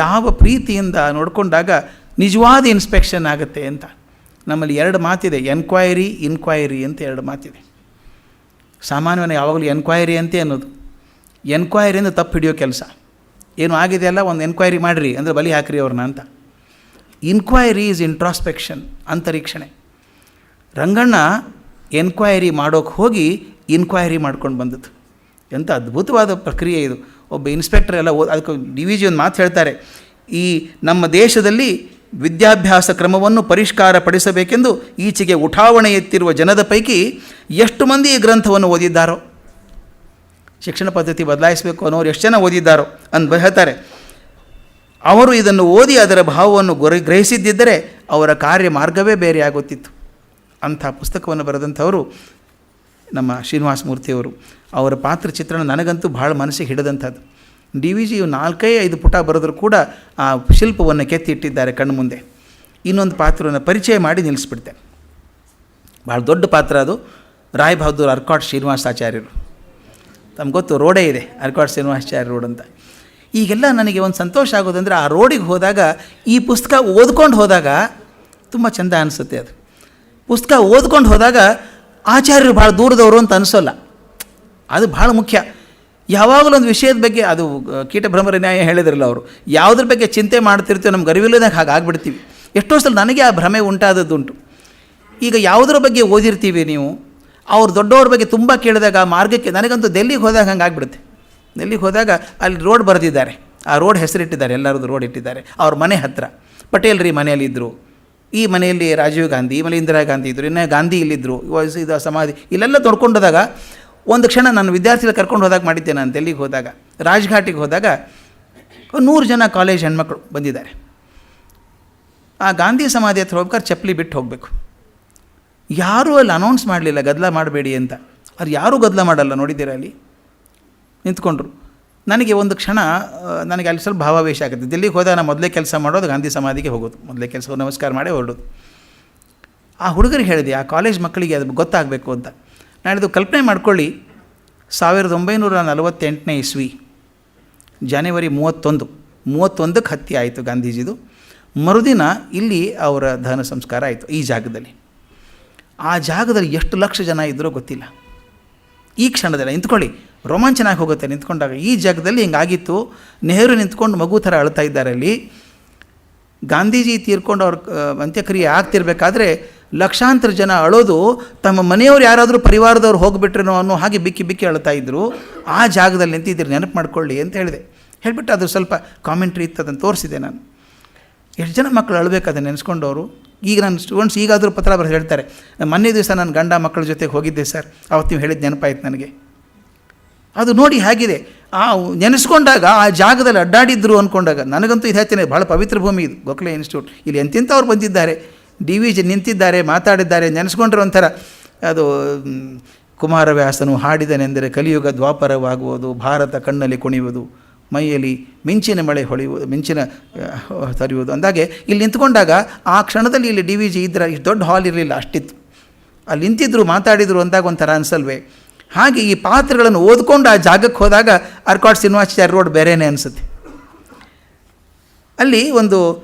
ಯಾವ ಪ್ರೀತಿಯಿಂದ ನೋಡಿಕೊಂಡಾಗ ನಿಜವಾದ ಇನ್ಸ್ಪೆಕ್ಷನ್ ಆಗುತ್ತೆ ಅಂತ. ನಮ್ಮಲ್ಲಿ 2 ಮಾತಿದೆ, ಎನ್ಕ್ವೈರಿ ಇನ್ಕ್ವೈರಿ ಅಂತ 2 ಮಾತಿದೆ. ಸಾಮಾನ್ಯವಾಗಿ ಯಾವಾಗಲೂ ಎನ್ಕ್ವೈರಿ ಅಂತೆ ಅನ್ನೋದು. ಎನ್ಕ್ವೈರಿಯಿಂದ ತಪ್ಪು ಹಿಡಿಯೋ ಕೆಲಸ, ಏನು ಆಗಿದೆಯಲ್ಲ ಒಂದು ಎನ್ಕ್ವೈರಿ ಮಾಡಿರಿ ಅಂದರೆ ಬಲಿ ಹಾಕ್ರಿ ಅವ್ರನ್ನ ಅಂತ. ಇನ್ಕ್ವೈರಿ ಈಸ್ ಇಂಟ್ರಾಸ್ಪೆಕ್ಷನ್, ಅಂತರೀಕ್ಷಣೆ. ರಂಗಣ್ಣ ಎನ್ಕ್ವೈರಿ ಮಾಡೋಕ್ಕೆ ಹೋಗಿ ಇನ್ಕ್ವೈರಿ ಮಾಡ್ಕೊಂಡು ಬಂದದ್ದು. ಎಂಥ ಅದ್ಭುತವಾದ ಪ್ರಕ್ರಿಯೆ ಇದು. ಒಬ್ಬ ಇನ್ಸ್ಪೆಕ್ಟರ್ ಎಲ್ಲ ಅದಕ್ಕೆ DVG ಒಂದು ಮಾತು ಹೇಳ್ತಾರೆ, ಈ ನಮ್ಮ ದೇಶದಲ್ಲಿ ವಿದ್ಯಾಭ್ಯಾಸ ಕ್ರಮವನ್ನು ಪರಿಷ್ಕಾರಪಡಿಸಬೇಕೆಂದು ಈಚೆಗೆ ಉಠಾವಣೆ ಎತ್ತಿರುವ ಜನದ ಪೈಕಿ ಎಷ್ಟು ಮಂದಿ ಈ ಗ್ರಂಥವನ್ನು ಓದಿದ್ದಾರೋ, ಶಿಕ್ಷಣ ಪದ್ಧತಿ ಬದಲಾಯಿಸಬೇಕು ಅನ್ನೋರು ಎಷ್ಟು ಜನ ಓದಿದ್ದಾರೋ ಅಂತ ಹೇಳ್ತಾರೆ. ಅವರು ಇದನ್ನು ಓದಿ ಅದರ ಭಾವವನ್ನು ಗ್ರಹಿಸಿದ್ದಿದ್ದರೆ ಅವರ ಕಾರ್ಯ ಮಾರ್ಗವೇ ಬೇರೆ ಆಗುತ್ತಿತ್ತು. ಅಂಥ ಪುಸ್ತಕವನ್ನು ಬರೆದಂಥವರು ನಮ್ಮ ಶ್ರೀನಿವಾಸ ಮೂರ್ತಿಯವರು. ಅವರ ಪಾತ್ರ ಚಿತ್ರಣ ನನಗಂತೂ ಭಾಳ ಮನಸ್ಸಿಗೆ ಹಿಡಿದಂಥದ್ದು. DVG 4-5 ಪುಟ ಬರೆದರೂ ಕೂಡ ಆ ಶಿಲ್ಪವನ್ನು ಕೆತ್ತಿಟ್ಟಿದ್ದಾರೆ ಕಣ್ಣು ಮುಂದೆ. ಇನ್ನೊಂದು ಪಾತ್ರವನ್ನು ಪರಿಚಯ ಮಾಡಿ ನಿಲ್ಲಿಸ್ಬಿಡ್ತೇನೆ. ಭಾಳ ದೊಡ್ಡ ಪಾತ್ರ ಅದು. ರಾಯ್ ಬಹದ್ದೂರ್ ಅರ್ಕಾಟ್ ಶ್ರೀನಿವಾಸಾಚಾರ್ಯರು. ತಮ್ಗೆ ಗೊತ್ತು, ರೋಡೇ ಇದೆ ಅರ್ಕಾಟ್ ಶ್ರೀನಿವಾಸಾಚಾರ್ಯ ರೋಡ್ ಅಂತ. ಈಗೆಲ್ಲ ನನಗೆ ಒಂದು ಸಂತೋಷ ಆಗೋದಂದರೆ ಆ ರೋಡಿಗೆ ಹೋದಾಗ ಈ ಪುಸ್ತಕ ಓದ್ಕೊಂಡು ಹೋದಾಗ ತುಂಬ ಚೆಂದ ಅನಿಸುತ್ತೆ. ಅದು ಪುಸ್ತಕ ಓದ್ಕೊಂಡು ಹೋದಾಗ ಆಚಾರ್ಯರು ಭಾಳ ದೂರದವರು ಅಂತ ಅನಿಸೋಲ್ಲ. ಅದು ಭಾಳ ಮುಖ್ಯ. ಯಾವಾಗಲೂ ಒಂದು ವಿಷಯದ ಬಗ್ಗೆ, ಅದು ಕೀಟಭ್ರಮರ ನ್ಯಾಯ ಹೇಳಿದ್ರಲ್ಲ ಅವರು, ಯಾವುದ್ರ ಬಗ್ಗೆ ಚಿಂತೆ ಮಾಡ್ತಿರ್ತೀವಿ ನಮ್ಗೆ ಅರಿವಿಲ್ಲದಾಗ ಹಾಗೆ ಆಗ್ಬಿಡ್ತೀವಿ. ಎಷ್ಟೋ ಸಲ ನನಗೆ ಆ ಭ್ರಮೆ ಉಂಟಾದದ್ದುಂಟು. ಈಗ ಯಾವುದರ ಬಗ್ಗೆ ಓದಿರ್ತೀವಿ ನೀವು, ಅವ್ರು ದೊಡ್ಡವ್ರ ಬಗ್ಗೆ ತುಂಬ ಕೇಳಿದಾಗ ಆ ಮಾರ್ಗಕ್ಕೆ, ನನಗಂತೂ ಡೆಲ್ಲಿಗೆ ಹೋದಾಗ ಹಂಗೆ ಆಗಿಬಿಡುತ್ತೆ. ಡೆಲ್ಲಿಗೆ ಹೋದಾಗ ಅಲ್ಲಿ ರೋಡ್ ಬರೆದಿದ್ದಾರೆ, ಆ ರೋಡ್ ಹೆಸರಿಟ್ಟಿದ್ದಾರೆ, ಎಲ್ಲರದ್ದು ರೋಡ್ ಇಟ್ಟಿದ್ದಾರೆ. ಅವ್ರ ಮನೆ ಹತ್ತಿರ ಪಟೇಲ್ ರೀ ಮನೆಯಲ್ಲಿದ್ದರು, ಈ ಮನೆಯಲ್ಲಿ ರಾಜೀವ್ ಗಾಂಧಿ, ಈ ಮನೆಯಲ್ಲಿ ಇಂದಿರಾ ಗಾಂಧಿ ಇದ್ದರು, ಇನ್ನೂ ಗಾಂಧಿ ಇಲ್ಲಿದ್ದರು, ಇದು ಸಮಾಧಿ, ಇಲ್ಲೆಲ್ಲ ತೊಡ್ಕೊಂಡು ಹೋದಾಗ ಒಂದು ಕ್ಷಣ ನಾನು ವಿದ್ಯಾರ್ಥಿಗಳು ಕರ್ಕೊಂಡು ಹೋದಾಗ ಮಾಡಿದ್ದೆ. ನಾನು ಡೆಲ್ಲಿಗೆ ಹೋದಾಗ ರಾಜ್ಘಾಟಿಗೆ ಹೋದಾಗ 100 ಜನ ಕಾಲೇಜ್ ಹೆಣ್ಮಕ್ಳು ಬಂದಿದ್ದಾರೆ. ಆ ಗಾಂಧಿ ಸಮಾಧಿ ಹತ್ರ ಹೋಗ್ಬೇಕಾದ್ರೆ ಚಪ್ಪಲಿ ಬಿಟ್ಟು ಹೋಗಬೇಕು. ಯಾರೂ ಅಲ್ಲಿ ಅನೌನ್ಸ್ ಮಾಡಲಿಲ್ಲ ಗದ್ದಲ ಮಾಡಬೇಡಿ ಅಂತ. ಅವ್ರು ಯಾರೂ ಗದ್ದಲ ಮಾಡಲ್ಲ, ನೋಡಿದ್ದೀರಾ ಅಲ್ಲಿ ನಿಂತ್ಕೊಂಡ್ರು. ನನಗೆ ಒಂದು ಕ್ಷಣ ನನಗೆ ಅಲ್ಲಿ ಸ್ವಲ್ಪ ಭಾವಾವೇಶ ಆಗುತ್ತೆ. ದಿಲ್ಲಿಗೆ ಹೋದಾಗ ನಾನು ಮೊದಲೇ ಕೆಲಸ ಮಾಡೋದು ಗಾಂಧಿ ಸಮಾಧಿಗೆ ಹೋಗೋದು, ಮೊದಲೇ ಕೆಲಸ ನಮಸ್ಕಾರ ಮಾಡಿ ಹೊರಡೋದು. ಆ ಹುಡುಗರಿಗೆ ಹೇಳಿದೆ, ಆ ಕಾಲೇಜ್ ಮಕ್ಕಳಿಗೆ ಅದು ಗೊತ್ತಾಗಬೇಕು ಅಂತ. ನಾನಿದು ಕಲ್ಪನೆ ಮಾಡ್ಕೊಳ್ಳಿ, 1948ನೇ ಇಸ್ವಿ ಜನವರಿ 31ಕ್ಕೆ ಹತ್ಯೆ ಆಯಿತು ಗಾಂಧೀಜಿದು. ಮರುದಿನ ಇಲ್ಲಿ ಅವರ ದಹನ ಸಂಸ್ಕಾರ ಆಯಿತು ಈ ಜಾಗದಲ್ಲಿ. ಆ ಜಾಗದಲ್ಲಿ ಎಷ್ಟು ಲಕ್ಷ ಜನ ಇದ್ದರೋ ಗೊತ್ತಿಲ್ಲ. ಈ ಕ್ಷಣದಲ್ಲಿ ನಿಂತ್ಕೊಳ್ಳಿ, ರೋಮಾಂಚನ ಆಗಿ ಹೋಗುತ್ತೆ ನಿಂತ್ಕೊಂಡಾಗ. ಈ ಜಾಗದಲ್ಲಿ ಹಿಂಗಾಗಿತ್ತು. ನೆಹರು ನಿಂತ್ಕೊಂಡು ಮಗು ಥರ ಅಳ್ತಾ ಇದ್ದಾರೆ ಅಲ್ಲಿ. ಗಾಂಧೀಜಿ ತೀರ್ಕೊಂಡು ಅವ್ರ ಅಂತ್ಯಕ್ರಿಯೆ ಆಗ್ತಿರ್ಬೇಕಾದ್ರೆ ಲಕ್ಷಾಂತರ ಜನ ಅಳೋದು, ತಮ್ಮ ಮನೆಯವ್ರು ಯಾರಾದರೂ ಪರಿವಾರದವ್ರು ಹೋಗಿಬಿಟ್ರೇನೋ ಅನ್ನೋ ಹಾಗೆ ಬಿಕ್ಕಿ ಬಿಕ್ಕಿ ಅಳ್ತಾ ಇದ್ದರು. ಆ ಜಾಗದಲ್ಲಿ ನಿಂತಿದ್ದೀರಿ, ನೆನಪು ಮಾಡ್ಕೊಳ್ಳಿ ಅಂತ ಹೇಳಿದೆ. ಹೇಳಿಬಿಟ್ಟು ಅದು ಸ್ವಲ್ಪ ಕಾಮೆಂಟ್ರಿ ಇತ್ತು, ಅದನ್ನು ತೋರಿಸಿದೆ ನಾನು. ಎಷ್ಟು ಜನ ಮಕ್ಕಳು ಅಳಬೇಕು ಅದನ್ನು ನೆನೆಸ್ಕೊಂಡವರು. ಈಗ ನನ್ನ ಸ್ಟೂಡೆಂಟ್ಸ್ ಈಗಾದರೂ ಪತ್ರ ಬರೆದು ಹೇಳ್ತಾರೆ, ಮೊನ್ನೆ ದಿವಸ ನಾನು ಗಂಡ ಮಕ್ಕಳ ಜೊತೆಗೆ ಹೋಗಿದ್ದೆ ಸರ್, ಅವತ್ತು ನೀವು ಹೇಳಿದ್ದು ನೆನಪಾಯ್ತು ನನಗೆ. ಅದು ನೋಡಿ ಹೇಗಿದೆ, ಆ ನೆನೆಸ್ಕೊಂಡಾಗ ಆ ಜಾಗದಲ್ಲಿ ಅಡ್ಡಾಡಿದ್ರು ಅಂದ್ಕೊಂಡಾಗ ನನಗಂತೂ ಇದು ಹೇಳ್ತೇನೆ, ಭಾಳ ಪವಿತ್ರ ಭೂಮಿ ಇದು ಗೋಖಲೆ ಇನ್ಸ್ಟಿಟ್ಯೂಟ್. ಇಲ್ಲಿ ಎಂತೆಂಥವ್ರು ಬಂದಿದ್ದಾರೆ, DVG ನಿಂತಿದ್ದಾರೆ, ಮಾತಾಡಿದ್ದಾರೆ, ನೆನೆಸ್ಕೊಂಡ್ರೆ ಒಂಥರ ಅದು ಕುಮಾರವ್ಯಾಸನು ಹಾಡಿದನೆಂದರೆ ಕಲಿಯುಗ ದ್ವಾಪರವಾಗುವುದು, ಭಾರತ ಕಣ್ಣಲ್ಲಿ ಕುಣಿಯುವುದು, ಮೈಯಲ್ಲಿ ಮಿಂಚಿನ ಮಳೆ ಹೊಳೆಯುವುದು, ಮಿಂಚಿನ ತರಿಯುವುದು ಅಂದಾಗೆ ಇಲ್ಲಿ ನಿಂತ್ಕೊಂಡಾಗ ಆ ಕ್ಷಣದಲ್ಲಿ ಇಲ್ಲಿ DVG ಇದ್ರೆ ಇಷ್ಟು ದೊಡ್ಡ ಹಾಲ್ ಇರಲಿಲ್ಲ, ಅಷ್ಟಿತ್ತು. ಅಲ್ಲಿ ನಿಂತಿದ್ರು ಮಾತಾಡಿದರು ಅಂದಾಗ ಒಂಥರ ಅನಿಸಲ್ವೇ. ಹಾಗೆ ಈ ಪಾತ್ರಗಳನ್ನು ಓದ್ಕೊಂಡು ಆ ಜಾಗಕ್ಕೆ ಹೋದಾಗ ಅರ್ಕಾಟ್ ಶ್ರೀನಿವಾಸಾಚಾರ್ಯ ರೋಡ್ ಬೇರೆಯೇ ಅನಿಸುತ್ತೆ. ಅಲ್ಲಿ ಒಂದು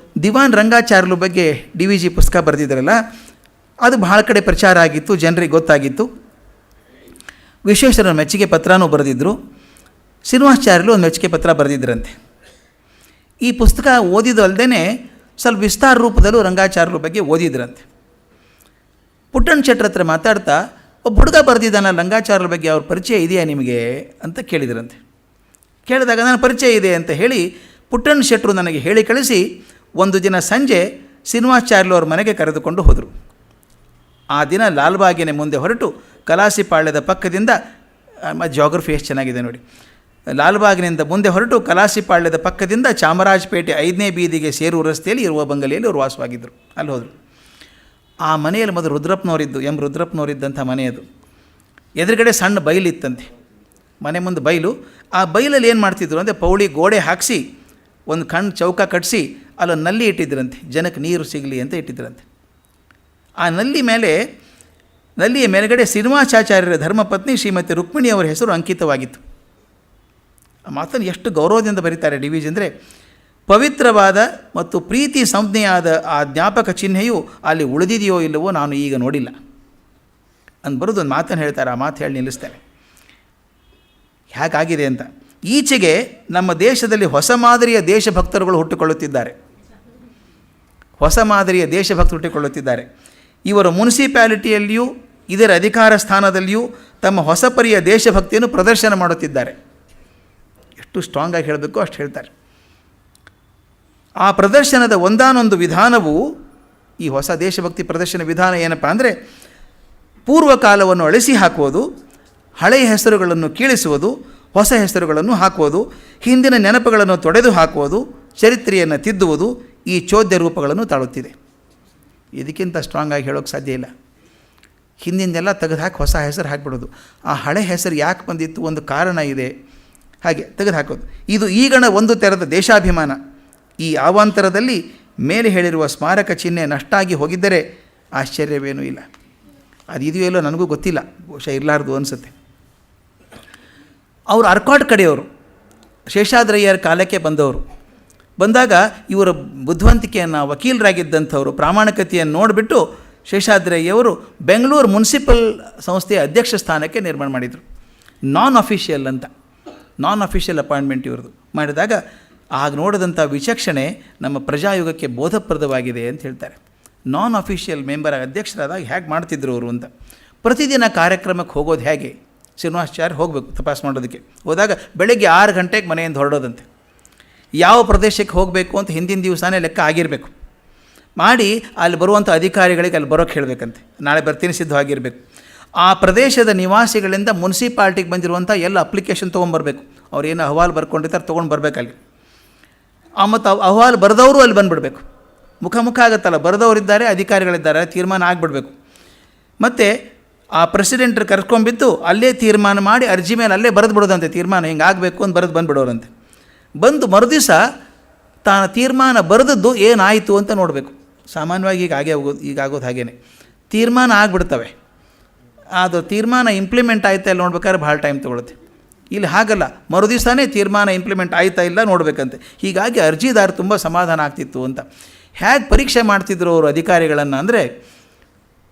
ದಿವಾನ್ ರಂಗಾಚಾರ್ಯರ ಬಗ್ಗೆ DVG ಪುಸ್ತಕ ಬರೆದಿದ್ದಾರಲ್ಲ, ಅದು ಬಹಳ ಕಡೆ ಪ್ರಚಾರ ಆಗಿತ್ತು, ಜನರಿಗೆ ಗೊತ್ತಾಗಿತ್ತು. ವಿಶ್ವೇಶ್ವರರ ಮೆಚ್ಚುಗೆ ಪತ್ರನೂ ಬರೆದಿದ್ದರು. ಶ್ರೀನಿವಾಸಾಚಾರ್ಯರು ಒಂದು ಮೆಚ್ಚುಗೆ ಪತ್ರ ಬರೆದಿದ್ದರಂತೆ. ಈ ಪುಸ್ತಕ ಓದಿದ್ದು ಅಲ್ಲದೇ ಸ್ವಲ್ಪ ವಿಸ್ತಾರ ರೂಪದಲ್ಲೂ ರಂಗಾಚಾರ್ಯರ ಬಗ್ಗೆ ಓದಿದ್ರಂತೆ. ಪುಟ್ಟಣ್ಣ ಶೆಟ್ಟರ ಹತ್ರ ಮಾತಾಡ್ತಾ, ಒಬ್ಬ ಹುಡುಗ ಬರೆದಿದ್ದಾನ ರಂಗಾಚಾರ್ಯರ ಬಗ್ಗೆ, ಅವ್ರ ಪರಿಚಯ ಇದೆಯಾ ನಿಮಗೆ ಅಂತ ಕೇಳಿದ್ರಂತೆ. ಕೇಳಿದಾಗ ನಾನು ಪರಿಚಯ ಇದೆ ಅಂತ ಹೇಳಿ ಪುಟ್ಟಣ್ಣ ಶೆಟ್ಟರು ನನಗೆ ಹೇಳಿ ಕಳಿಸಿ ಒಂದು ದಿನ ಸಂಜೆ ಶ್ರೀನಿವಾಸಾಚಾರ್ಯರು ಅವ್ರ ಮನೆಗೆ ಕರೆದುಕೊಂಡು ಹೋದರು. ಆ ದಿನ ಲಾಲ್ಬಾಗಿನ ಮುಂದೆ ಹೊರಟು ಕಲಾಸಿಪಾಳ್ಯದ ಪಕ್ಕದಿಂದ, ಜಾಗ್ರಫಿ ಎಷ್ಟು ಚೆನ್ನಾಗಿದೆ ನೋಡಿ, ಲಾಲ್ಬಾಗಿನಿಂದ ಮುಂದೆ ಹೊರಟು ಕಲಾಸಿಪಾಳ್ಯದ ಪಕ್ಕದಿಂದ ಚಾಮರಾಜಪೇಟೆ 5ನೇ ಬೀದಿಗೆ ಸೇರುವ ರಸ್ತೆಯಲ್ಲಿ ಇರುವ ಬಂಗಲೆಯಲ್ಲಿ ಅವರು ವಾಸವಾಗಿದ್ದರು. ಅಲ್ಲಿ ಹೋದರು. ಆ ಮನೆಯಲ್ಲಿ ಮೊದಲು ರುದ್ರಪ್ಪನವರಿದ್ದು, ರುದ್ರಪ್ಪನವರಿದ್ದಂಥ ಮನೆಯದು. ಎದುರುಗಡೆ ಸಣ್ಣ ಬೈಲಿತ್ತಂತೆ, ಮನೆ ಮುಂದೆ ಬೈಲು. ಆ ಬೈಲಲ್ಲಿ ಏನು ಮಾಡ್ತಿದ್ರು ಅಂದರೆ ಪೌಳಿ ಗೋಡೆ ಹಾಕಿಸಿ ಒಂದು ಕಣ್ಣು ಚೌಕ ಕಟ್ಟಿಸಿ ಅಲ್ಲೊಂದು ನಲ್ಲಿ ಇಟ್ಟಿದ್ರಂತೆ, ಜನಕ್ಕೆ ನೀರು ಸಿಗಲಿ ಅಂತ ಇಟ್ಟಿದ್ರಂತೆ. ಆ ನಲ್ಲಿಯ ಮೇಲುಗಡೆ ಶ್ರೀನಿವಾಸಾಚಾರ್ಯರ ಧರ್ಮಪತ್ನಿ ಶ್ರೀಮತಿ ರುಕ್ಮಿಣಿಯವರ ಹೆಸರು ಅಂಕಿತವಾಗಿತ್ತು. ಆ ಮಾತನ್ನು ಎಷ್ಟು ಗೌರವದಿಂದ ಬರೀತಾರೆ ಡಿ ವಿ ಜಿ ಅಂದರೆ, ಪವಿತ್ರವಾದ ಮತ್ತು ಪ್ರೀತಿ ಸಂಜ್ಞೆಯಾದ ಆ ಜ್ಞಾಪಕ ಚಿಹ್ನೆಯು ಅಲ್ಲಿ ಉಳಿದಿದೆಯೋ ಇಲ್ಲವೋ ನಾನು ಈಗ ನೋಡಿಲ್ಲ ಅಂದು ಬರೋದು ಒಂದು ಮಾತನ್ನು ಹೇಳ್ತಾರೆ. ಆ ಮಾತು ಹೇಳಿ ನಿಲ್ಲಿಸ್ತಾರೆ ಹೇಗಾಗಿದೆ ಅಂತ. ಈಚೆಗೆ ನಮ್ಮ ದೇಶದಲ್ಲಿ ಹೊಸ ಮಾದರಿಯ ದೇಶಭಕ್ತರುಗಳು ಹುಟ್ಟಿಕೊಳ್ಳುತ್ತಿದ್ದಾರೆ. ಇವರು ಮುನ್ಸಿಪ್ಯಾಲಿಟಿಯಲ್ಲಿಯೂ ಇದರ ಅಧಿಕಾರ ಸ್ಥಾನದಲ್ಲಿಯೂ ತಮ್ಮ ಹೊಸ ಪರಿಯ ದೇಶಭಕ್ತಿಯನ್ನು ಪ್ರದರ್ಶನ ಮಾಡುತ್ತಿದ್ದಾರೆ. ಎಷ್ಟು ಸ್ಟ್ರಾಂಗ್ ಆಗಿ ಹೇಳಬೇಕು ಅಷ್ಟು ಹೇಳ್ತಾರೆ. ಆ ಪ್ರದರ್ಶನದ ಒಂದಾನೊಂದು ವಿಧಾನವು, ಈ ಹೊಸ ದೇಶಭಕ್ತಿ ಪ್ರದರ್ಶನ ವಿಧಾನ ಏನಪ್ಪ ಅಂದರೆ, ಪೂರ್ವಕಾಲವನ್ನು ಅಳಿಸಿ ಹಾಕುವುದು, ಹಳೆಯ ಹೆಸರುಗಳನ್ನು ಕೀಳಿಸುವುದು, ಹೊಸ ಹೆಸರುಗಳನ್ನು ಹಾಕುವುದು, ಹಿಂದಿನ ನೆನಪುಗಳನ್ನು ತೊಡೆದು ಹಾಕುವುದು, ಚರಿತ್ರೆಯನ್ನು ತಿದ್ದುವುದು ಈ ಚೋದ್ಯ ರೂಪಗಳನ್ನು ತಾಳುತ್ತಿದೆ. ಇದಕ್ಕಿಂತ ಸ್ಟ್ರಾಂಗ್ ಆಗಿ ಹೇಳೋಕ್ಕೆ ಸಾಧ್ಯ ಇಲ್ಲ. ಹಿಂದಿಂದೆಲ್ಲ ತೆಗೆದು ಹಾಕಿ ಹೊಸ ಹೆಸರು ಹಾಕಿಬಿಡೋದು. ಆ ಹಳೆ ಹೆಸರು ಯಾಕೆ ಬಂದಿತ್ತು, ಒಂದು ಕಾರಣ ಇದೆ, ಹಾಗೆ ತೆಗೆದು ಹಾಕೋದು. ಇದು ಈಗಣ ಒಂದು ತೆರೆದ ದೇಶಾಭಿಮಾನ. ಈ ಅವಾಂತರದಲ್ಲಿ ಮೇಲೆ ಹೇಳಿರುವ ಸ್ಮಾರಕ ಚಿಹ್ನೆ ನಷ್ಟಾಗಿ ಹೋಗಿದ್ದರೆ ಆಶ್ಚರ್ಯವೇನೂ ಇಲ್ಲ. ಅದು ಇದೆಯೋ ಇಲ್ಲೋ ನನಗೂ ಗೊತ್ತಿಲ್ಲ, ಬಹುಶಃ ಇರಲಾರ್ದು ಅನಿಸುತ್ತೆ. ಅವರು ಅರ್ಕಾಟ್ ಕಡೆಯವರು, ಶೇಷಾದ್ರಯ್ಯರ ಕಾಲಕ್ಕೆ ಬಂದಾಗ ಇವರ ಬುದ್ಧಿವಂತಿಕೆಯನ್ನು, ವಕೀಲರಾಗಿದ್ದಂಥವರು ಪ್ರಾಮಾಣಿಕತೆಯನ್ನು ನೋಡಿಬಿಟ್ಟು ಶೇಷಾದ್ರಯ್ಯವರು ಬೆಂಗಳೂರು ಮುನ್ಸಿಪಲ್ ಸಂಸ್ಥೆಯ ಅಧ್ಯಕ್ಷ ಸ್ಥಾನಕ್ಕೆ ನಿರ್ಮಾಣ ಮಾಡಿದರು. ನಾನ್ ಅಫಿಷಿಯಲ್ ಅಪಾಯಿಂಟ್ಮೆಂಟ್ ಇವ್ರದ್ದು ಮಾಡಿದಾಗ ಆಗ ನೋಡಿದಂಥ ವಿಚಕ್ಷಣೆ ನಮ್ಮ ಪ್ರಜಾಯುಗಕ್ಕೆ ಬೋಧಪ್ರದವಾಗಿದೆ ಅಂತ ಹೇಳ್ತಾರೆ. ನಾನ್ ಅಫಿಷಿಯಲ್ ಮೆಂಬರ್ ಅಧ್ಯಕ್ಷರಾದಾಗ ಹೇಗೆ ಮಾಡ್ತಿದ್ರು ಅವರು ಅಂತ. ಪ್ರತಿದಿನ ಕಾರ್ಯಕ್ರಮಕ್ಕೆ ಹೋಗೋದು ಹೇಗೆ, ಶ್ರೀನಿವಾಸಾಚಾರ್ಯ ಹೋಗಬೇಕು ತಪಾಸ್ ಮಾಡೋದಕ್ಕೆ. ಹೋದಾಗ ಬೆಳಗ್ಗೆ 6 ಗಂಟೆಗೆ ಮನೆಯಿಂದ ಹೊರಡೋದಂತೆ. ಯಾವ ಪ್ರದೇಶಕ್ಕೆ ಹೋಗಬೇಕು ಅಂತ ಹಿಂದಿನ ದಿವಸನೇ ಲೆಕ್ಕ ಆಗಿರಬೇಕು. ಮಾಡಿ ಅಲ್ಲಿ ಬರುವಂಥ ಅಧಿಕಾರಿಗಳಿಗೆ ಅಲ್ಲಿ ಬರೋಕ್ಕೆ ಹೇಳಬೇಕಂತೆ, ನಾಳೆ ಬರ್ತೀನಿ ಸಿದ್ಧವಾಗಿರಬೇಕು. ಆ ಪ್ರದೇಶದ ನಿವಾಸಿಗಳಿಂದ ಮುನ್ಸಿಪಾಲ್ಟಿಗೆ ಬಂದಿರುವಂಥ ಎಲ್ಲ ಅಪ್ಲಿಕೇಶನ್ ತೊಗೊಂಬರ್ಬೇಕು. ಅವ್ರು ಏನು ಅಹವಾಲು ಬರ್ಕೊಂಡಿರ್ತಾರೆ ತೊಗೊಂಡು ಬರಬೇಕಲ್ಲಿ. ಮತ್ತು ಅಹವಾಲು ಬರೆದವರು ಅಲ್ಲಿ ಬಂದುಬಿಡಬೇಕು. ಮುಖ ಆಗುತ್ತಲ್ಲ, ಬರೆದವರಿದ್ದಾರೆ ಅಧಿಕಾರಿಗಳಿದ್ದಾರೆ, ತೀರ್ಮಾನ ಆಗಿಬಿಡ್ಬೇಕು. ಮತ್ತು ಆ ಪ್ರೆಸಿಡೆಂಟ್ರು ಕರ್ಕೊಂಡ್ಬಿದ್ದು ಅಲ್ಲೇ ತೀರ್ಮಾನ ಮಾಡಿ ಅರ್ಜಿ ಮೇಲೆ ಅಲ್ಲೇ ಬರೆದು ಬಿಡೋದಂತೆ, ತೀರ್ಮಾನ ಹಿಂಗೆ ಆಗಬೇಕು ಅಂತ ಬರೆದು ಬಂದುಬಿಡೋರಂತೆ. ಬಂದು ಮರುದಿವಸ ತಾನು ತೀರ್ಮಾನ ಬರೆದದ್ದು ಏನಾಯಿತು ಅಂತ ನೋಡಬೇಕು. ಸಾಮಾನ್ಯವಾಗಿ ಈಗಾಗೋದು ಹಾಗೇ ತೀರ್ಮಾನ ಆಗಿಬಿಡ್ತವೆ. ಅದು ತೀರ್ಮಾನ ಇಂಪ್ಲಿಮೆಂಟ್ ಆಯ್ತಾ ಇಲ್ಲ ನೋಡ್ಬೇಕಾದ್ರೆ ಭಾಳ ಟೈಮ್ ತೊಗೊಳುತ್ತೆ. ಇಲ್ಲಿ ಹಾಗಲ್ಲ, ಮರುದಿವಸನೇ ತೀರ್ಮಾನ ಇಂಪ್ಲಿಮೆಂಟ್ ಆಯ್ತಾ ಇಲ್ಲ ನೋಡಬೇಕಂತೆ. ಹೀಗಾಗಿ ಅರ್ಜಿದಾರ ತುಂಬ ಸಮಾಧಾನ ಆಗ್ತಿತ್ತು ಅಂತ. ಹೇಗೆ ಪರೀಕ್ಷೆ ಮಾಡ್ತಿದ್ರು ಅವರು ಅಧಿಕಾರಿಗಳನ್ನು ಅಂದರೆ,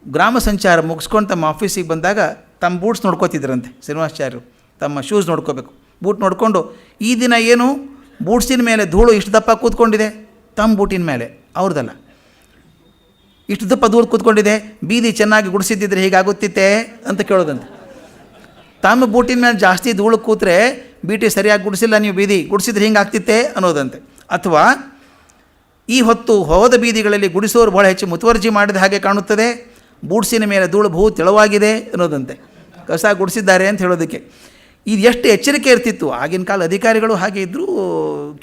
ಗ್ರಾಮ ಸಂಚಾರ ಮುಗಿಸ್ಕೊಂಡು ತಮ್ಮ ಆಫೀಸಿಗೆ ಬಂದಾಗ ತಮ್ಮ ಬೂಟ್ಸ್ ನೋಡ್ಕೋತಿದ್ರಂತೆ ಶ್ರೀನಿವಾಸಾಚಾರ್ಯರು. ತಮ್ಮ ಶೂಸ್ ನೋಡ್ಕೋಬೇಕು, ಬೂಟ್ ನೋಡಿಕೊಂಡು ಈ ದಿನ ಏನು ಬೂಟ್ಸಿನ ಮೇಲೆ ಧೂಳು ಇಷ್ಟು ದಪ್ಪ ಕೂತ್ಕೊಂಡಿದೆ, ತಮ್ಮ ಬೂಟಿನ ಮೇಲೆ, ಅವ್ರದ್ದಲ್ಲ, ಇಷ್ಟು ದಪ್ಪ ಧೂಳು ಕೂತ್ಕೊಂಡಿದೆ, ಬೀದಿ ಚೆನ್ನಾಗಿ ಗುಡಿಸಿದ್ದಿದ್ರೆ ಹೀಗಾಗುತ್ತಿತ್ತೆ ಅಂತ ಕೇಳೋದಂತೆ. ತಮ್ಮ ಬೂಟಿನ ಮೇಲೆ ಜಾಸ್ತಿ ಧೂಳು ಕೂತ್ರೆ ಬೀಟಿ ಸರಿಯಾಗಿ ಗುಡಿಸಿಲ್ಲ ನೀವು, ಬೀದಿ ಗುಡಿಸಿದ್ರೆ ಹಿಂಗೆ ಆಗ್ತಿತ್ತೆ ಅನ್ನೋದಂತೆ. ಅಥವಾ ಈ ಹೊತ್ತು ಹೋದ ಬೀದಿಗಳಲ್ಲಿ ಗುಡಿಸೋರು ಭಾಳ ಹೆಚ್ಚು ಮುತುವರ್ಜಿ ಮಾಡಿದ ಹಾಗೆ ಕಾಣುತ್ತದೆ, ಬೂಟ್ಸಿನ ಮೇಲೆ ಧೂಳು ಬಹು ತೆಳುವಾಗಿದೆ ಅನ್ನೋದಂತೆ, ಕಸ ಗುಡಿಸಿದ್ದಾರೆ ಅಂತ ಹೇಳೋದಕ್ಕೆ. ಇದು ಎಷ್ಟು ಎಚ್ಚರಿಕೆ ಇರ್ತಿತ್ತು. ಆಗಿನ ಕಾಲ ಅಧಿಕಾರಿಗಳು ಹಾಗೆ ಇದ್ದರು,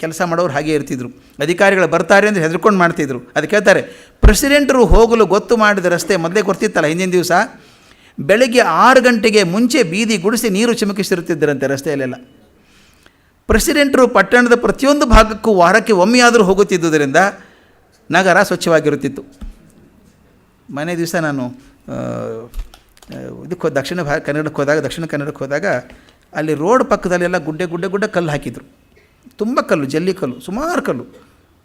ಕೆಲಸ ಮಾಡೋರು ಹಾಗೆ ಇರ್ತಿದ್ರು. ಅಧಿಕಾರಿಗಳು ಬರ್ತಾರೆ ಅಂದರೆ ಹೆದರ್ಕೊಂಡು ಮಾಡ್ತಿದ್ರು. ಅದಕ್ಕೆ ಹೇಳ್ತಾರೆ, ಪ್ರೆಸಿಡೆಂಟರು ಹೋಗಲು ಗೊತ್ತು ಮಾಡಿದ ರಸ್ತೆ ಮೊದಲೇ ಗೊತ್ತಿತ್ತಲ್ಲ, ಹಿಂದಿನ ದಿವಸ ಬೆಳಗ್ಗೆ 6 ಗಂಟೆಗೆ ಮುಂಚೆ ಬೀದಿ ಗುಡಿಸಿ ನೀರು ಚಿಮುಕಿಸಿರುತ್ತಿದ್ದರಂತೆ ರಸ್ತೆಯಲ್ಲೆಲ್ಲ. ಪ್ರೆಸಿಡೆಂಟರು ಪಟ್ಟಣದ ಪ್ರತಿಯೊಂದು ಭಾಗಕ್ಕೂ ವಾರಕ್ಕೆ ಒಮ್ಮೆಯಾದರೂ ಹೋಗುತ್ತಿದ್ದುದರಿಂದ ನಗರ ಸ್ವಚ್ಛವಾಗಿರುತ್ತಿತ್ತು. ಮನೆ ದಿವಸ ನಾನು ಇದಕ್ಕೆ ದಕ್ಷಿಣ ಕನ್ನಡಕ್ಕೆ ಹೋದಾಗ ಅಲ್ಲಿ ರೋಡ್ ಪಕ್ಕದಲ್ಲೆಲ್ಲ ಗುಡ್ಡೆ ಕಲ್ಲು ಹಾಕಿದರು. ತುಂಬ ಕಲ್ಲು, ಜಲ್ಲಿ ಕಲ್ಲು, ಸುಮಾರು ಕಲ್ಲು.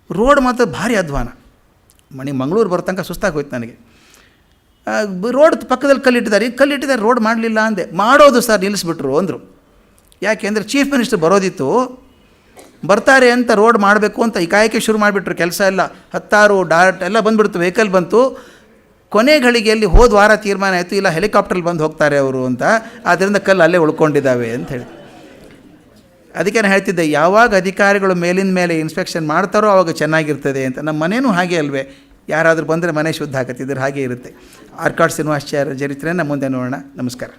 ರೋಡ್ ಮಾತ್ರ ಭಾರಿ ಅಧ್ವಾನ. ಮಂಗಳೂರು ಬರೋ ತನಕ ಸುಸ್ತಾಗಿ ಹೋಯ್ತು ನನಗೆ. ರೋಡ್ ಪಕ್ಕದಲ್ಲಿ ಕಲ್ಲಿಟ್ಟಿದ್ದಾರೆ, ರೋಡ್ ಮಾಡಲಿಲ್ಲ ಅಂದೆ. ಮಾಡೋದು ಸರ್ ನಿಲ್ಲಿಸ್ಬಿಟ್ರು ಅಂದರು. ಯಾಕೆ ಅಂದರೆ ಚೀಫ್ ಮಿನಿಸ್ಟರ್ ಬರೋದಿತ್ತು, ಬರ್ತಾರೆ ಅಂತ ರೋಡ್ ಮಾಡಬೇಕು ಅಂತ ಕಾಯಕ್ಕೆ ಶುರು ಮಾಡಿಬಿಟ್ರು. ಕೆಲಸ ಎಲ್ಲ 10 ಡಾರ್ಟ್ ಎಲ್ಲ ಬಂದುಬಿಡ್ತು, ವೆಹಿಕಲ್ ಬಂತು. ಕೊನೆ ಘಳಿಗೆಯಲ್ಲಿ ಹೋದ ವಾರ ತೀರ್ಮಾನ ಆಯಿತು, ಇಲ್ಲ ಹೆಲಿಕಾಪ್ಟ್ರಲ್ಲಿ ಬಂದು ಹೋಗ್ತಾರೆ ಅವರು ಅಂತ, ಆದ್ದರಿಂದ ಕಲ್ಲು ಅಲ್ಲೇ ಉಳ್ಕೊಂಡಿದ್ದಾವೆ ಅಂತ ಹೇಳಿ. ಅದಕ್ಕೆ ನಾನು ಹೇಳ್ತಿದ್ದೆ, ಯಾವಾಗ ಅಧಿಕಾರಿಗಳು ಮೇಲಿಂದ ಮೇಲೆ ಇನ್ಸ್ಪೆಕ್ಷನ್ ಮಾಡ್ತಾರೋ ಆವಾಗ ಚೆನ್ನಾಗಿರ್ತದೆ ಅಂತ. ನಮ್ಮ ಮನೇನೂ ಹಾಗೆ ಅಲ್ವೇ, ಯಾರಾದರೂ ಬಂದರೆ ಮನೆ ಶುದ್ಧ ಹಾಕತ್ತಿದ್ರೆ ಹಾಗೆ ಇರುತ್ತೆ. ಆರ್ಕಾಡ್ ಶ್ರೀನಿವಾಸಾಚಾರ್ಯ ಚರಿತ್ರೆಯನ್ನು ಮುಂದೆ ನೋಡೋಣ. ನಮಸ್ಕಾರ.